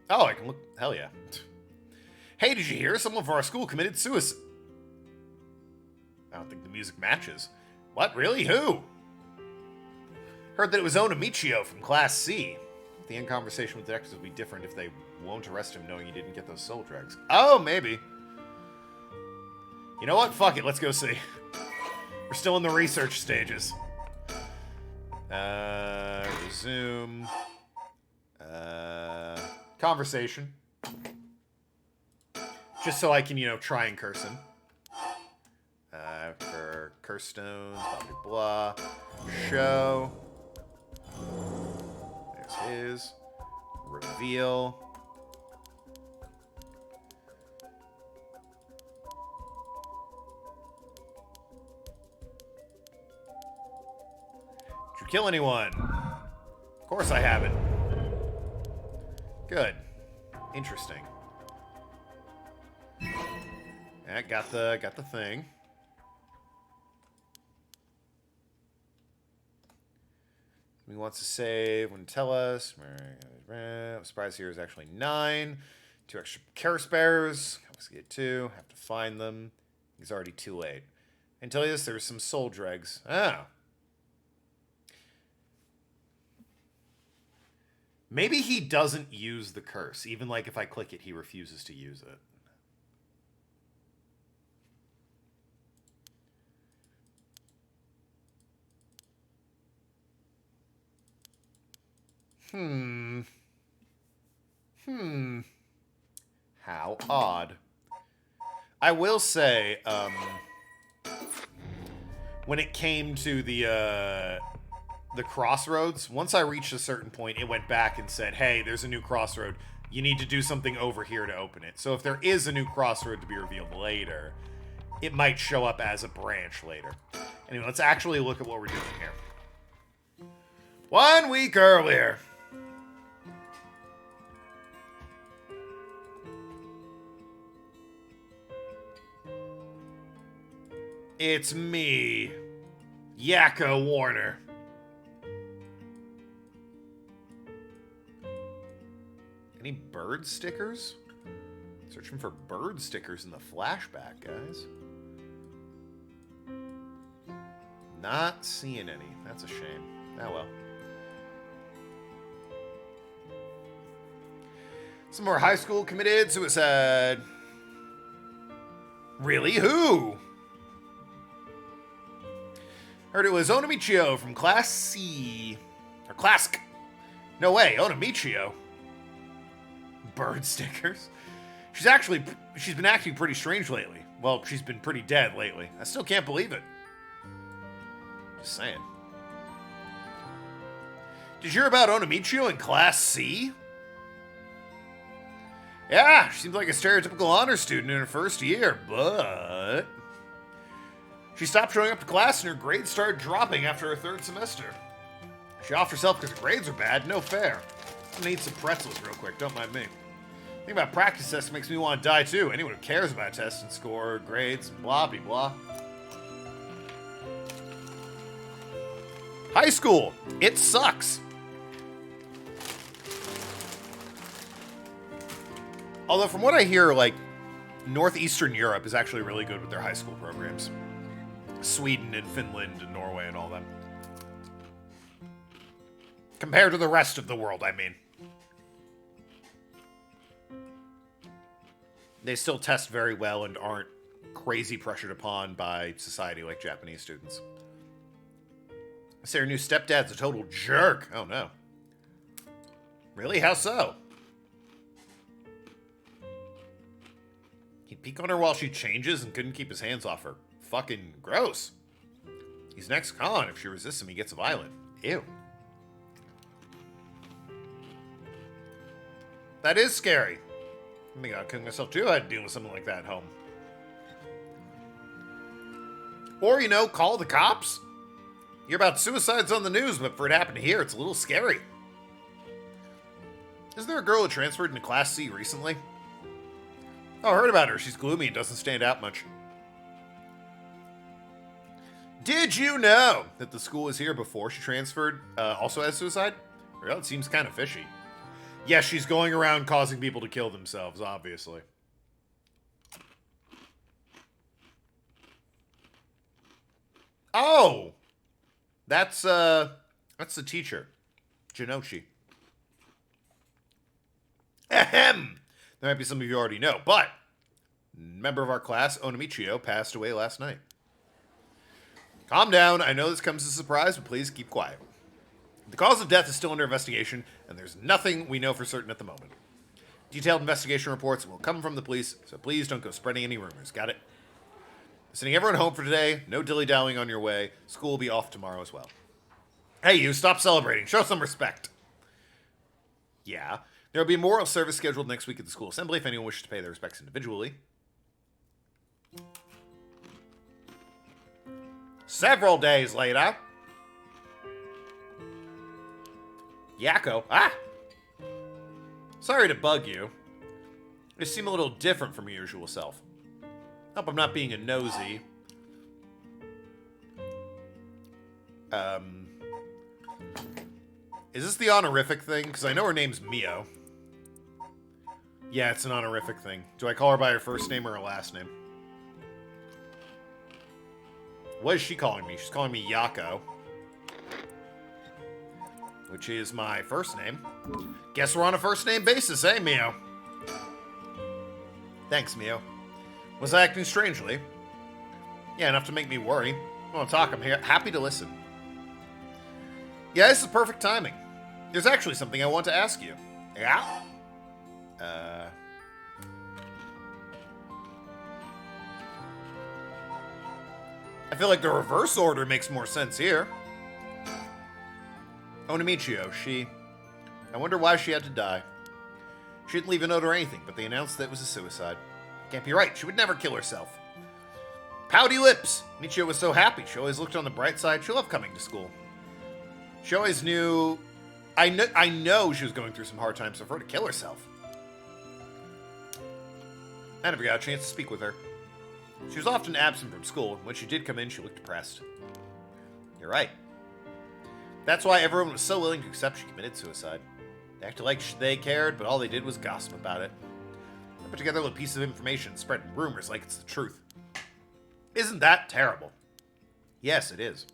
Speaker 1: Oh, I can look. Hell yeah. Hey, did you hear? Someone from our school committed suicide. I don't think the music matches. What? Really? Who? Heard that it was Onamichio from Class C. The end conversation with the detectives will be different if they won't arrest him knowing he didn't get those soul dregs. Oh, maybe. You know what? Fuck it. Let's go see. We're still in the research stages. Resume. Conversation. Just so I can, try and curse him. For curse stones, blah, blah, blah. Show. There's his. Reveal. Did you kill anyone? Of course I haven't. Good. Interesting. Yeah, got the thing. He wants to save. Wouldn't tell us. I'm surprised here is actually 9. 2 extra care spares. Let's get 2. Have to find them. He's already too late. And tell you this, there's some soul dregs. Oh. Maybe he doesn't use the curse. Even like if I click it, he refuses to use it. How odd. I will say, when it came to the crossroads, once I reached a certain point, it went back and said, hey, there's a new crossroad. You need to do something over here to open it. So if there is a new crossroad to be revealed later, it might show up as a branch later. Anyway, let's actually look at what we're doing here. 1 week earlier. It's me, Yakko Warner. Any bird stickers? Searching for bird stickers in the flashback, guys. Not seeing any. That's a shame. Oh well. Some more high school committed suicide. Really? Who? Heard it was Onamichio from Class C. Or Class C. No way, Onamichio. Bird stickers. She's been acting pretty strange lately. Well, she's been pretty dead lately. I still can't believe it. Just saying. Did you hear about Onamichio in Class C? Yeah, she seems like a stereotypical honor student in her first year, but she stopped showing up to class and her grades started dropping after her 3rd semester. She offed herself because her grades are bad. No fair. I'm gonna eat some pretzels real quick, don't mind me. Thinking about practice tests makes me want to die too. Anyone who cares about tests and score, grades, blah, blah, blah. High school. It sucks. Although from what I hear, like, Northeastern Europe is actually really good with their high school programs. Sweden and Finland and Norway and all them. Compared to the rest of the world, I mean. They still test very well and aren't crazy pressured upon by society like Japanese students. I say her new stepdad's a total jerk. Oh no. Really? How so? He'd peek on her while she changes and couldn't keep his hands off her. Fucking gross. He's next con. If she resists him, he gets violent. Ew. That is scary. I mean, I'd kill myself too. I'd deal with something like that at home. Or, you know, call the cops. You hear about suicides on the news, but for it to happen here, it's a little scary. Isn't there a girl who transferred into Class C recently? Oh, I heard about her. She's gloomy and doesn't stand out much. Did you know that the school was here before she transferred also has suicide? Well, it seems kind of fishy. Yes, she's going around causing people to kill themselves, obviously. Oh! That's the teacher. Jinochi. Ahem! There might be some of you already know, but a member of our class, Onamichio, passed away last night. Calm down. I know this comes as a surprise, but please keep quiet. The cause of death is still under investigation, and there's nothing we know for certain at the moment. Detailed investigation reports will come from the police, so please don't go spreading any rumors. Got it? Sending everyone home for today. No dilly-dallying on your way. School will be off tomorrow as well. Hey, you, stop celebrating. Show some respect. Yeah. There will be a memorial service scheduled next week at the school assembly if anyone wishes to pay their respects individually. Several days later. Yakko. Ah! Sorry to bug you. You seem a little different from your usual self. Hope I'm not being a nosy. Is this the honorific thing? Because I know her name's Mio. Yeah, it's an honorific thing. Do I call her by her first name or her last name? What is she calling me? She's calling me Yakko. Which is my first name. Guess we're on a first name basis, eh, Mio? Thanks, Mio. Was I acting strangely? Yeah, enough to make me worry. I want to talk. I'm here, happy to listen. Yeah, this is perfect timing. There's actually something I want to ask you. Yeah? I feel like the reverse order makes more sense here. Onamichio, I wonder why she had to die. She didn't leave a note or anything, but they announced that it was a suicide. Can't be right. She would never kill herself. Pouty lips! Michio was so happy. She always looked on the bright side. She loved coming to school. She always knew... I know she was going through some hard times, so for her to kill herself. I never got a chance to speak with her. She was often absent from school. When she did come in, she looked depressed. You're right. That's why everyone was so willing to accept she committed suicide. They acted like they cared, but all they did was gossip about it. They put together a little piece of information, spreading rumors like it's the truth. Isn't that terrible? Yes, it is.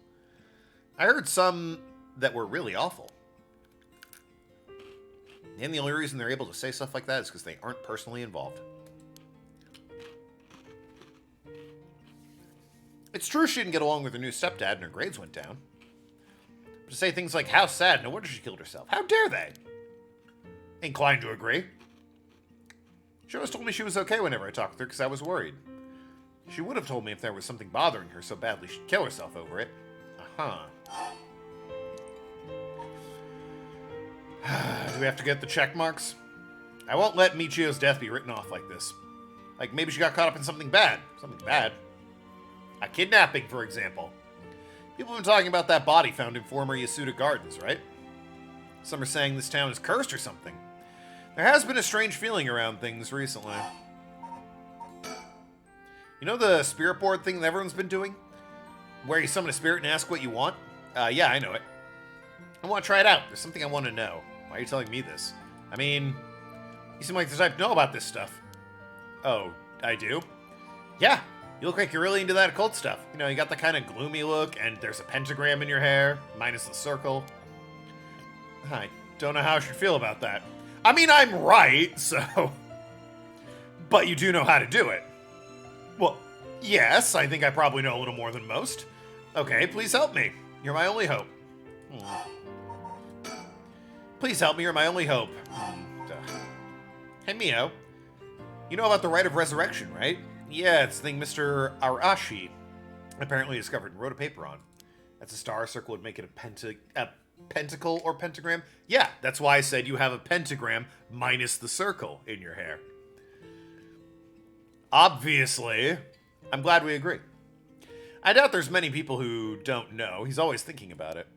Speaker 1: I heard some that were really awful. And the only reason they're able to say stuff like that is because they aren't personally involved. It's true she didn't get along with her new stepdad and her grades went down. But to say things like, how sad, no wonder she killed herself. How dare they? Inclined to agree. She always told me she was okay whenever I talked with her because I was worried. She would have told me if there was something bothering her so badly she'd kill herself over it. Uh-huh. Do we have to get the check marks? I won't let Michio's death be written off like this. Like, maybe she got caught up in something bad. Something bad. A kidnapping, for example. People have been talking about that body found in former Yasuda Gardens, right? Some are saying this town is cursed or something. There has been a strange feeling around things recently. You know the spirit board thing that everyone's been doing? Where you summon a spirit and ask what you want? Yeah, I know it. I want to try it out. There's something I want to know. Why are you telling me this? I mean, you seem like the type to know about this stuff. Oh, I do? Yeah. You look like you're really into that occult stuff. You know, you got the kind of gloomy look, and there's a pentagram in your hair, minus the circle. I don't know how I should feel about that. I mean, I'm right, so... But you do know how to do it. Well, yes, I think I probably know a little more than most. Okay, please help me. You're my only hope. Please help me, you're my only hope. Hey, Mio. You know about the rite of resurrection, right? Yeah, it's the thing Mr. Arashi apparently discovered and wrote a paper on. That's a star circle would make it a pentacle or pentagram. Yeah, that's why I said you have a pentagram minus the circle in your hair. Obviously. I'm glad we agree. I doubt there's many people who don't know. He's always thinking about it.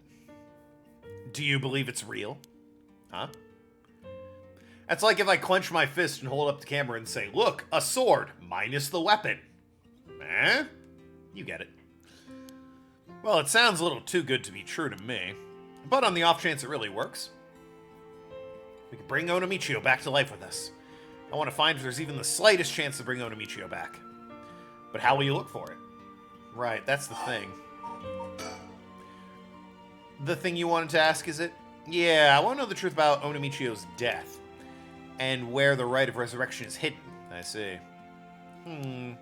Speaker 1: Do you believe it's real? Huh? That's like if I clench my fist and hold up the camera and say, look, a sword, minus the weapon. Eh? You get it. Well, it sounds a little too good to be true to me. But on the off chance it really works, we can bring Onamichio back to life with us. I want to find if there's even the slightest chance to bring Onamichio back. But how will you look for it? Right, that's the thing. the thing you wanted to ask, is it? Yeah, I want to know the truth about Onamichio's death. And where the rite of resurrection is hidden. I see. I don't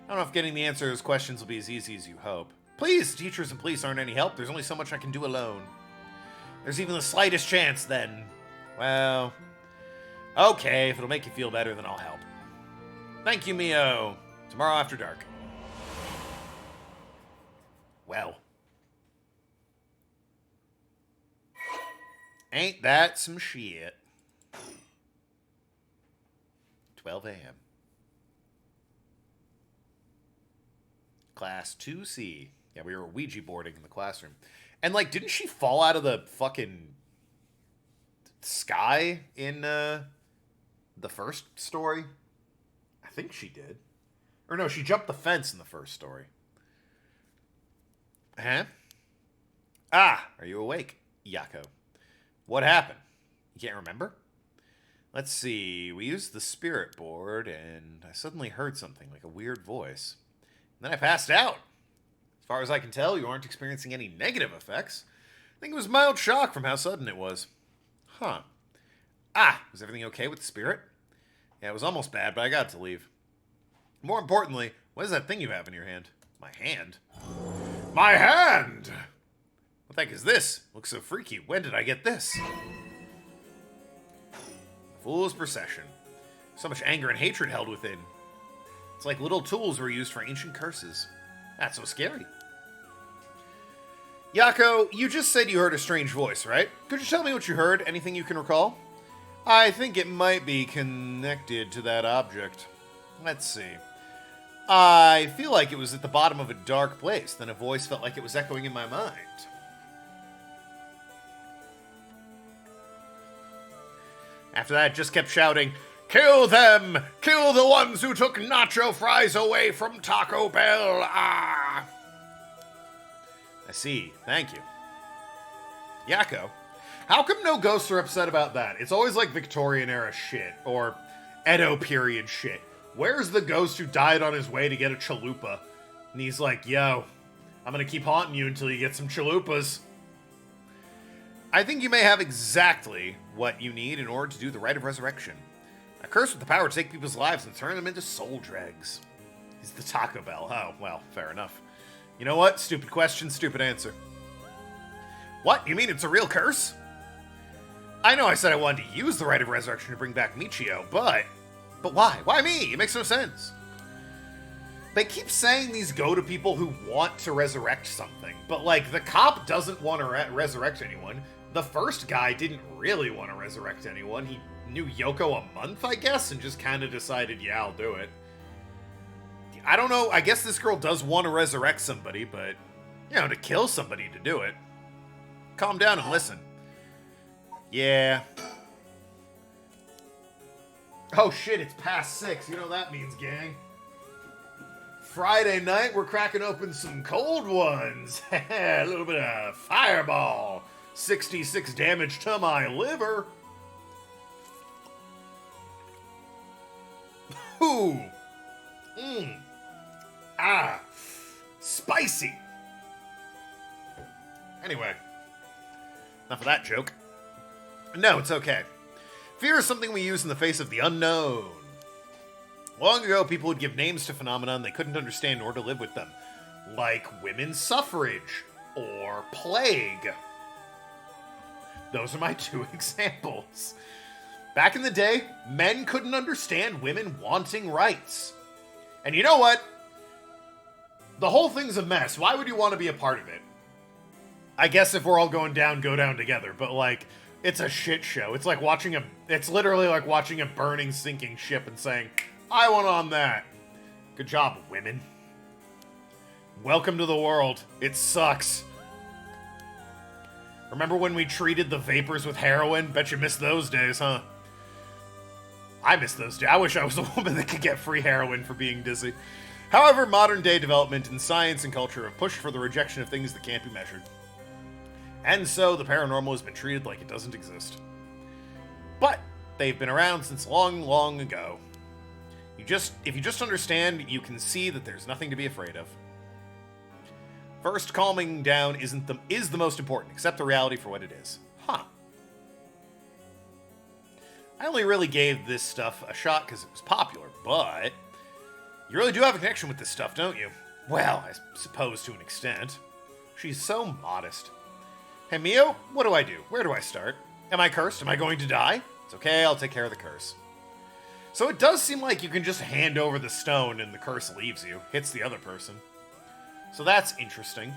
Speaker 1: know if getting the answer to those questions will be as easy as you hope. Please, teachers and police aren't any help. There's only so much I can do alone. There's even the slightest chance, then. Well, okay, if it'll make you feel better, then I'll help. Thank you, Mio. Tomorrow after dark. Well. Ain't that some shit? 12 a.m. Class 2C. Yeah, we were Ouija boarding in the classroom. And, like, didn't she fall out of the fucking sky in the first story? I think she did. Or no, she jumped the fence in the first story. Huh? Ah, are you awake, Yako? What happened? You can't remember? Let's see. We used the spirit board, and I suddenly heard something like a weird voice. And then I passed out. As far as I can tell, you aren't experiencing any negative effects. I think it was mild shock from how sudden it was. Huh. Ah, was everything okay with the spirit? Yeah, it was almost bad, but I got to leave. More importantly, what is that thing you have in your hand? My hand? My hand! What the heck is this? Looks so freaky. When did I get this? Fool's procession. So much anger and hatred held within. It's like little tools were used for ancient curses. That's so scary. Yako, you just said you heard a strange voice, right? Could you tell me what you heard? Anything you can recall? I think it might be connected to that object. Let's see. I feel like it was at the bottom of a dark place. Then a voice felt like it was echoing in my mind. After that, it just kept shouting, "Kill them! Kill the ones who took nacho fries away from Taco Bell! Ah!" I see. Thank you. Yako, how come no ghosts are upset about that? It's always like Victorian-era shit, or Edo period shit. Where's the ghost who died on his way to get a chalupa? And he's like, yo, I'm gonna keep haunting you until you get some chalupas. I think you may have exactly what you need in order to do the rite of resurrection. A curse with the power to take people's lives and turn them into soul dregs. Is the Taco Bell. Oh, well, fair enough. You know what? Stupid question, stupid answer. What? You mean it's a real curse? I know I said I wanted to use the rite of resurrection to bring back Michio, but why? Why me? It makes no sense. They keep saying these go to people who want to resurrect something, but, like, the cop doesn't want to resurrect anyone. The first guy didn't really want to resurrect anyone. He knew Yoko a month, I guess, and just kind of decided, yeah, I'll do it. I don't know. I guess this girl does want to resurrect somebody, but, you know, to kill somebody to do it. Calm down and listen. Yeah. Oh shit, it's past 6. You know what that means, gang. Friday night, we're cracking open some cold ones. A little bit of Fireball. 66 damage to my liver. Ooh. Ah. Spicy. Anyway. Enough of that joke. No, it's okay. Fear is something we use in the face of the unknown. Long ago, people would give names to phenomena they couldn't understand or to live with them. Like women's suffrage or plague. Those are my 2 examples. Back in the day, men couldn't understand women wanting rights. And you know what? The whole thing's a mess. Why would you want to be a part of it? I guess if we're all going down, go down together. But, like, it's a shit show. It's like watching it's literally like watching a burning, sinking ship and saying, I want on that. Good job, women. Welcome to the world. It sucks. Remember when we treated the vapors with heroin? Bet you missed those days, huh? I miss those days. I wish I was a woman that could get free heroin for being dizzy. However, modern-day development in science and culture have pushed for the rejection of things that can't be measured. And so, the paranormal has been treated like it doesn't exist. But, they've been around since long, long ago. If you just understand, you can see that there's nothing to be afraid of. First, calming down is the most important. Accept the reality for what it is. Huh. I only really gave this stuff a shot because it was popular, but you really do have a connection with this stuff, don't you? Well, I suppose to an extent. She's so modest. Hey, Mio, what do I do? Where do I start? Am I cursed? Am I going to die? It's okay, I'll take care of the curse. So it does seem like you can just hand over the stone and the curse leaves you, hits the other person. So that's interesting.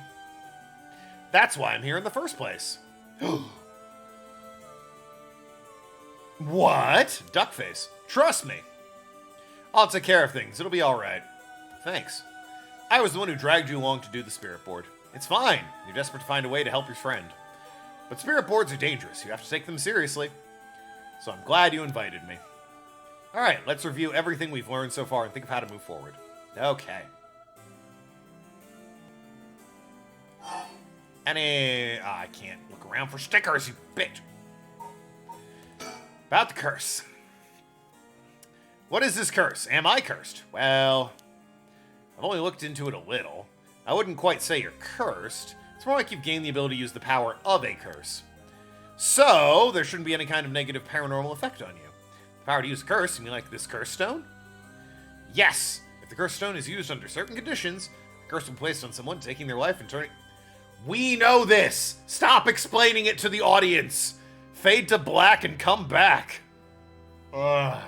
Speaker 1: That's why I'm here in the first place. What? Duckface. Trust me. I'll take care of things. It'll be alright. Thanks. I was the one who dragged you along to do the spirit board. It's fine. You're desperate to find a way to help your friend. But spirit boards are dangerous. You have to take them seriously. So I'm glad you invited me. Alright, let's review everything we've learned so far and think of how to move forward. Okay. I can't look around for stickers, you bitch. About the curse. What is this curse? Am I cursed? Well, I've only looked into it a little. I wouldn't quite say you're cursed. It's more like you've gained the ability to use the power of a curse. So, there shouldn't be any kind of negative paranormal effect on you. The power to use a curse, you mean like this curse stone? Yes! If the curse stone is used under certain conditions, the curse will be placed on someone, taking their life and turning... We know this! Stop explaining it to the audience! Fade to black and come back. Ugh.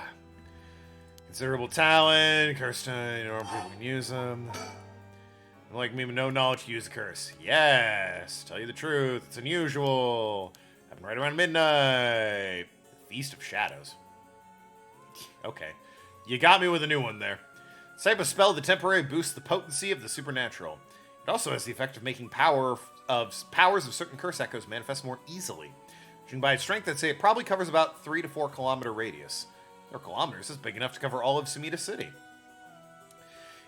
Speaker 1: Considerable talent, curse stone, normal people can use them. Like me with no knowledge to use the curse. Yes, tell you the truth, it's unusual. Happened right around midnight. Feast of Shadows. Okay, you got me with a new one there. This type of spell that temporarily boosts the potency of the supernatural. It also has the effect of making powers of certain curse echoes manifest more easily. Judging by its strength, I'd say it probably covers about 3 to 4 kilometer radius. 4 kilometers is big enough to cover all of Sumida City.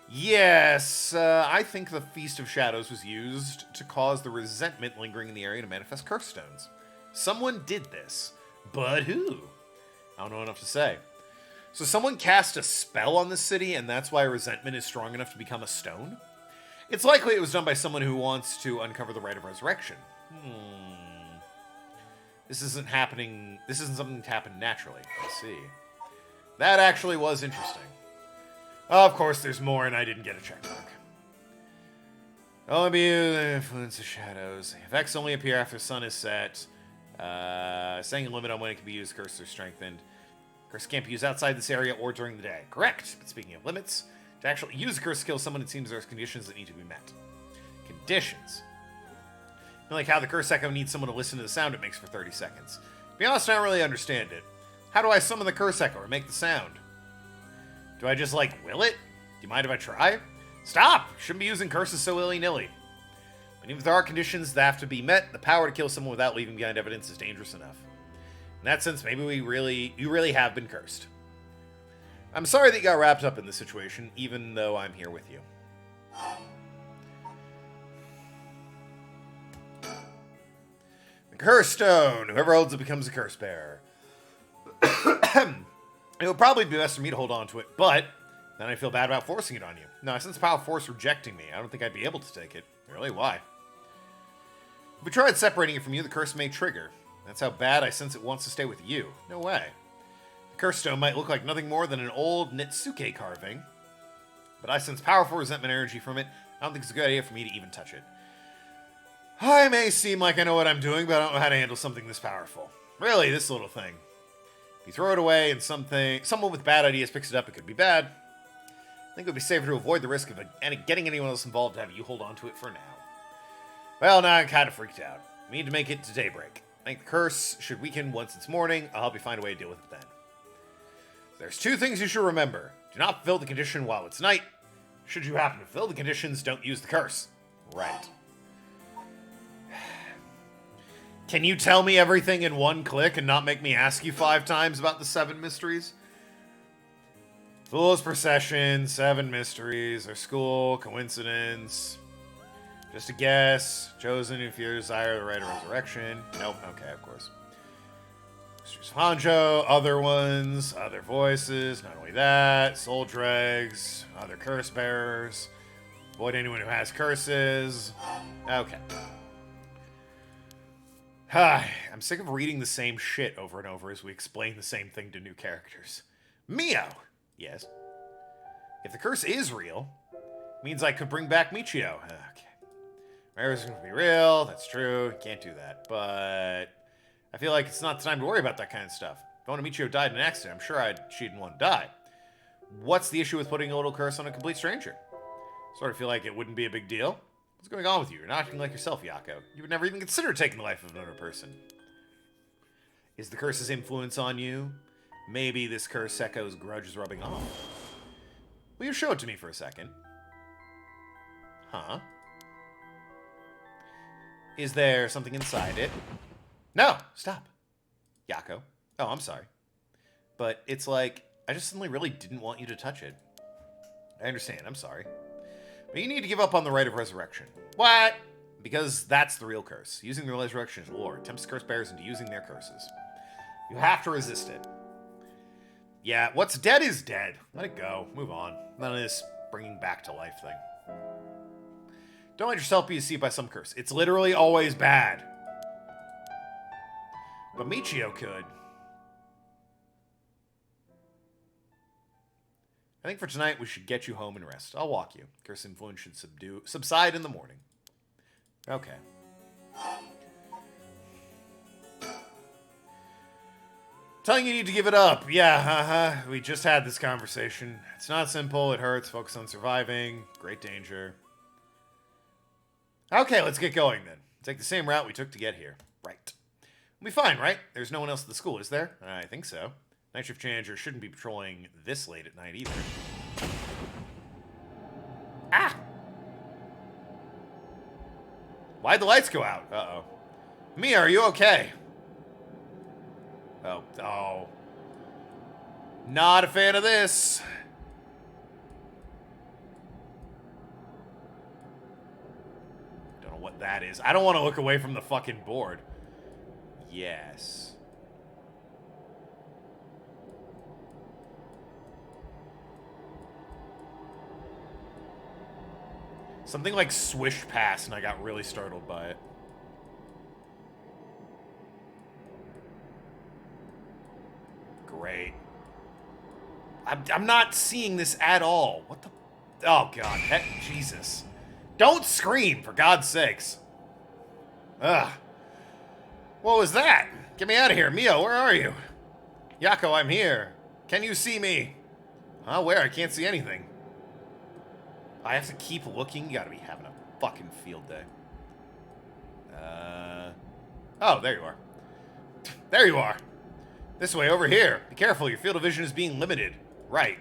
Speaker 1: Yes, I think the Feast of Shadows was used to cause the resentment lingering in the area to manifest curse stones. Someone did this, but who? I don't know enough to say. So someone cast a spell on the city, and that's why resentment is strong enough to become a stone? It's likely it was done by someone who wants to uncover the rite of resurrection. This isn't happening. This isn't something to happen naturally. I see. That actually was interesting. Of course, there's more, and I didn't get a check mark. Only be the influence of shadows. Effects only appear after the sun is set. Setting a limit on when it can be used, curse or strengthened. Curse can't be used outside this area or during the day. Correct. But speaking of limits, to actually use a curse skill someone, it seems there's conditions that need to be met. Conditions. Like how the curse echo needs someone to listen to the sound it makes for 30 seconds. To be honest, I don't really understand it. How do I summon the curse echo or make the sound? Do I just, like, will it? Do you mind if I try? Stop! You shouldn't be using curses so willy-nilly. And even if there are conditions that have to be met, the power to kill someone without leaving behind evidence is dangerous enough. In that sense, maybe you really have been cursed. I'm sorry that you got wrapped up in this situation, even though I'm here with you. The Curse Stone. Whoever holds it becomes a curse bearer. It would probably be best for me to hold on to it, but then I feel bad about forcing it on you. No, I sense power force rejecting me. I don't think I'd be able to take it. Really, why? If we tried separating it from you, the curse may trigger. That's how bad I sense it wants to stay with you. No way. The curse stone might look like nothing more than an old Nitsuke carving, but I sense powerful resentment energy from it. I don't think it's a good idea for me to even touch it. I may seem like I know what I'm doing, but I don't know how to handle something this powerful. Really, this little thing. If you throw it away and someone with bad ideas picks it up, it could be bad. I think it would be safer to avoid the risk of getting anyone else involved to have you hold on to it for now. Well, now I'm kind of freaked out. We need to make it to daybreak. I think the curse should weaken once it's morning. I'll help you find a way to deal with it then. There's 2 things you should remember. Do not fulfill the condition while it's night. Should you happen to fulfill the conditions, don't use the curse. Right. Can you tell me everything in one click and not make me ask you 5 times about the 7 mysteries? Fool's Procession, 7 mysteries, our school, coincidence. Just a guess. Chosen in fear, desire, the right of resurrection. Nope, okay, of course. Mysteries of Hanjo, other ones, other voices, not only that, soul dregs, other curse bearers. Avoid anyone who has curses. Okay. I'm sick of reading the same shit over and over as we explain the same thing to new characters. Mio! Yes? If the curse is real, it means I could bring back Michio. Okay. Marriage is going to be real, that's true, you can't do that. But I feel like it's not the time to worry about that kind of stuff. If Ona Michio died in an accident, I'm sure she didn't want to die. What's the issue with putting a little curse on a complete stranger? Sort of feel like it wouldn't be a big deal. What's going on with you? You're not acting like yourself, Yako. You would never even consider taking the life of another person. Is the curse's influence on you? Maybe this curse Sekko's grudge is rubbing off. Will you show it to me for a second? Huh? Is there something inside it? No! Stop. Yako. Oh, I'm sorry. But it's like, I just suddenly really didn't want you to touch it. I understand, I'm sorry. But you need to give up on the right of resurrection. What? Because that's the real curse. Using the resurrection lore tempts curse bearers into using their curses. You have to resist it. Yeah, what's dead is dead. Let it go. Move on. None of this bringing back to life thing. Don't let yourself be deceived by some curse. It's literally always bad. But Michio could. I think for tonight we should get you home and rest. I'll walk you. Curse influence should subside in the morning. Okay. Telling you need to give it up. Yeah, we just had this conversation. It's not simple, it hurts, focus on surviving, great danger. Okay, let's get going then. Take the same route we took to get here. Right. We'll be fine, right? There's no one else at the school, is there? I think so. Night shift manager shouldn't be patrolling this late at night either. Ah! Why'd the lights go out? Uh-oh. Mia, are you okay? Oh. Not a fan of this. Don't know what that is. I don't want to look away from the fucking board. Yes. Something like swished past and I got really startled by it. Great. I'm not seeing this at all. What the... Oh, God. Heck, Jesus. Don't scream, for God's sakes. Ugh. What was that? Get me out of here. Mio, where are you? Yako, I'm here. Can you see me? Huh? Where? I can't see anything. I have to keep looking? You gotta be having a fucking field day. Oh, there you are. There you are. This way, over here. Be careful, your field of vision is being limited. Right.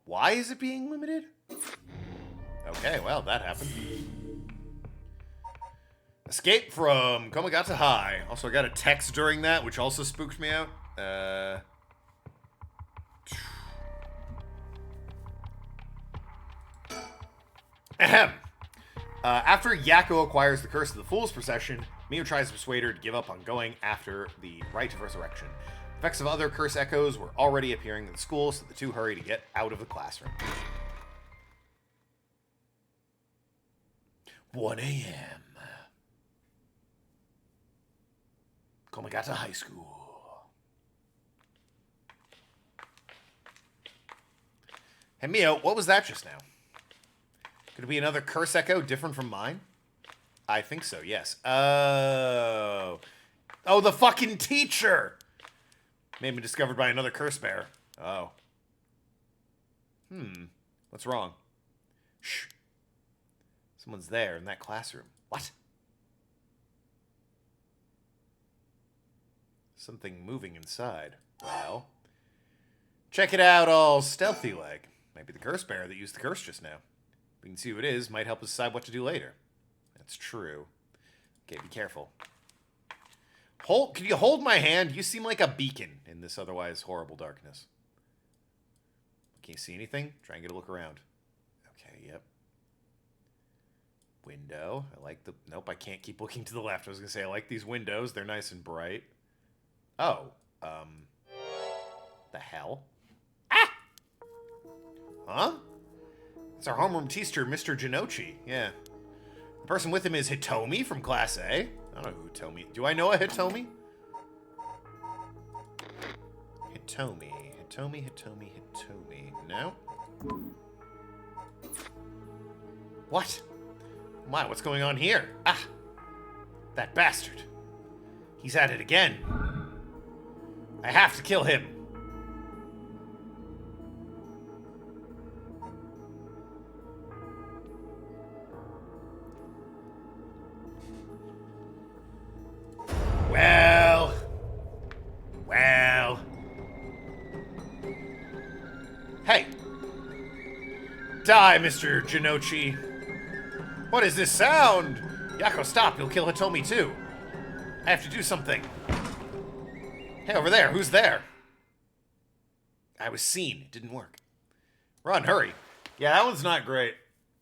Speaker 1: Why is it being limited? Okay, well, that happened. Escape from Komagata High. Also, I got a text during that, which also spooked me out. Ahem. After Yako acquires the Curse of the Fool's Procession, Mio tries to persuade her to give up on going after the Rite of Resurrection. Effects of other curse echoes were already appearing in the school, so the two hurry to get out of the classroom. 1 a.m. Komagata High School. Hey, Mio, what was that just now? Could it be another curse echo different from mine? I think so, yes. Oh. Oh, the fucking teacher! May have been discovered by another curse bearer. Oh. What's wrong? Shh. Someone's there in that classroom. What? Something moving inside. Well. Check it out all stealthy like. Might be the curse bearer that used the curse just now. We can see who it is, might help us decide what to do later. That's true. Okay, be careful. Can you hold my hand? You seem like a beacon in this otherwise horrible darkness. Can you see anything? Try and get a look around. Okay, yep. Window. I like the... Nope, I can't keep looking to the left. I was going to say, I like these windows. They're nice and bright. Oh. The hell? Ah! Huh? It's our homeroom teacher, Mr. Jinochi. Yeah. The person with him is Hitomi from Class A. I don't know who Hitomi... Do I know a Hitomi? Hitomi. No? What? My, what's going on here? Ah! That bastard. He's at it again. I have to kill him. Well. Hey. Die, Mr. Jinochi. What is this sound? Yako, stop. You'll kill Hitomi, too. I have to do something. Hey, over there. Who's there? I was seen. It didn't work. Run, hurry. Yeah, that one's not great.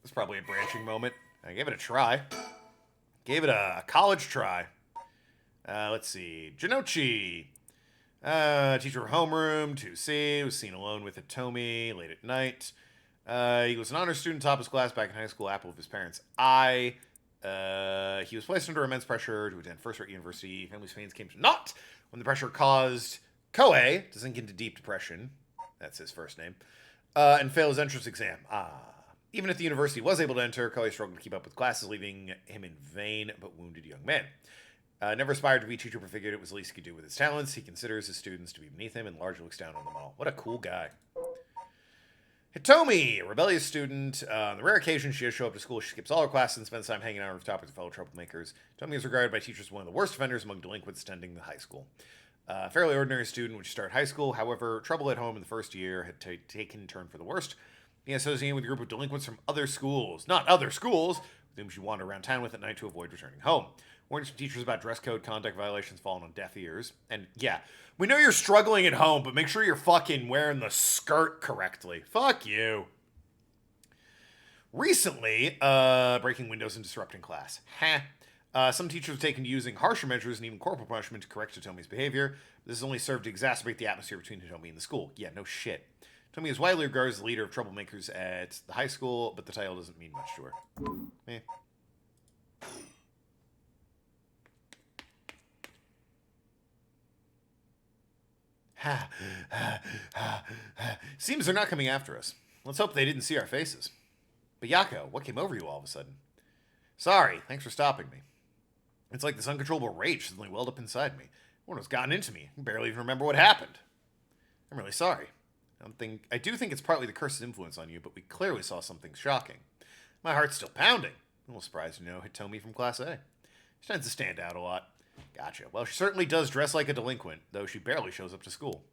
Speaker 1: It's probably a branching moment. I gave it a try. Gave it a college try. Let's see. Jinochi. Teacher of homeroom, 2C. Was seen alone with Hitomi late at night. He was an honor student, top of his class back in high school, apple of his parents' eye. He was placed under immense pressure to attend first-rate university. Family's pains came to naught when the pressure caused Koei to sink into deep depression. That's his first name. And fail his entrance exam. Even if the university was able to enter, Koei struggled to keep up with classes, leaving him in vain but wounded young man. Never aspired to be a teacher, but figured it was the least he could do with his talents. He considers his students to be beneath him and largely looks down on them all. What a cool guy. Hitomi, a rebellious student. On the rare occasion she does show up to school, she skips all her classes and spends time hanging out on rooftops with fellow troublemakers. Hitomi is regarded by teachers as one of the worst offenders among delinquents attending the high school. A fairly ordinary student when she started high school. However, trouble at home in the first year had taken a turn for the worst. Being associated with a group of delinquents from other schools. Not other schools, with whom she wandered around town with at night to avoid returning home. Warnings from teachers about dress code, conduct violations falling on deaf ears. And yeah, we know you're struggling at home, but make sure you're fucking wearing the skirt correctly. Fuck you. Recently, breaking windows and disrupting class. Some teachers have taken to using harsher measures and even corporal punishment to correct Hitomi's behavior. This has only served to exacerbate the atmosphere between Hitomi and the school. Yeah, no shit. Hitomi is widely regarded as the leader of troublemakers at the high school, but the title doesn't mean much to her. Eh. Seems they're not coming after us. Let's hope they didn't see our faces. But Yako, what came over you all of a sudden? Sorry, thanks for stopping me. It's like this uncontrollable rage suddenly welled up inside me. What has gotten into me? I barely even remember what happened. I'm really sorry. I do think it's partly the curse's influence on you, but we clearly saw something shocking. My heart's still pounding. I'm a little surprised to know Hitomi from Class A. She tends to stand out a lot. Gotcha. Well, she certainly does dress like a delinquent, though she barely shows up to school.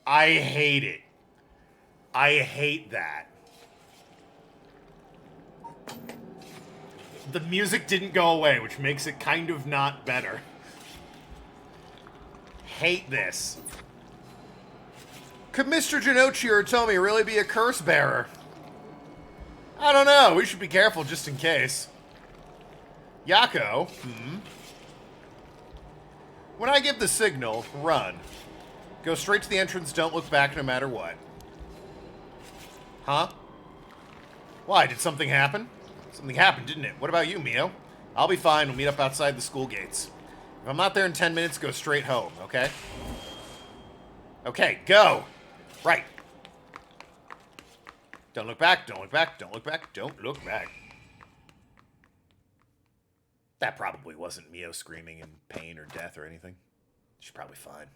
Speaker 1: I hate it. I hate that. The music didn't go away, which makes it kind of not better. Hate this. Could Mr. Jinochi or Hitomi really be a curse bearer? I don't know. We should be careful just in case. Yako, When I give the signal, run. Go straight to the entrance, don't look back no matter what. Huh? Why, did something happen? Something happened, didn't it? What about you, Mio? I'll be fine, we'll meet up outside the school gates. If I'm not there in 10 minutes, go straight home, okay? Okay, go! Right. Don't look back, don't look back, don't look back, don't look back. That probably wasn't Mio screaming in pain or death or anything. She's probably fine.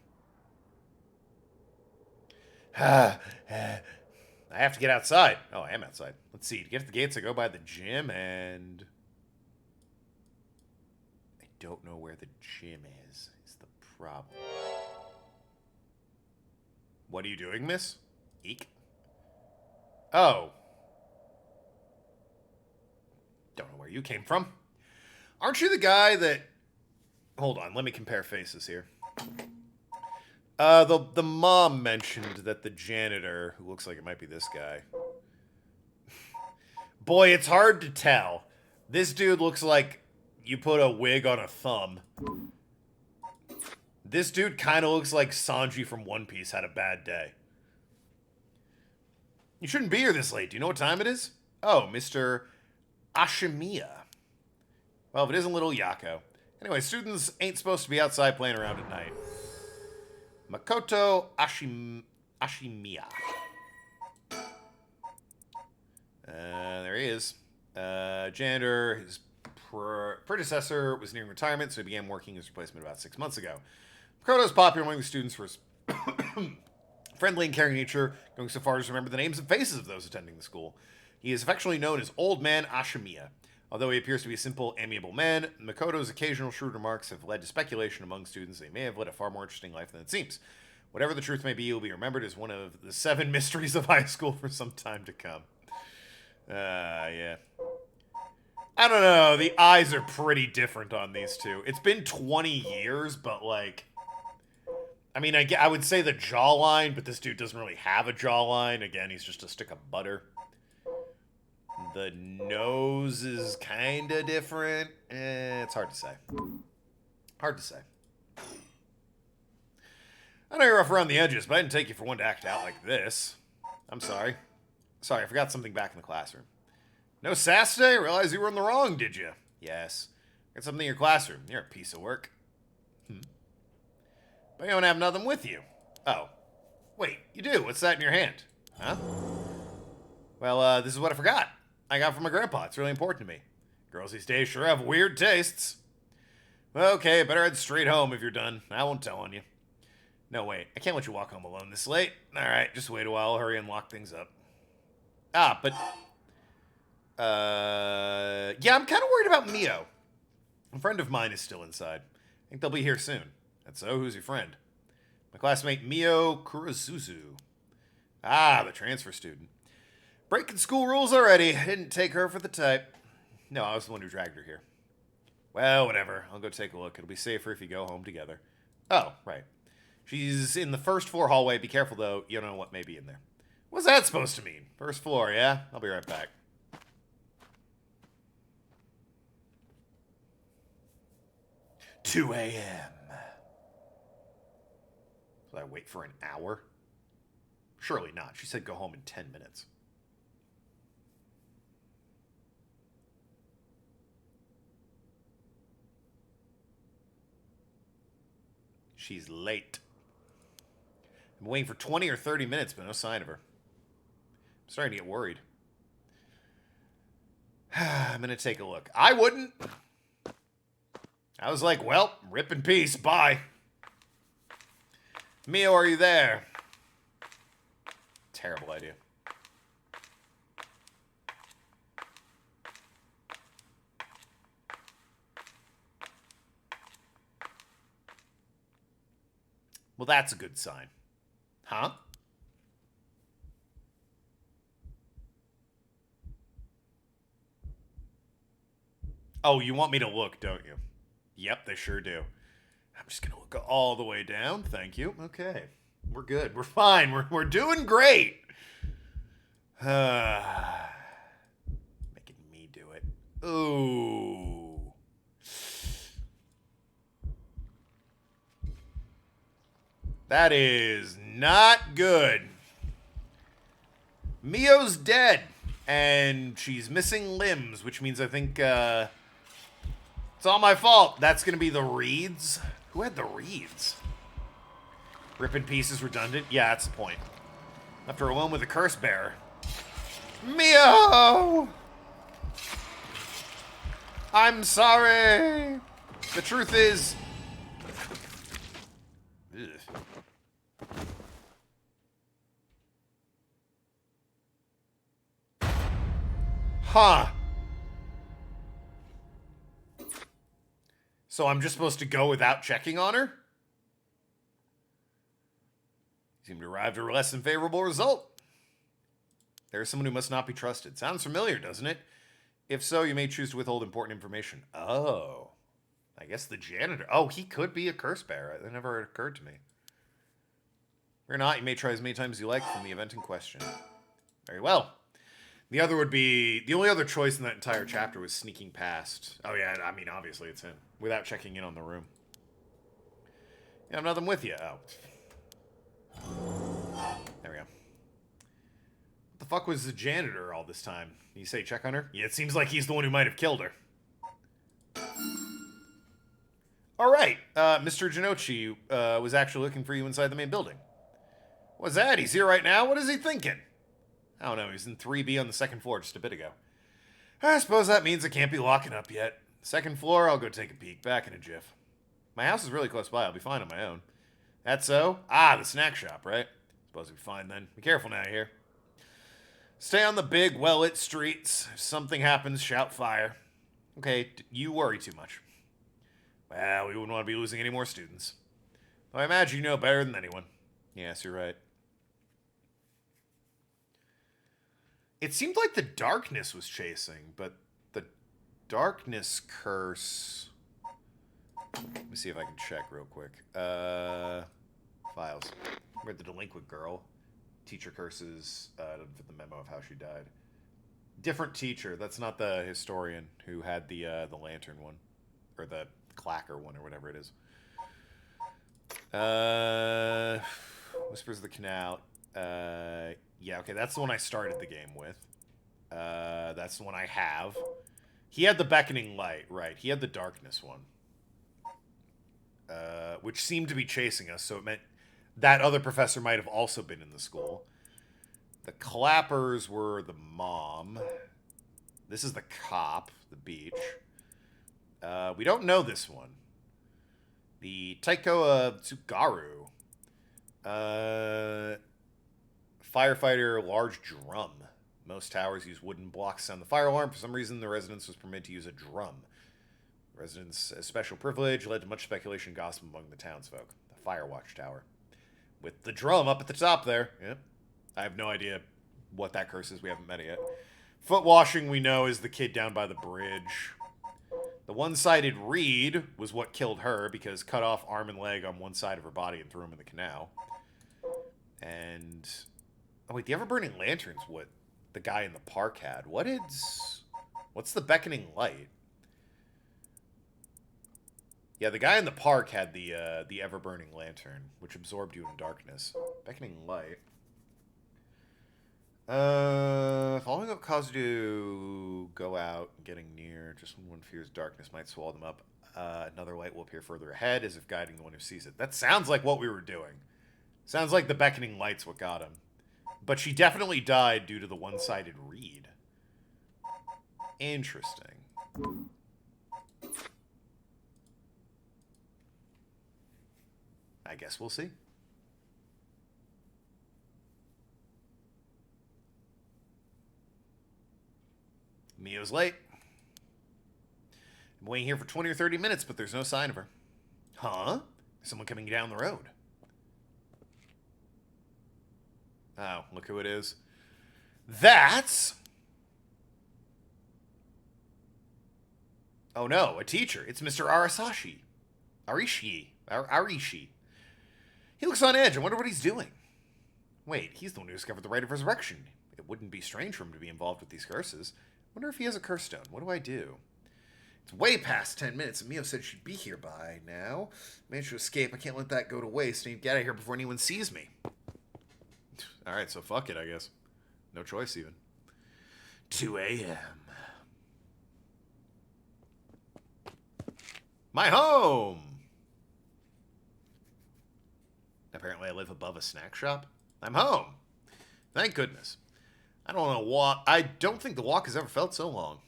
Speaker 1: I have to get outside. Oh, I am outside. Let's see. To get to the gates, I go by the gym, and I don't know where the gym is the problem. What are you doing, miss? Eek. Oh. Don't know where you came from. Aren't you the guy that... Hold on, let me compare faces here. The mom mentioned that the janitor, who looks like it might be this guy. Boy, it's hard to tell. This dude looks like you put a wig on a thumb. This dude kind of looks like Sanji from One Piece had a bad day. You shouldn't be here this late. Do you know what time it is? Oh, Mr. Ashimiya. Well, if it isn't little Yako. Anyway, students ain't supposed to be outside playing around at night. Makoto Ashimiya. There he is. Janitor, his predecessor was nearing retirement, so he began working as replacement about 6 months ago. Makoto is popular among the students for his friendly and caring nature, going so far as to remember the names and faces of those attending the school. He is affectionately known as Old Man Ashimiya. Although he appears to be a simple, amiable man, Makoto's occasional shrewd remarks have led to speculation among students that he may have led a far more interesting life than it seems. Whatever the truth may be, he will be remembered as one of the 7 mysteries of high school for some time to come. Yeah. I don't know, the eyes are pretty different on these two. It's been 20 years, but like... I mean, I would say the jawline, but this dude doesn't really have a jawline. Again, he's just a stick of butter. The nose is kind of different. It's hard to say. Hard to say. I know you're rough around the edges, but I didn't take you for one to act out like this. I'm sorry. Sorry, I forgot something back in the classroom. No sass today? Realize you were in the wrong, did you? Yes. Got something in your classroom. You're a piece of work. But you don't have nothing with you. Oh. Wait, you do. What's that in your hand? Huh? Well, this is what I forgot. I got from my grandpa. It's really important to me. Girls these days sure have weird tastes. Well, okay, better head straight home if you're done. I won't tell on you. No, wait. I can't let you walk home alone this late. Alright, just wait a while. I'll hurry and lock things up. Ah, but... yeah, I'm kind of worried about Mio. A friend of mine is still inside. I think they'll be here soon. And so, who's your friend? My classmate Mio Kurosuzu. Ah, the transfer student. Breaking school rules already. Didn't take her for the type. No, I was the one who dragged her here. Well, whatever. I'll go take a look. It'll be safer if you go home together. Oh, right. She's in the first floor hallway. Be careful, though. You don't know what may be in there. What's that supposed to mean? First floor, yeah? I'll be right back. "2 a.m. Should I wait for an hour? Surely not. She said go home in 10 minutes. She's late. I'm waiting for 20 or 30 minutes, but no sign of her. I'm starting to get worried. I'm going to take a look. I wouldn't. I was like, well, rip in peace. Bye. Mio, are you there? Terrible idea. Well, that's a good sign. Huh? Oh, you want me to look, don't you? Yep, they sure do. I'm just going to look all the way down. Thank you. Okay. We're good. We're fine. We're doing great. Making me do it. Ooh. That is not good. Mio's dead. And she's missing limbs, which means I think, it's all my fault. That's going to be the reeds. Who had the reeds? Rip in peace is redundant? Yeah, that's the point. Left her alone with the curse bearer. Mio! I'm sorry. The truth is... Ugh. Huh. So I'm just supposed to go without checking on her? Seem to arrive at a less than favorable result. There is someone who must not be trusted. Sounds familiar, doesn't it? If so, you may choose to withhold important information. Oh. I guess the janitor. Oh, he could be a curse bearer. That never occurred to me. Or not, you may try as many times as you like from the event in question. Very well. The other would be... The only other choice in that entire chapter was sneaking past. Oh, yeah, I mean, obviously it's him. Without checking in on the room. Yeah, I'm nothing with you. Oh. There we go. What the fuck was the janitor all this time? You say check on her? Yeah, it seems like he's the one who might have killed her. All right, Mr. Genochi was actually looking for you inside the main building. What's that? He's here right now? What is he thinking? I don't know. He was in 3B on the second floor just a bit ago. I suppose that means it can't be locking up yet. Second floor, I'll go take a peek. Back in a jiff. My house is really close by. I'll be fine on my own. That so? Ah, the snack shop, right? Suppose we'll be fine then. Be careful now here. Stay on the big, well-lit streets. If something happens, shout fire. Okay, you worry too much. Well, we wouldn't want to be losing any more students. Though I imagine you know better than anyone. Yes, you're right. It seemed like the darkness was chasing, but the darkness curse... Let me see if I can check real quick. Files. Read the delinquent girl. Teacher curses for the memo of how she died. Different teacher. That's not the historian who had the lantern one. Or the clacker one, or whatever it is. Whispers of the Canal. Yeah, okay, that's the one I started the game with. That's the one I have. He had the Beckoning Light, right. He had the Darkness one. Which seemed to be chasing us, so it meant that other professor might have also been in the school. The Clappers were the mom. This is the cop, the beach. We don't know this one. The Taiko Tsugaru. Firefighter, large drum. Most towers use wooden blocks to sound the fire alarm. For some reason, the residents was permitted to use a drum. Residents' special privilege led to much speculation and gossip among the townsfolk. The Fire Watch Tower. With the drum up at the top there. Yep. I have no idea what that curse is. We haven't met it yet. Foot washing, we know, is the kid down by the bridge. The one-sided reed was what killed her because cut off arm and leg on one side of her body and threw him in the canal. And... oh, wait, the ever-burning lantern's what the guy in the park had. What's the beckoning light? Yeah, the guy in the park had the ever-burning lantern, which absorbed you in darkness. Beckoning light. Following up caused you to go out, getting near. Just when one fears darkness might swallow them up. Another light will appear further ahead, as if guiding the one who sees it. That sounds like what we were doing. Sounds like the beckoning light's what got him. But she definitely died due to the one-sided reed. Interesting. I guess we'll see. Mio's late. I'm waiting here for 20 or 30 minutes, but there's no sign of her. Huh? There's someone coming down the road. Oh, look who it is. That's... oh no, a teacher. It's Mr. Arishi. Arishi. He looks on edge. I wonder what he's doing. Wait, he's the one who discovered the rite of resurrection. It wouldn't be strange for him to be involved with these curses. Wonder if he has a curse stone. What do I do? It's way past 10 minutes, and Mio said she'd be here by now. Managed to escape. I can't let that go to waste. I need to get out of here before anyone sees me. Alright, so fuck it, I guess. No choice, even. 2 a.m. My home! Apparently I live above a snack shop. I'm home. Thank goodness. I don't think the walk has ever felt so long.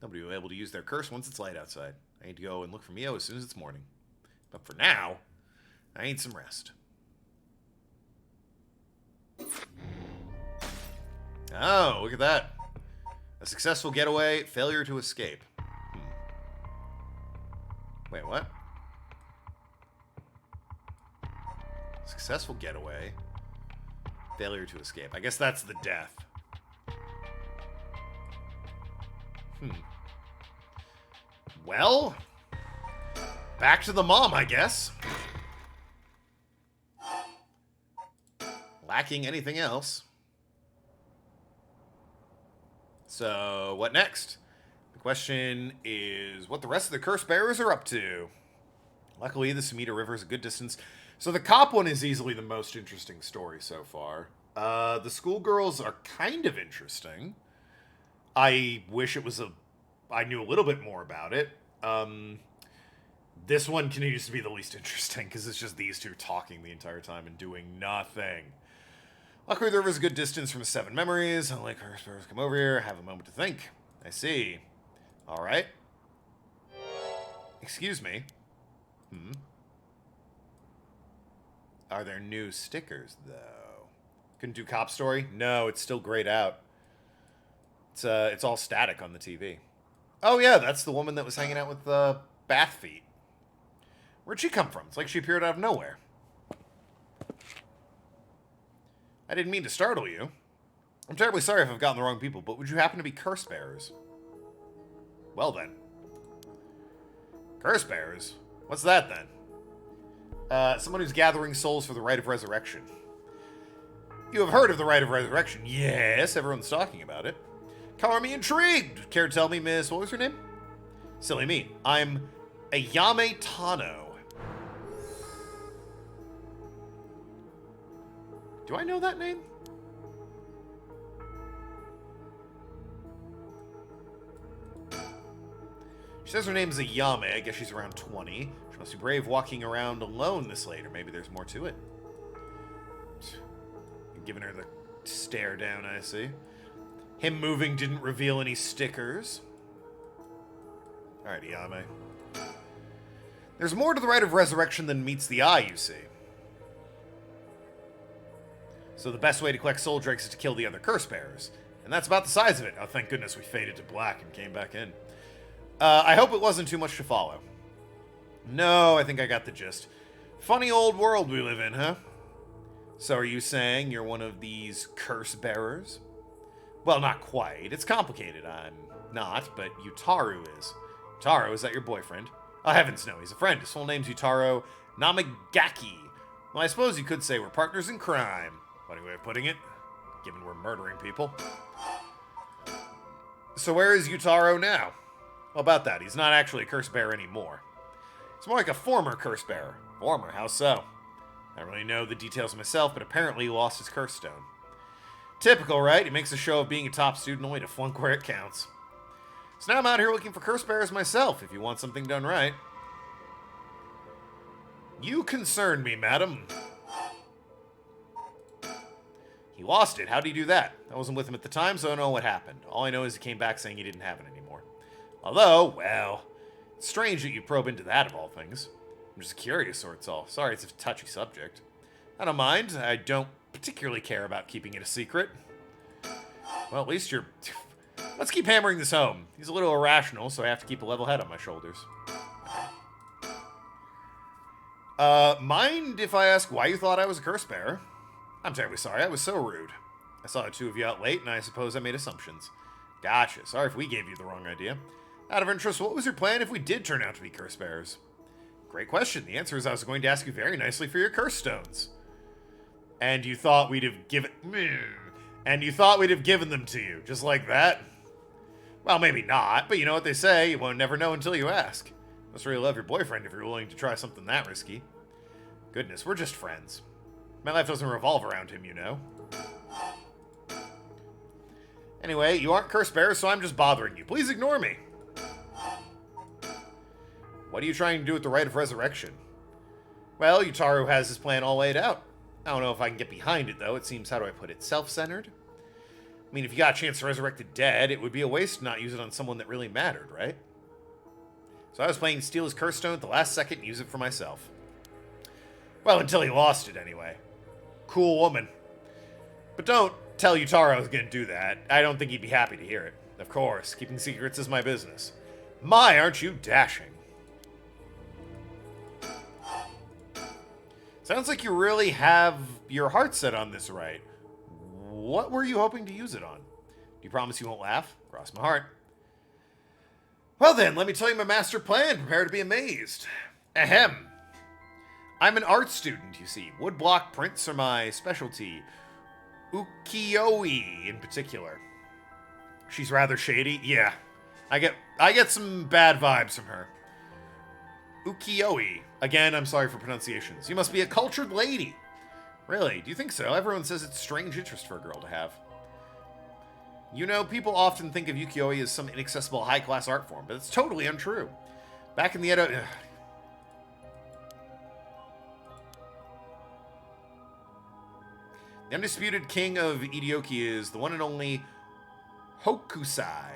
Speaker 1: Nobody will be able to use their curse once it's light outside. I need to go and look for Mio as soon as it's morning. But for now, I need some rest. Oh, look at that. A successful getaway, failure to escape. Wait, what? Successful getaway, failure to escape. I guess that's the death. Well, back to the mom, I guess. Lacking anything else. So, what next? The question is what the rest of the curse bearers are up to. Luckily, the Sumida River is a good distance. So the cop one is easily the most interesting story so far. The schoolgirls are kind of interesting. I wish it was I knew a little bit more about it. This one continues to be the least interesting because it's just these two talking the entire time and doing nothing. Luckily, the river's a good distance from the 7 memories. I'll let her come over here, have a moment to think. I see. All right. Excuse me. Are there new stickers, though? Couldn't do cop story? No, it's still grayed out. It's all static on the TV. Oh, yeah, that's the woman that was hanging out with the bath feet. Where'd she come from? It's like she appeared out of nowhere. I didn't mean to startle you. I'm terribly sorry if I've gotten the wrong people, but would you happen to be curse bearers? Well then. Curse bearers? What's that then? Someone who's gathering souls for the rite of resurrection. You have heard of the rite of resurrection? Yes, everyone's talking about it. Color me intrigued! Care to tell me, miss, what was your name? Silly me. I'm Ayame Tano. Do I know that name? She says her name's Ayame. I guess she's around 20. She must be brave walking around alone this late, or maybe there's more to it. Giving her the stare down, I see. Him moving didn't reveal any stickers. Alright, Ayame. There's more to the rite of resurrection than meets the eye, you see. So the best way to collect soul drakes is to kill the other curse bearers. And that's about the size of it. Oh, thank goodness we faded to black and came back in. I hope it wasn't too much to follow. No, I think I got the gist. Funny old world we live in, huh? So are you saying you're one of these curse bearers? Well, not quite. It's complicated. I'm not, but Yutaru is. Yutaru, is that your boyfriend? Oh, heavens no, he's a friend. His full name's Yutaro Namagaki. Well, I suppose you could say we're partners in crime. Funny way of putting it, given we're murdering people. So where is Yutaro now? Well, about that, he's not actually a curse bearer anymore. He's more like a former curse bearer. Former, how so? I don't really know the details myself, but apparently he lost his curse stone. Typical, right? He makes a show of being a top student only to flunk where it counts. So now I'm out here looking for curse bearers myself, if you want something done right. You concern me, madam. He lost it. How'd he do that? I wasn't with him at the time, so I don't know what happened. All I know is he came back saying he didn't have it anymore. Although, well, it's strange that you probe into that of all things. I'm just curious, or it's all. Sorry, it's a touchy subject. I don't mind. I don't particularly care about keeping it a secret. Well, at least you're... Let's keep hammering this home. He's a little irrational, so I have to keep a level head on my shoulders. Mind if I ask why you thought I was a curse bearer? I'm terribly sorry. I was so rude. I saw the two of you out late, and I suppose I made assumptions. Gotcha. Sorry if we gave you the wrong idea. Out of interest, what was your plan if we did turn out to be curse bearers? Great question. The answer is I was going to ask you very nicely for your curse stones. And you thought we'd have given... And you thought we'd have given them to you, just like that? Well, maybe not, but you know what they say, you won't never know until you ask. Must really love your boyfriend if you're willing to try something that risky. Goodness, we're just friends. My life doesn't revolve around him, you know. Anyway, you aren't curse bearers, so I'm just bothering you. Please ignore me. What are you trying to do with the rite of resurrection? Well, Yutaru has his plan all laid out. I don't know if I can get behind it, though. It seems, how do I put it, self-centered? I mean, if you got a chance to resurrect the dead, it would be a waste to not use it on someone that really mattered, right? So I was planning to steal his curse stone at the last second and use it for myself. Well, until he lost it, anyway. Cool woman. But don't tell Yutaro I was going to do that. I don't think he'd be happy to hear it. Of course, keeping secrets is my business. My, aren't you dashing? Sounds like you really have your heart set on this right. What were you hoping to use it on? Do you promise you won't laugh? Cross my heart. Well then, let me tell you my master plan. Prepare to be amazed. Ahem. I'm an art student, you see. Woodblock prints are my specialty. Ukiyo-e in particular. She's rather shady. Yeah. I get some bad vibes from her. Ukiyo-e. Again, I'm sorry for pronunciations. You must be a cultured lady. Really? Do you think so? Everyone says it's a strange interest for a girl to have. You know, people often think of ukiyo-e as some inaccessible high-class art form, but it's totally untrue. Back in the Edo... The undisputed king of Idioki is the one and only Hokusai.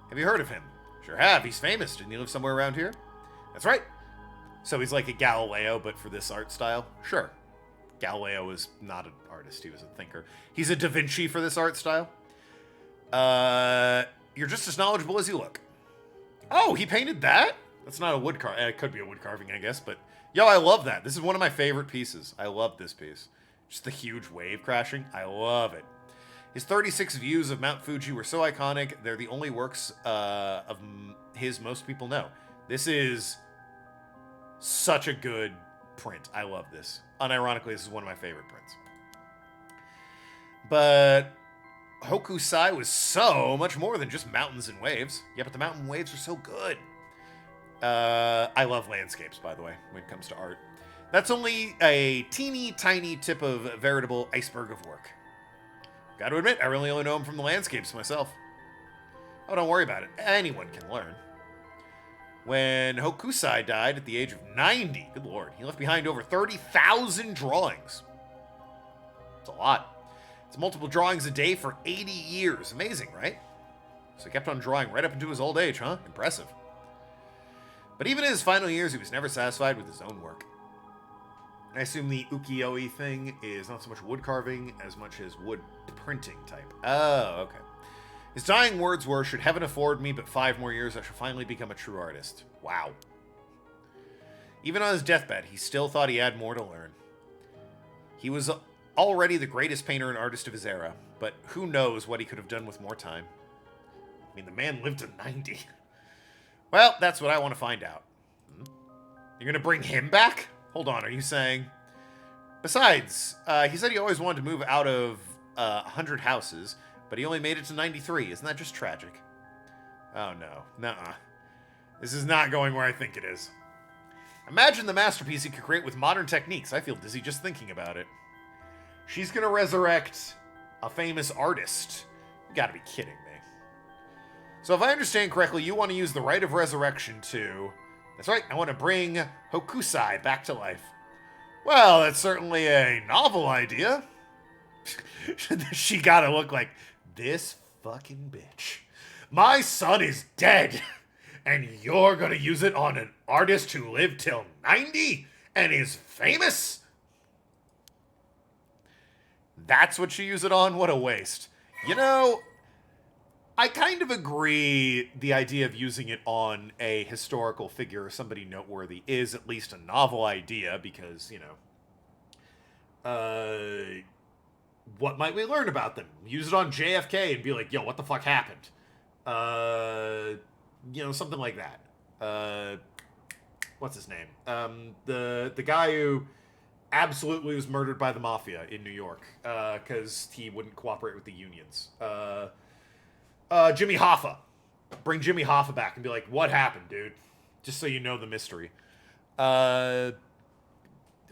Speaker 1: Have you heard of him? Sure have. He's famous. Didn't he live somewhere around here? That's right. So he's like a Galileo, but for this art style? Sure. Galileo is not an artist. He was a thinker. He's a Da Vinci for this art style. You're just as knowledgeable as you look. Oh, he painted that? That's not a wood carving. It could be a wood carving, I guess, but... Yo, I love that. This is one of my favorite pieces. I love this piece. Just the huge wave crashing. I love it. His 36 views of Mount Fuji were so iconic, they're the only works of his most people know. This is such a good print. I love this. Unironically, this is one of my favorite prints. But Hokusai was so much more than just mountains and waves. Yeah, but the mountain waves are so good. I love landscapes, by the way, when it comes to art. That's only a teeny tiny tip of a veritable iceberg of work. Gotta admit, I really only know him from the landscapes myself. Oh, don't worry about it. Anyone can learn. When Hokusai died at the age of 90, good lord, he left behind over 30,000 drawings. It's a lot. It's multiple drawings a day for 80 years. Amazing, right? So he kept on drawing right up into his old age, huh? Impressive. But even in his final years, he was never satisfied with his own work. I assume the ukiyo-e thing is not so much wood carving as much as wood printing type. Oh, okay. His dying words were, "Should heaven afford me but 5 more years, I shall finally become a true artist." Wow. Even on his deathbed, he still thought he had more to learn. He was already the greatest painter and artist of his era, but who knows what he could have done with more time. I mean, the man lived to 90. Well, that's what I want to find out. You're going to bring him back? Hold on, are you saying... Besides, he said he always wanted to move out of 100 houses, but he only made it to 93. Isn't that just tragic? Oh, no. Nuh-uh. This is not going where I think it is. Imagine the masterpiece he could create with modern techniques. I feel dizzy just thinking about it. She's going to resurrect a famous artist. You gotta be kidding me. So if I understand correctly, you want to use the rite of resurrection to... That's right, I want to bring Hokusai back to life. Well, that's certainly a novel idea. She gotta look like, this fucking bitch. My son is dead, and you're gonna use it on an artist who lived till 90 and is famous? That's what you use it on? What a waste. You know... I kind of agree the idea of using it on a historical figure or somebody noteworthy is at least a novel idea because, you know, what might we learn about them? Use it on JFK and be like, yo, what the fuck happened? You know, something like that. What's his name? The guy who absolutely was murdered by the mafia in New York because he wouldn't cooperate with the unions. Jimmy Hoffa. Bring Jimmy Hoffa back and be like, what happened, dude? Just so you know the mystery.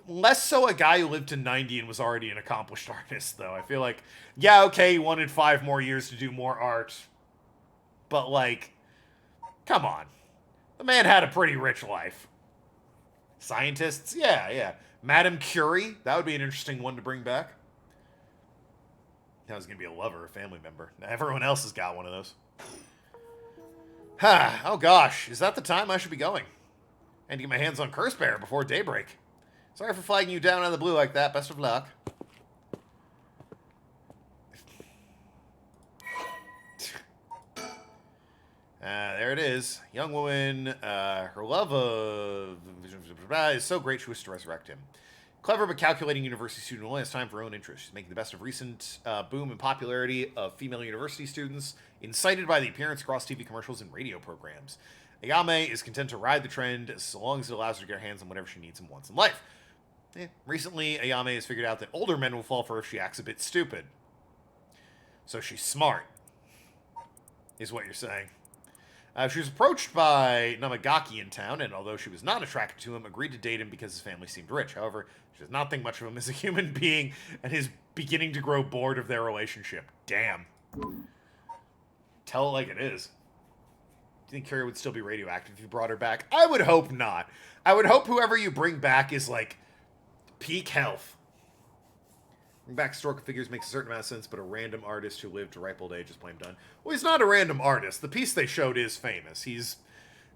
Speaker 1: Less so a guy who lived to 90 and was already an accomplished artist, though. I feel like, yeah, okay, he wanted 5 more years to do more art. But, like, come on. The man had a pretty rich life. Scientists? Yeah. Madame Curie? That would be an interesting one to bring back. That was going to be a lover, a family member. Now, everyone else has got one of those. Oh gosh, is that the time I should be going? And to get my hands on Curse Bear before daybreak. Sorry for flagging you down out of the blue like that. Best of luck. There it is. Young woman, her love of... is so great she wishes to resurrect him. Clever but calculating university student only has time for her own interests. She's making the best of recent boom in popularity of female university students, incited by the appearance across TV commercials and radio programs. Ayame is content to ride the trend so long as it allows her to get her hands on whatever she needs and wants in life. Recently, Ayame has figured out that older men will fall for her if she acts a bit stupid. So she's smart, is what you're saying. She was approached by Namagaki in town, and although she was not attracted to him, agreed to date him because his family seemed rich. However, she does not think much of him as a human being and is beginning to grow bored of their relationship. Damn. Tell it like it is. Do you think Kira would still be radioactive if you brought her back? I would hope not. I would hope whoever you bring back is, like, peak health. Bring back historical figures makes a certain amount of sense, but a random artist who lived to ripe old age is plain done. Well, he's not a random artist. The piece they showed is famous. He's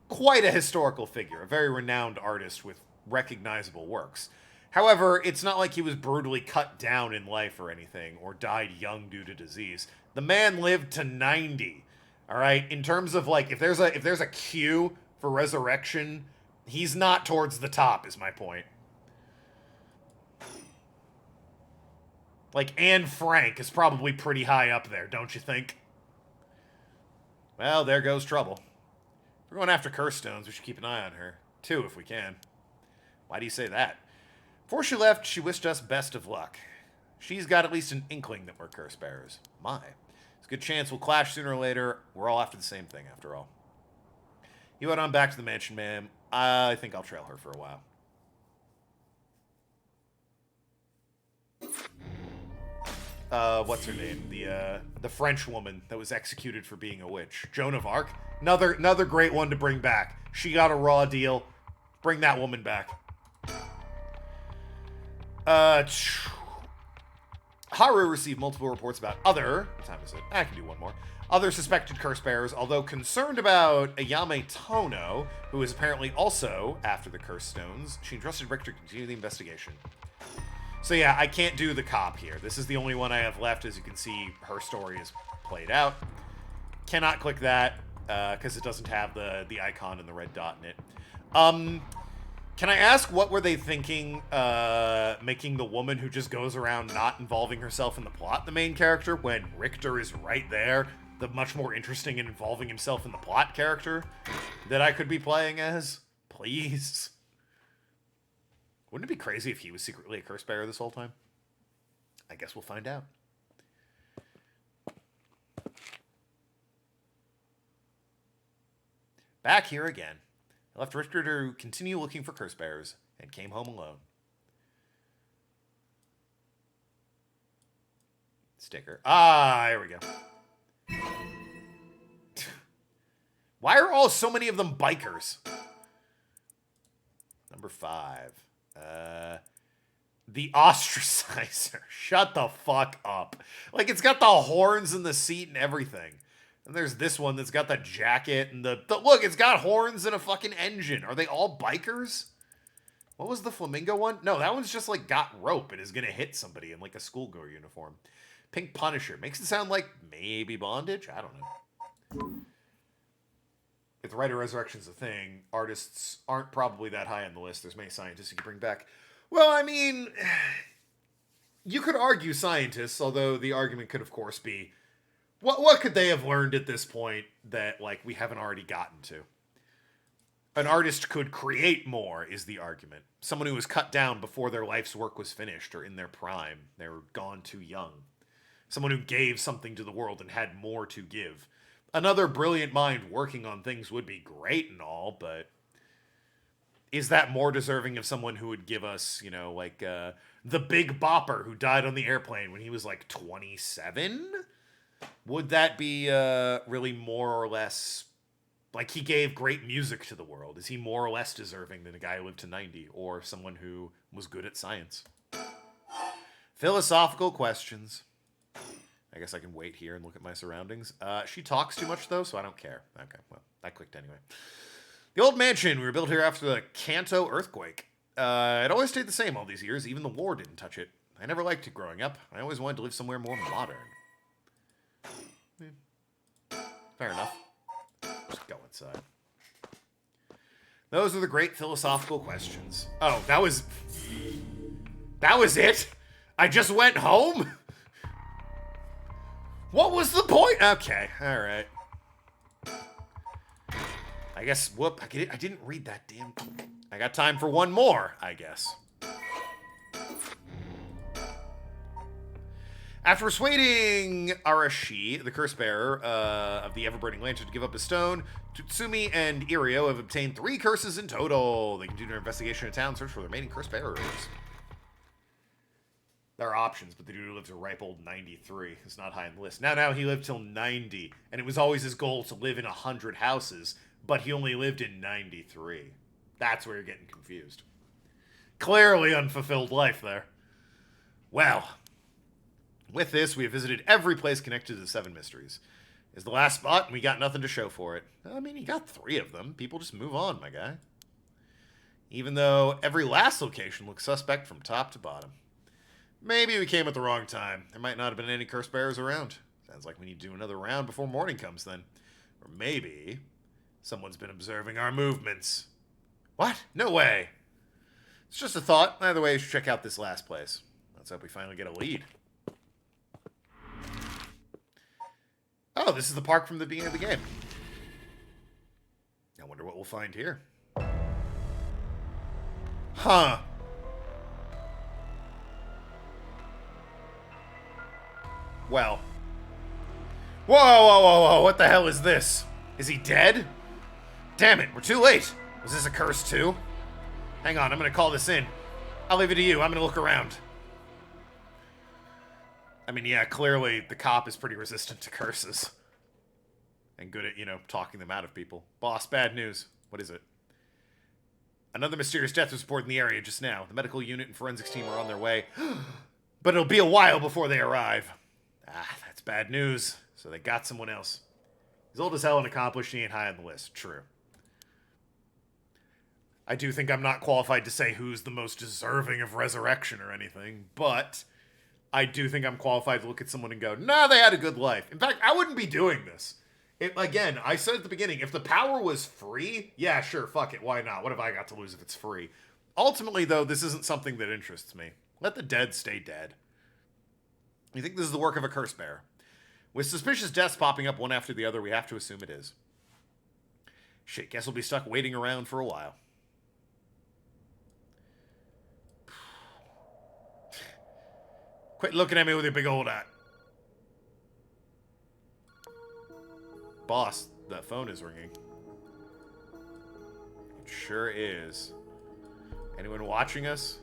Speaker 1: quite a historical figure, a very renowned artist with recognizable works. However, it's not like he was brutally cut down in life or anything, or died young due to disease. The man lived to 90. All right? In terms of, like, if there's a queue for resurrection, he's not towards the top, is my point. Like, Anne Frank is probably pretty high up there, don't you think? Well, there goes trouble. If we're going after curse stones, we should keep an eye on her. 2, if we can. Why do you say that? Before she left, she wished us best of luck. She's got at least an inkling that we're curse bearers. My. It's a good chance we'll clash sooner or later. We're all after the same thing, after all. You head on back to the mansion, ma'am. I think I'll trail her for a while. What's her name? The French woman that was executed for being a witch. Joan of Arc. Another great one to bring back. She got a raw deal. Bring that woman back. Haru received multiple reports about other... What time is it? I can do one more. Other suspected curse bearers, although concerned about Ayame Tono, who is apparently also after the curse stones, she entrusted Richter to continue the investigation. So yeah, I can't do the cop here. This is the only one I have left. As you can see, her story is played out. Cannot click that, because it doesn't have the icon and the red dot in it. Can I ask, what were they thinking, making the woman who just goes around not involving herself in the plot the main character, when Richter is right there, the much more interesting and involving himself in the plot character that I could be playing as? Please. Wouldn't it be crazy if he was secretly a curse bearer this whole time? I guess we'll find out. Back here again. I left Richter to continue looking for curse bearers and came home alone. Sticker. Ah, here we go. Why are so many of them bikers? Number 5. The ostracizer. Shut the fuck up. Like, it's got the horns and the seat and everything. And there's this one that's got the jacket and the look, it's got horns and a fucking engine. Are they all bikers? What was the flamingo one? No, that one's just, like, got rope and is gonna hit somebody in, like, a schoolgirl uniform. Pink Punisher. Makes it sound like maybe bondage? I don't know. If the Rite of Resurrection's a thing, artists aren't probably that high on the list. There's many scientists you can bring back. Well, I mean, you could argue scientists, although the argument could, of course, be, what could they have learned at this point that, like, we haven't already gotten to? An artist could create more, is the argument. Someone who was cut down before their life's work was finished, or in their prime. They were gone too young. Someone who gave something to the world and had more to give. Another brilliant mind working on things would be great and all, but is that more deserving of someone who would give us, you know, like, the Big Bopper who died on the airplane when he was, like, 27? Would that be really more or less... Like, he gave great music to the world. Is he more or less deserving than a guy who lived to 90? Or someone who was good at science? Philosophical questions. I guess I can wait here and look at my surroundings. She talks too much, though, so I don't care. Okay, well, I clicked anyway. The old mansion. We were built here after the Kanto earthquake. It always stayed the same all these years. Even the war didn't touch it. I never liked it growing up. I always wanted to live somewhere more modern. Fair enough. Just go inside. Those are the great philosophical questions. Oh, that was it? I just went home? What was the point? Okay, alright. I guess, whoop, I didn't read that damn... I got time for one more, I guess. After persuading Arashi, the curse bearer of the ever-burning lantern, to give up his stone, Tutsumi and Irio have obtained 3 curses in total. They continue their investigation of town and search for the remaining curse bearers. There are options, but the dude who lived to a ripe old 93 is not high on the list. Now he lived till 90, and it was always his goal to live in 100 houses, but he only lived in 93. That's where you're getting confused. Clearly unfulfilled life there. Well, with this, we have visited every place connected to the 7 mysteries. It's the last spot, and we got nothing to show for it. I mean, you got 3 of them. People just move on, my guy. Even though every last location looks suspect from top to bottom. Maybe we came at the wrong time. There might not have been any curse bearers around. Sounds like we need to do another round before morning comes then. Or maybe someone's been observing our movements. What? No way. It's just a thought. Either way, you should check out this last place. Let's hope we finally get a lead. Oh, this is the park from the beginning of the game. I wonder what we'll find here. Huh. Well. Whoa, what the hell is this? Is he dead? Damn it, we're too late. Was this a curse too? Hang on, I'm gonna call this in. I'll leave it to you, I'm gonna look around. I mean, yeah, clearly the cop is pretty resistant to curses. And good at, you know, talking them out of people. Boss, bad news. What is it? Another mysterious death was reported in the area just now. The medical unit and forensics team are on their way. But it'll be a while before they arrive. Ah, that's bad news. So they got someone else. He's old as hell and accomplished, he ain't high on the list. True. I do think I'm not qualified to say who's the most deserving of resurrection or anything, but I do think I'm qualified to look at someone and go, nah, they had a good life. In fact, I wouldn't be doing this. Again, I said at the beginning, if the power was free, yeah, sure, fuck it, why not? What have I got to lose if it's free? Ultimately, though, this isn't something that interests me. Let the dead stay dead. You think this is the work of a curse bearer? With suspicious deaths popping up one after the other, we have to assume it is. Shit, guess we'll be stuck waiting around for a while. Quit looking at me with your big old eye. Boss, that phone is ringing. It sure is. Anyone watching us?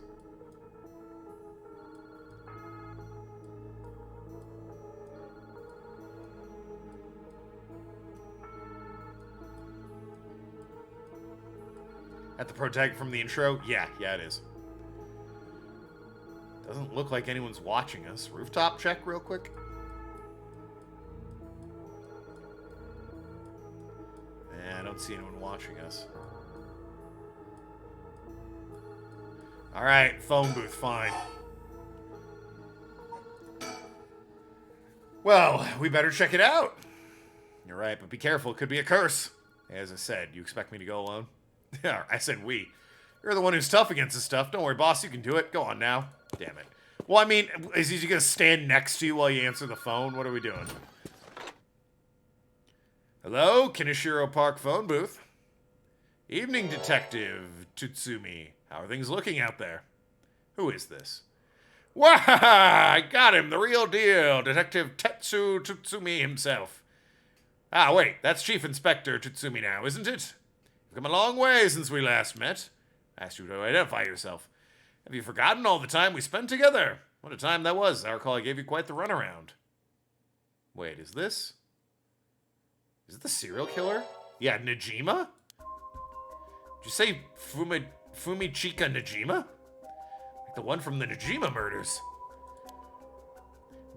Speaker 1: At the protag from the intro? Yeah, it is. Doesn't look like anyone's watching us. Rooftop check real quick. I don't see anyone watching us. Alright, phone booth, fine. Well, we better check it out. You're right, but be careful, it could be a curse. As I said, you expect me to go alone? Yeah, I said we. You're the one who's tough against this stuff. Don't worry, boss, you can do it. Go on now. Damn it. Well, I mean, is he gonna stand next to you while you answer the phone? What are we doing? Hello, Kineshiro Park phone booth. Evening, Detective Tutsumi. How are things looking out there? Who is this? Wah! I got him, the real deal. Detective Tetsu Tutsumi himself. Ah, wait, that's Chief Inspector Tutsumi now, isn't it? You've come a long way since we last met. I asked you to identify yourself. Have you forgotten all the time we spent together? What a time that was. I recall I gave you quite the runaround. Wait, is this? Is it the serial killer? Yeah, Najima? Did you say Fumichika Najima? Like the one from the Najima murders.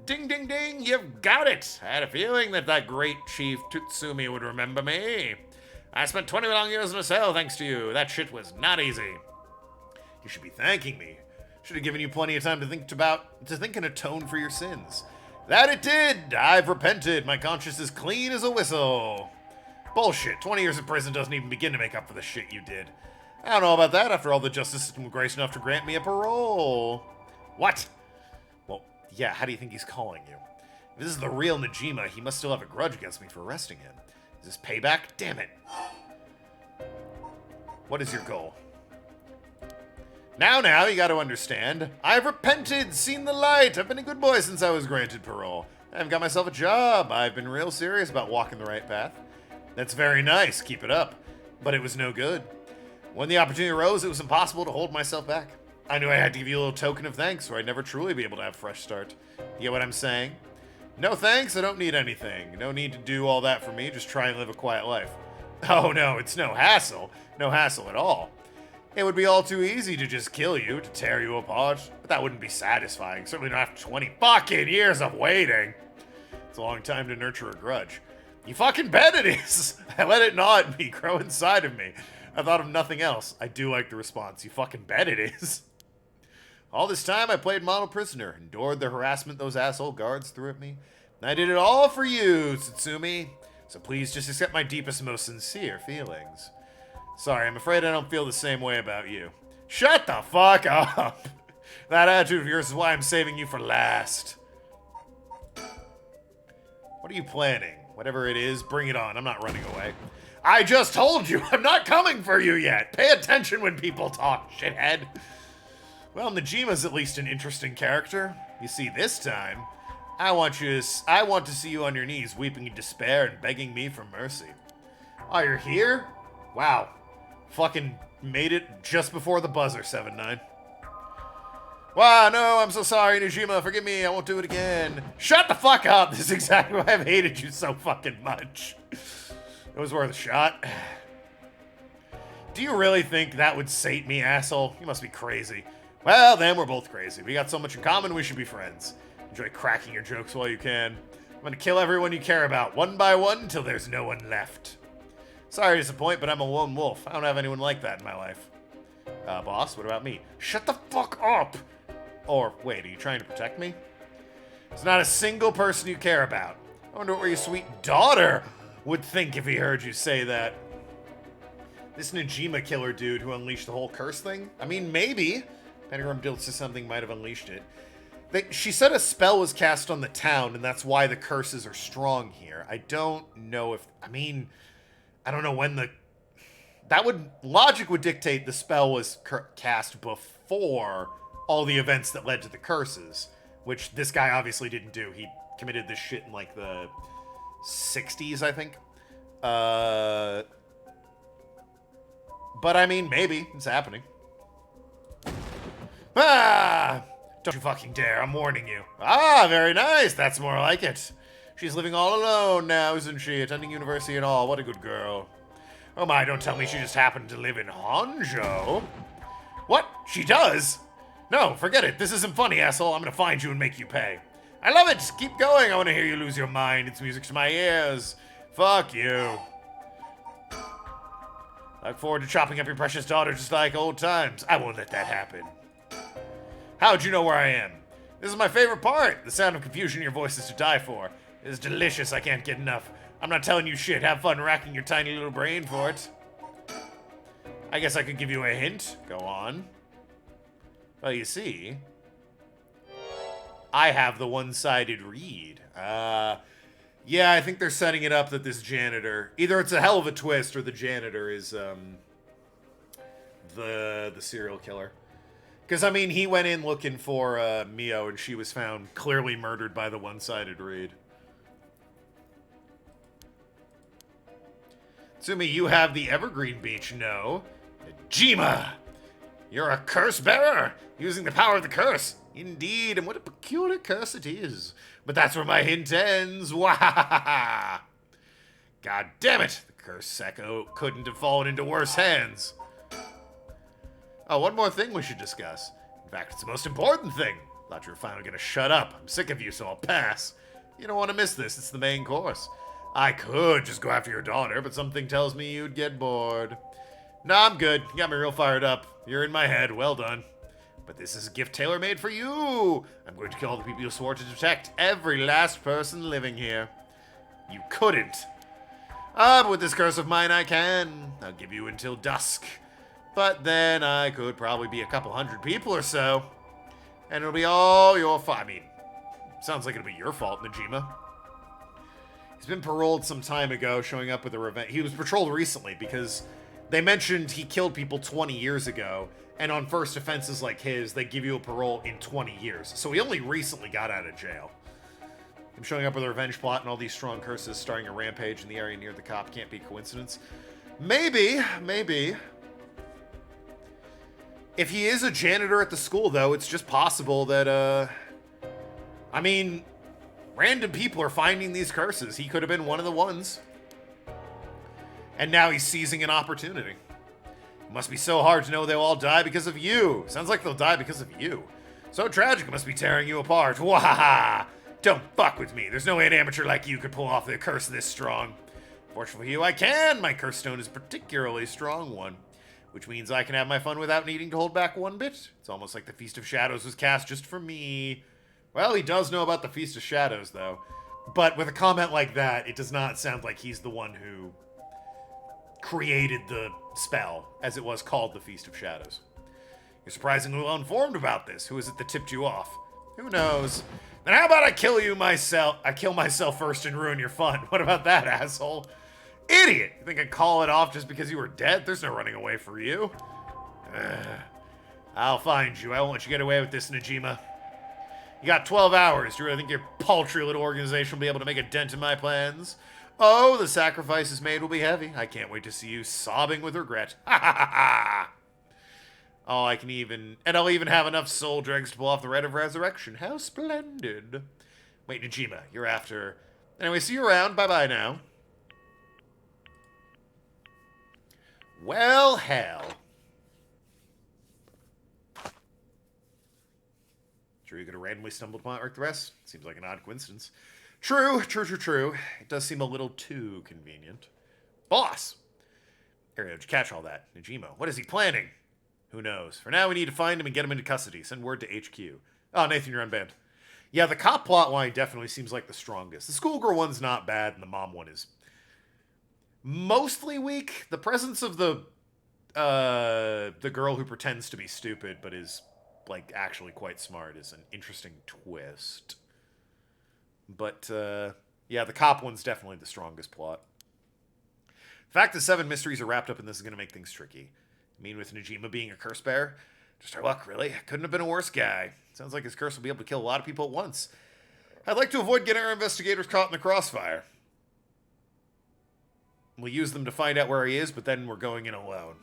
Speaker 1: Ding, ding, ding, you've got it. I had a feeling that great Chief Tutsumi would remember me. I spent 20 long years in a cell thanks to you. That shit was not easy. You should be thanking me. Should have given you plenty of time to think and atone for your sins. That it did! I've repented. My conscience is clean as a whistle. Bullshit. 20 years in prison doesn't even begin to make up for the shit you did. I don't know about that. After all, the justice system was gracious enough to grant me a parole. What? Well, yeah, how do you think he's calling you? If this is the real Najima, he must still have a grudge against me for arresting him. Is this payback? Damn it. What is your goal? Now, you gotta understand. I've repented, seen the light. I've been a good boy since I was granted parole. I've got myself a job. I've been real serious about walking the right path. That's very nice. Keep it up. But it was no good. When the opportunity arose, it was impossible to hold myself back. I knew I had to give you a little token of thanks, or I'd never truly be able to have a fresh start. You get what I'm saying? No thanks, I don't need anything. No need to do all that for me, just try and live a quiet life. Oh no, it's no hassle. No hassle at all. It would be all too easy to just kill you, to tear you apart, but that wouldn't be satisfying, certainly not after 20 fucking years of waiting. It's a long time to nurture a grudge. You fucking bet it is! I let it gnaw at me, grow inside of me. I thought of nothing else. I do like the response. You fucking bet it is. All this time, I played model prisoner, endured the harassment those asshole guards threw at me. And I did it all for you, Tsutsumi. So please just accept my deepest, most sincere feelings. Sorry, I'm afraid I don't feel the same way about you. Shut the fuck up! That attitude of yours is why I'm saving you for last. What are you planning? Whatever it is, bring it on. I'm not running away. I just told you, I'm not coming for you yet. Pay attention when people talk, shithead. Well, Nejima's at least an interesting character. You see, this time, I want to see you on your knees, weeping in despair and begging me for mercy. Oh, you're here? Wow. Fucking made it just before the buzzer, 7-9. Wow, no, I'm so sorry, Nejima. Forgive me, I won't do it again. Shut the fuck up. This is exactly why I've hated you so fucking much. It was worth a shot. Do you really think that would sate me, asshole? You must be crazy. Well, then we're both crazy. We got so much in common, we should be friends. Enjoy cracking your jokes while you can. I'm gonna kill everyone you care about, one by one, until there's no one left. Sorry to disappoint, but I'm a lone wolf. I don't have anyone like that in my life. Boss, what about me? Shut the fuck up! Or, wait, are you trying to protect me? There's not a single person you care about. I wonder what your sweet daughter would think if he heard you say that. This Nejima killer dude who unleashed the whole curse thing? I mean, maybe. Pentagram built to something might have unleashed it. She said a spell was cast on the town, and that's why the curses are strong here. I don't know if... I mean, I don't know when the... Logic would dictate the spell was cast before all the events that led to the curses, which this guy obviously didn't do. He committed this shit in, like, the 60s, I think. But, I mean, maybe. It's happening. Ah! Don't you fucking dare, I'm warning you. Ah, very nice, that's more like it. She's living all alone now, isn't she? Attending university and all, what a good girl. Oh my, don't tell me she just happened to live in Honjo. What? She does? No, forget it, this isn't funny, asshole. I'm gonna find you and make you pay. I love it, keep going, I wanna hear you lose your mind. It's music to my ears. Fuck you. I look forward to chopping up your precious daughter just like old times. I won't let that happen. How'd you know where I am? This is my favorite part. The sound of confusion in your voice is to die for. It is delicious. I can't get enough. I'm not telling you shit. Have fun racking your tiny little brain for it. I guess I could give you a hint. Go on. Well, you see, I have the one-sided read. Yeah, I think they're setting it up that this janitor... Either it's a hell of a twist or the janitor is, the serial killer. Because, I mean, he went in looking for Mio, and she was found clearly murdered by the one-sided read. Tsumi, you have the Evergreen Beach, no? Jima! You're a curse bearer, using the power of the curse. Indeed, and what a peculiar curse it is. But that's where my hint ends. Wahahaha! God damn it! The curse Sekko couldn't have fallen into worse hands. Oh, one more thing we should discuss. In fact, it's the most important thing. Thought you were finally gonna shut up. I'm sick of you, so I'll pass. You don't want to miss this. It's the main course. I could just go after your daughter, but something tells me you'd get bored. Nah, I'm good. You got me real fired up. You're in my head. Well done. But this is a gift tailor-made for you. I'm going to kill all the people you swore to protect. Every last person living here. You couldn't. But with this curse of mine, I can. I'll give you until dusk. But then I could probably be a couple hundred people or so. And it'll be all your fault. I mean, sounds like it'll be your fault, Nejima. He's been paroled some time ago, showing up with a revenge. He was patrolled recently because They mentioned he killed people 20 years ago, and on first offenses like his, they give you a parole in 20 years. So he only recently got out of jail. Him showing up with a revenge plot and all these strong curses starting a rampage in the area near the cop can't be coincidence. Maybe. If he is a janitor at the school, though, it's just possible that, I mean, random people are finding these curses. He could have been one of the ones. And now he's seizing an opportunity. It must be so hard to know they'll all die because of you. Sounds like they'll die because of you. So tragic it must be tearing you apart. Wahaha! Don't fuck with me. There's no way an amateur like you could pull off the curse this strong. Fortunately for you, I can. My curse stone is a particularly strong one, which means I can have my fun without needing to hold back one bit. It's almost like the Feast of Shadows was cast just for me. Well, he does know about the Feast of Shadows, though. But with a comment like that, it does not sound like he's the one who created the spell, as it was called the Feast of Shadows. You're surprisingly well informed about this. Who is it that tipped you off? Who knows? Then how about I kill myself first and ruin your fun? What about that, asshole? Idiot! You think I'd call it off just because you were dead? There's no running away for you. I'll find you. I won't let you get away with this, Najima. You got 12 hours. Do you really think your paltry little organization will be able to make a dent in my plans? Oh, the sacrifices made will be heavy. I can't wait to see you sobbing with regret. Ha ha ha ha! Oh, I'll even have enough soul dregs to pull off the Rite of Resurrection. How splendid. Wait, Najima, you're after... Anyway, see you around. Bye-bye now. Well, hell. Sure you could have randomly stumbled upon it like the rest? Seems like an odd coincidence. True. It does seem a little too convenient. Boss! Here, did you catch all that? Najima, what is he planning? Who knows? For now, we need to find him and get him into custody. Send word to HQ. Oh, Nathan, you're unbanned. Yeah, the cop plot line definitely seems like the strongest. The schoolgirl one's not bad, and the mom one is mostly weak. The presence of the girl who pretends to be stupid but is, like, actually quite smart is an interesting twist. But, yeah, the cop one's definitely the strongest plot. The fact that 7 mysteries are wrapped up in this is going to make things tricky. I mean, with Najima being a curse bearer, just our luck, really. Couldn't have been a worse guy. Sounds like his curse will be able to kill a lot of people at once. I'd like to avoid getting our investigators caught in the crossfire. We'll use them to find out where he is, but then we're going in alone.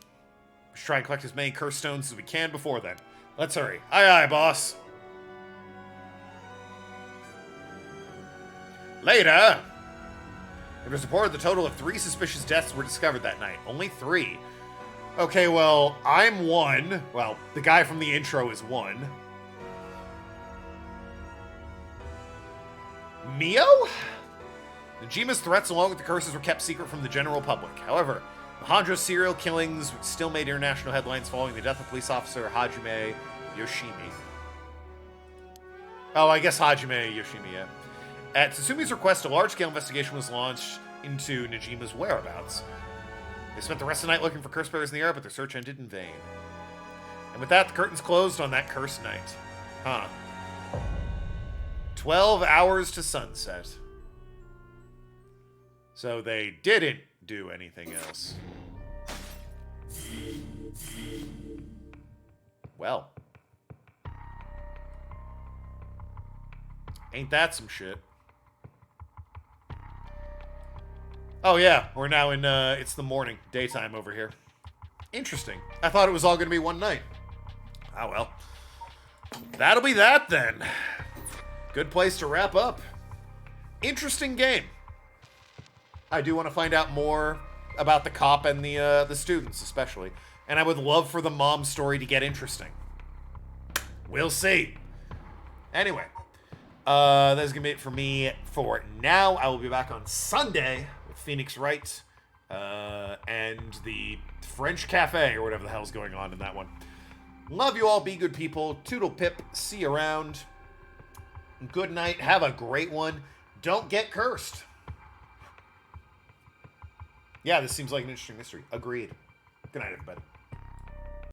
Speaker 1: We should try and collect as many curse stones as we can before then. Let's hurry. Aye, aye, boss. Later. It was reported the total of 3 suspicious deaths were discovered that night. Only 3. Okay, well, I'm 1. Well, the guy from the intro is 1. Mio? Najima's threats along with the curses were kept secret from the general public. However, Mahandra's serial killings still made international headlines following the death of police officer Hajime Yoshimi. Oh, I guess Hajime Yoshimi, yeah. At Tsusumi's request, a large-scale investigation was launched into Najima's whereabouts. They spent the rest of the night looking for curse bearers in the air, but their search ended in vain. And with that, the curtains closed on that cursed night. Huh. 12 hours to sunset. So they didn't do anything else. Well. Ain't that some shit? Oh yeah, we're now in, it's the morning, daytime over here. Interesting. I thought it was all gonna be one night. Ah well. That'll be that then. Good place to wrap up. Interesting game. I do want to find out more about the cop and the students, especially. And I would love for the mom story to get interesting. We'll see. Anyway, that's gonna be it for me for now. I will be back on Sunday with Phoenix Wright and the French Cafe, or whatever the hell's going on in that one. Love you all. Be good people. Toodle pip. See you around. Good night. Have a great one. Don't get cursed. Yeah, this seems like an interesting mystery. Agreed. Good night, everybody.